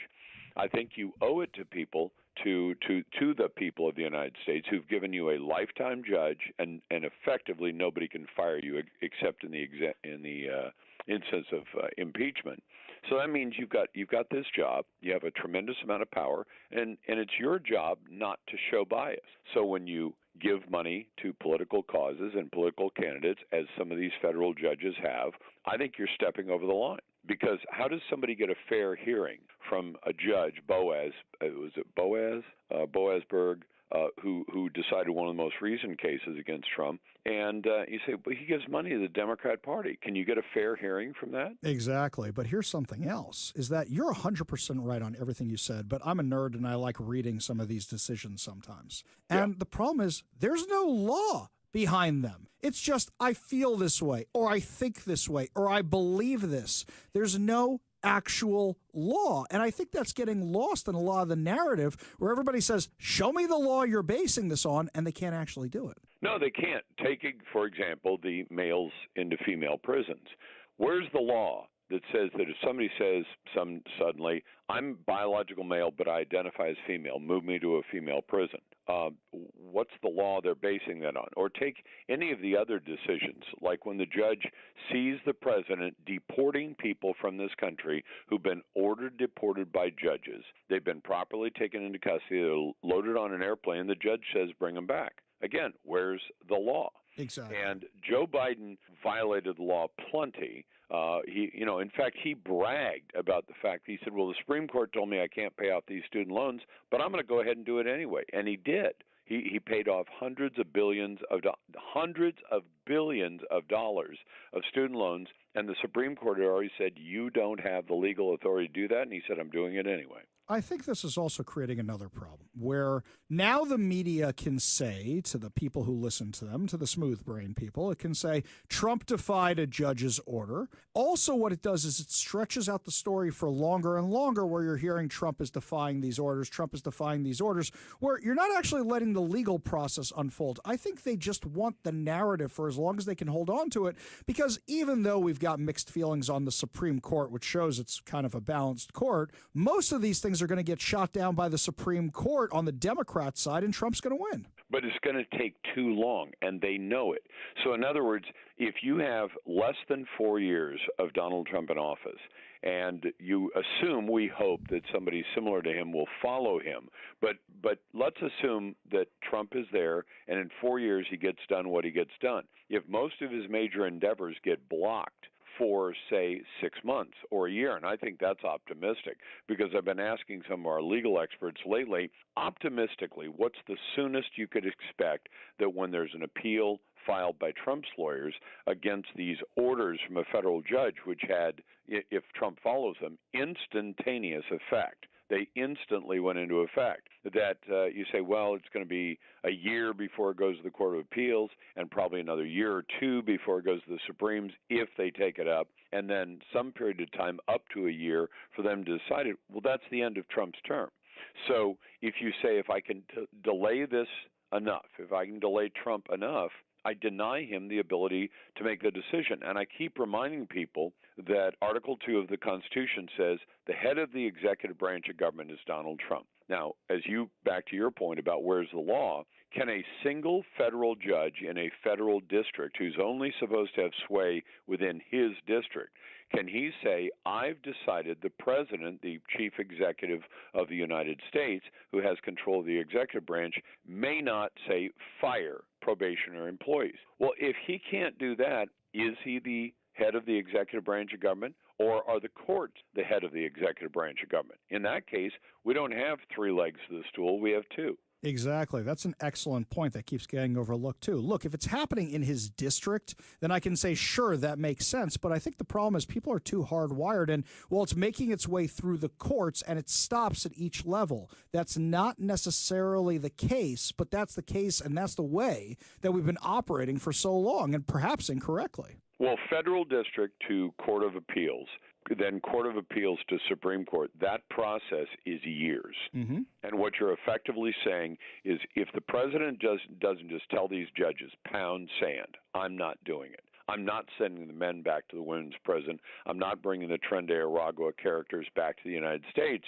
I think you owe it to people, to the people of the United States who've given you a lifetime judge, and effectively nobody can fire you except in the instance of impeachment. So that means you've got this job, you have a tremendous amount of power, and it's your job not to show bias. So when you give money to political causes and political candidates, as some of these federal judges have, I think you're stepping over the line. Because how does somebody get a fair hearing from a judge, Boasberg, who decided one of the most recent cases against Trump? And you say, but he gives money to the Democrat Party. Can you get a fair hearing from that? Exactly. But here's something else, is that you're 100% right on everything you said, but I'm a nerd and I like reading some of these decisions sometimes. And the problem is there's no law behind them. It's just, I feel this way, or I think this way, or I believe this. There's no actual law. And I think that's getting lost in a lot of the narrative where everybody says, show me the law you're basing this on, and they can't actually do it. No, they can't. Taking, for example, the males into female prisons. Where's the law that says that if somebody says suddenly, I'm biological male, but I identify as female, move me to a female prison? What's the law they're basing that on? Or take any of the other decisions, like when the judge sees the president deporting people from this country who've been ordered deported by judges. They've been properly taken into custody, they're loaded on an airplane, the judge says bring them back. Again, where's the law? Exactly. And Joe Biden violated the law plenty. In fact, he bragged about the fact, he said, well, the Supreme Court told me I can't pay off these student loans, but I'm going to go ahead and do it anyway. And he did. He paid off hundreds of billions of dollars of student loans, and the Supreme Court had already said, you don't have the legal authority to do that, and he said, I'm doing it anyway. I think this is also creating another problem where now the media can say to the people who listen to them, to the smooth brain people, it can say Trump defied a judge's order. Also, what it does is it stretches out the story for longer and longer, where you're hearing Trump is defying these orders, Trump is defying these orders, where you're not actually letting the legal process unfold. I think they just want the narrative for as long as they can hold on to it, because even though we've got mixed feelings on the Supreme Court, which shows it's kind of a balanced court, most of these things are going to get shot down by the Supreme Court on the Democrat side, and Trump's going to win. But it's going to take too long, and they know it. So in other words, if you have less than 4 years of Donald Trump in office, and you assume, we hope, that somebody similar to him will follow him, but let's assume that Trump is there, and in 4 years he gets done what he gets done. If most of his major endeavors get blocked for, say, 6 months or a year. And I think that's optimistic, because I've been asking some of our legal experts lately, optimistically, what's the soonest you could expect that when there's an appeal filed by Trump's lawyers against these orders from a federal judge, which had, if Trump follows them, instantaneous effect. they instantly went into effect. That you say, well, it's going to be a year before it goes to the Court of Appeals and probably another year or two before it goes to the Supremes if they take it up, and then some period of time up to a year for them to decide it. Well, that's the end of Trump's term. So if you say, if I can delay this enough, if I can delay Trump enough, I deny him the ability to make the decision. And I keep reminding people that Article 2 of the Constitution says the head of the executive branch of government is Donald Trump. Now, back to your point about where's the law, can a single federal judge in a federal district who's only supposed to have sway within his district, can he say, I've decided the president, the chief executive of the United States, who has control of the executive branch, may not, say, fire probationary employees? Well, if he can't do that, is he the head of the executive branch of government, or are the courts the head of the executive branch of government? In that case, we don't have three legs to the stool, we have two. Exactly. That's an excellent point that keeps getting overlooked, too. Look, if it's happening in his district, then I can say, sure, that makes sense. But I think the problem is people are too hardwired. And while it's making its way through the courts and it stops at each level, that's not necessarily the case. But that's the case, and that's the way that we've been operating for so long, and perhaps incorrectly. Well, federal district to Court of Appeals, then Court of Appeals to Supreme Court, that process is years. Mm-hmm. And what you're effectively saying is if the president doesn't just tell these judges, pound sand, I'm not doing it. I'm not sending the men back to the women's prison. I'm not bringing the Tren de Aragua characters back to the United States.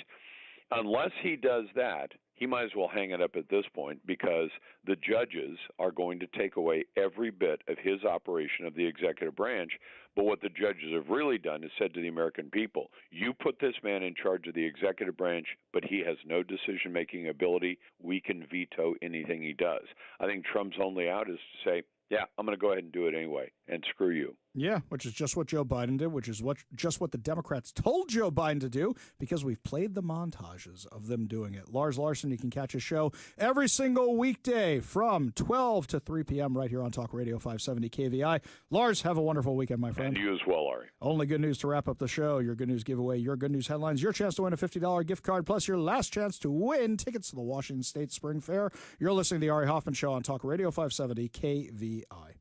Unless he does that, he might as well hang it up at this point, because the judges are going to take away every bit of his operation of the executive branch. But what the judges have really done is said to the American people, you put this man in charge of the executive branch, but he has no decision-making ability. We can veto anything he does. I think Trump's only out is to say, yeah, I'm going to go ahead and do it anyway, and screw you. Yeah, which is just what Joe Biden did, which is just what the Democrats told Joe Biden to do, because we've played the montages of them doing it. Lars Larson, you can catch his show every single weekday from 12 to 3 p.m. right here on Talk Radio 570 KVI. Lars, have a wonderful weekend, my friend. And you as well, Ari. Only good news to wrap up the show. Your good news giveaway, your good news headlines, your chance to win a $50 gift card, plus your last chance to win tickets to the Washington State Spring Fair. You're listening to the Ari Hoffman Show on Talk Radio 570 KVI.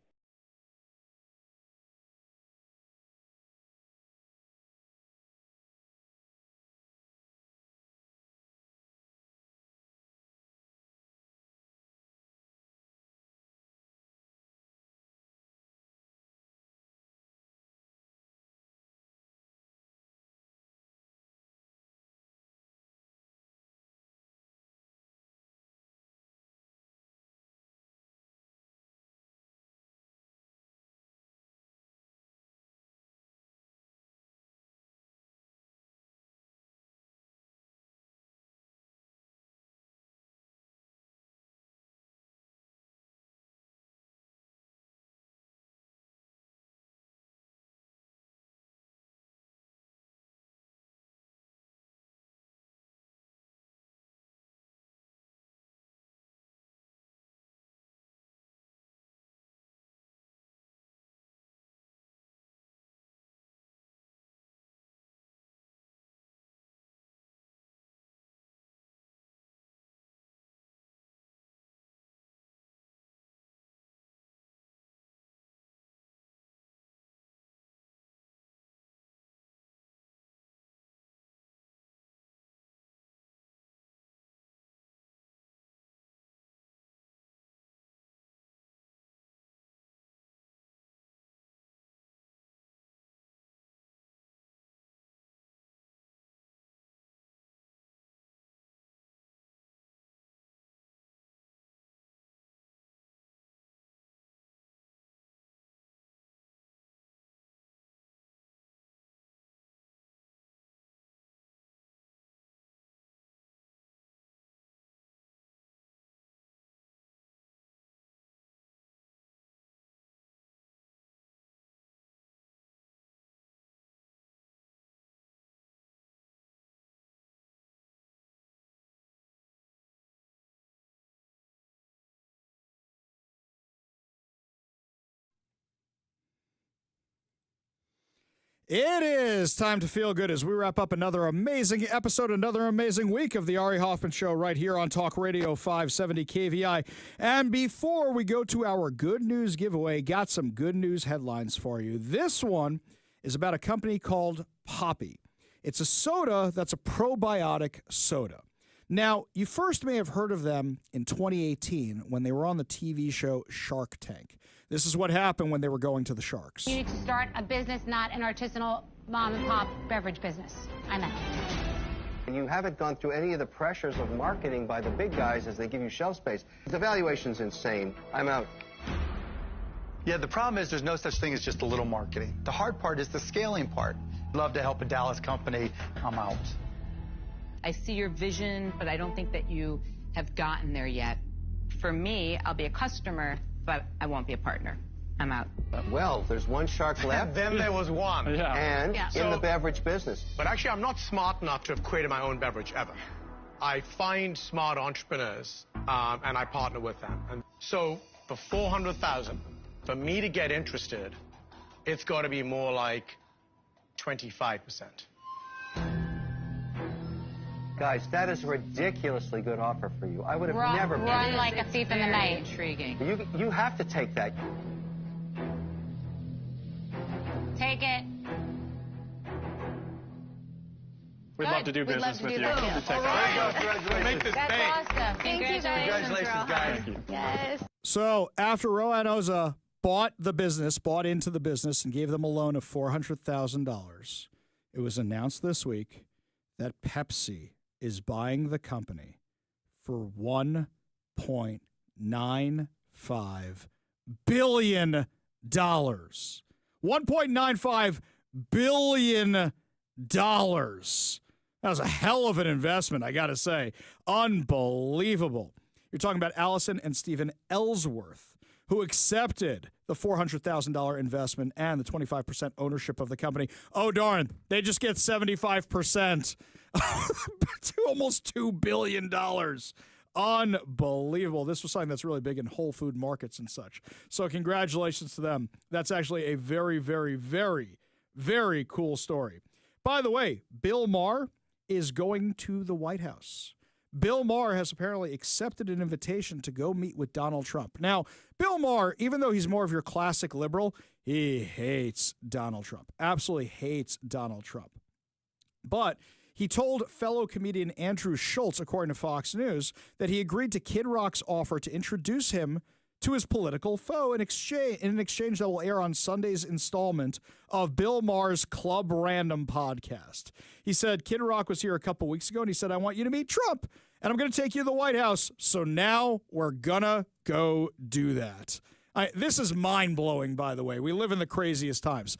It is time to feel good as we wrap up another amazing episode, another amazing week of the Ari Hoffman Show right here on Talk Radio 570 KVI. And before we go to our good news giveaway, got some good news headlines for you. This one is about a company called Poppy. It's a soda that's a probiotic soda. Now, you first may have heard of them in 2018 when they were on the TV show Shark Tank. This is what happened when they were going to the sharks. You need to start a business, not an artisanal mom-and-pop beverage business. I'm out. You haven't gone through any of the pressures of marketing by the big guys as they give you shelf space. The valuation's insane. I'm out. Yeah, the problem is there's no such thing as just a little marketing. The hard part is the scaling part. I'd love to help a Dallas company. I'm out. I see your vision, but I don't think that you have gotten there yet. For me, I'll be a customer, but I won't be a partner. I'm out. Well, there's one shark left. Then there was one. And in the beverage business. But actually, I'm not smart enough to have created my own beverage ever. I find smart entrepreneurs, and I partner with them. And so for $400,000, for me to get interested, it's got to be more like 25%. Guys, that is a ridiculously good offer for you. I would have never run like a thief in the night. Intriguing. You have to take that. Take it. We'd love to do business with you. Make this That's big. awesome. Thank you, guys. Congratulations, guys. Yes. So after Rowan Oza bought into the business, and gave them a loan of $400,000, it was announced this week that Pepsi is buying the company for $1.95 billion. $1.95 billion. That was a hell of an investment, I got to say. Unbelievable. You're talking about Allison and Stephen Ellsworth, who accepted the $400,000 investment and the 25% ownership of the company. Oh, darn. They just get 75% to almost $2 billion. Unbelievable. This was something that's really big in Whole Food markets and such. So congratulations to them. That's actually a very, very, very, very cool story. By the way, Bill Maher is going to the White House. Bill Maher has apparently accepted an invitation to go meet with Donald Trump. Now, Bill Maher, even though he's more of your classic liberal, he hates Donald Trump. Absolutely hates Donald Trump. But he told fellow comedian Andrew Schultz, according to Fox News, that he agreed to Kid Rock's offer to introduce him to his political foe in an exchange that will air on Sunday's installment of Bill Maher's Club Random podcast. He said, Kid Rock was here a couple weeks ago, and he said, I want you to meet Trump, and I'm going to take you to the White House. So now we're going to go do that. This is mind-blowing, by the way. We live in the craziest times.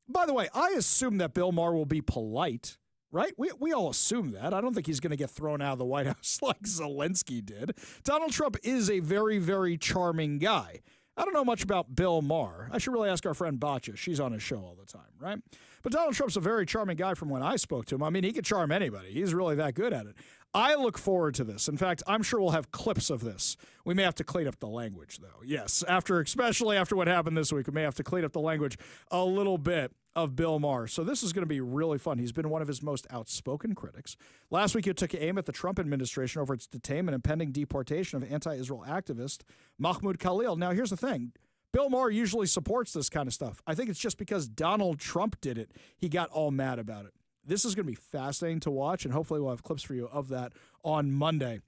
By the way, I assume that Bill Maher will be polite, right? We all assume that. I don't think he's going to get thrown out of the White House like Zelensky did. Donald Trump is a very, very charming guy. I don't know much about Bill Maher. I should really ask our friend Batya. She's on his show all the time, right? But Donald Trump's a very charming guy from when I spoke to him. I mean, he could charm anybody. He's really that good at it. I look forward to this. In fact, I'm sure we'll have clips of this. We may have to clean up the language, though. Yes, especially after what happened this week, we may have to clean up the language a little bit of Bill Maher. So this is going to be really fun. He's been one of his most outspoken critics. Last week, he took aim at the Trump administration over its detainment and pending deportation of anti-Israel activist Mahmoud Khalil. Now, here's the thing. Bill Maher usually supports this kind of stuff. I think it's just because Donald Trump did it, he got all mad about it. This is going to be fascinating to watch, and hopefully we'll have clips for you of that on Monday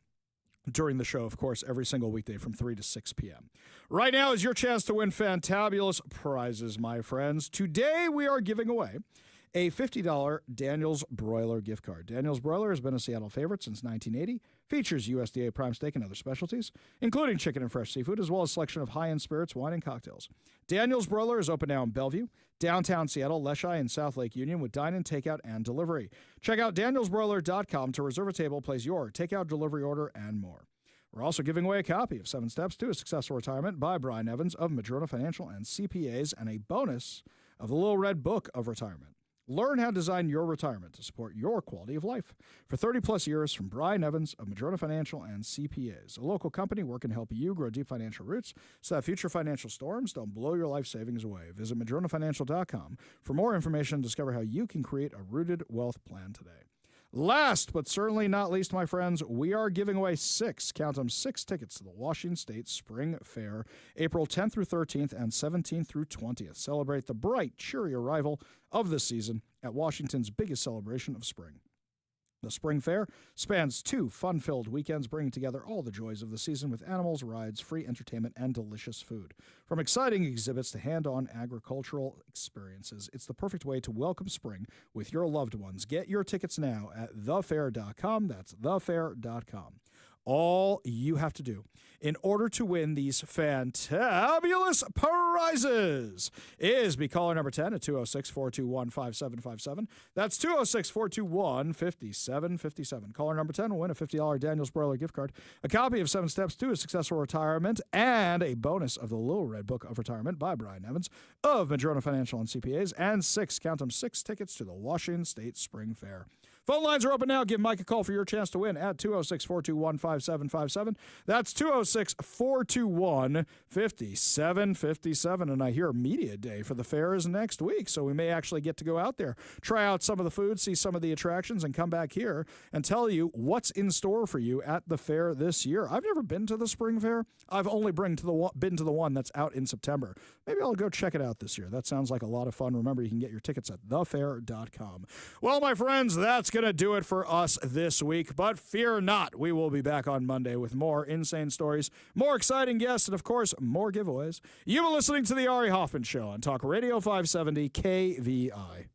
during the show, of course, every single weekday from 3 to 6 p.m. Right now is your chance to win fantabulous prizes, my friends. Today we are giving away a $50 Daniel's Broiler gift card. Daniel's Broiler has been a Seattle favorite since 1980, features USDA prime steak and other specialties, including chicken and fresh seafood, as well as a selection of high-end spirits, wine, and cocktails. Daniel's Broiler is open now in Bellevue, downtown Seattle, Leschi, and South Lake Union with dine-in, takeout, and delivery. Check out danielsbroiler.com to reserve a table, place your takeout, delivery order, and more. We're also giving away a copy of 7 Steps to a Successful Retirement by Brian Evans of Madrona Financial and CPAs, and a bonus of the Little Red Book of Retirement. Learn how to design your retirement to support your quality of life. For 30-plus years, from Brian Evans of Madrona Financial and CPAs, a local company working to help you grow deep financial roots so that future financial storms don't blow your life savings away. Visit madronafinancial.com for more information and discover how you can create a rooted wealth plan today. Last but certainly not least, my friends, we are giving away 6 tickets to the Washington State Spring Fair, April 10th through 13th and 17th through 20th. Celebrate the bright, cheery arrival of the season at Washington's biggest celebration of spring. The Spring Fair spans 2 fun-filled weekends, bringing together all the joys of the season with animals, rides, free entertainment, and delicious food. From exciting exhibits to hand-on agricultural experiences, it's the perfect way to welcome spring with your loved ones. Get your tickets now at thefair.com. That's thefair.com. All you have to do in order to win these fantabulous prizes is be caller number 10 at 206-421-5757. That's 206-421-5757. Caller number 10 will win a $50 Daniel's Broiler gift card, a copy of 7 Steps to a Successful Retirement, and a bonus of the Little Red Book of Retirement by Brian Evans of Madrona Financial and CPAs, and 6 tickets to the Washington State Spring Fair. Phone lines are open now. Give Mike a call for your chance to win at 206-421-5757. That's 206-421-5757. And I hear Media Day for the fair is next week, so we may actually get to go out there, try out some of the food, see some of the attractions, and come back here and tell you what's in store for you at the fair this year. I've never been to the Spring Fair. I've only been to the one that's out in September. Maybe I'll go check it out this year. That sounds like a lot of fun. Remember, you can get your tickets at thefair.com. Well, my friends, that's going to do it for us this week, but fear not, we will be back on Monday with more insane stories, more exciting guests, and of course, more giveaways. You've been listening to the Ari Hoffman Show on Talk Radio 570 KVI.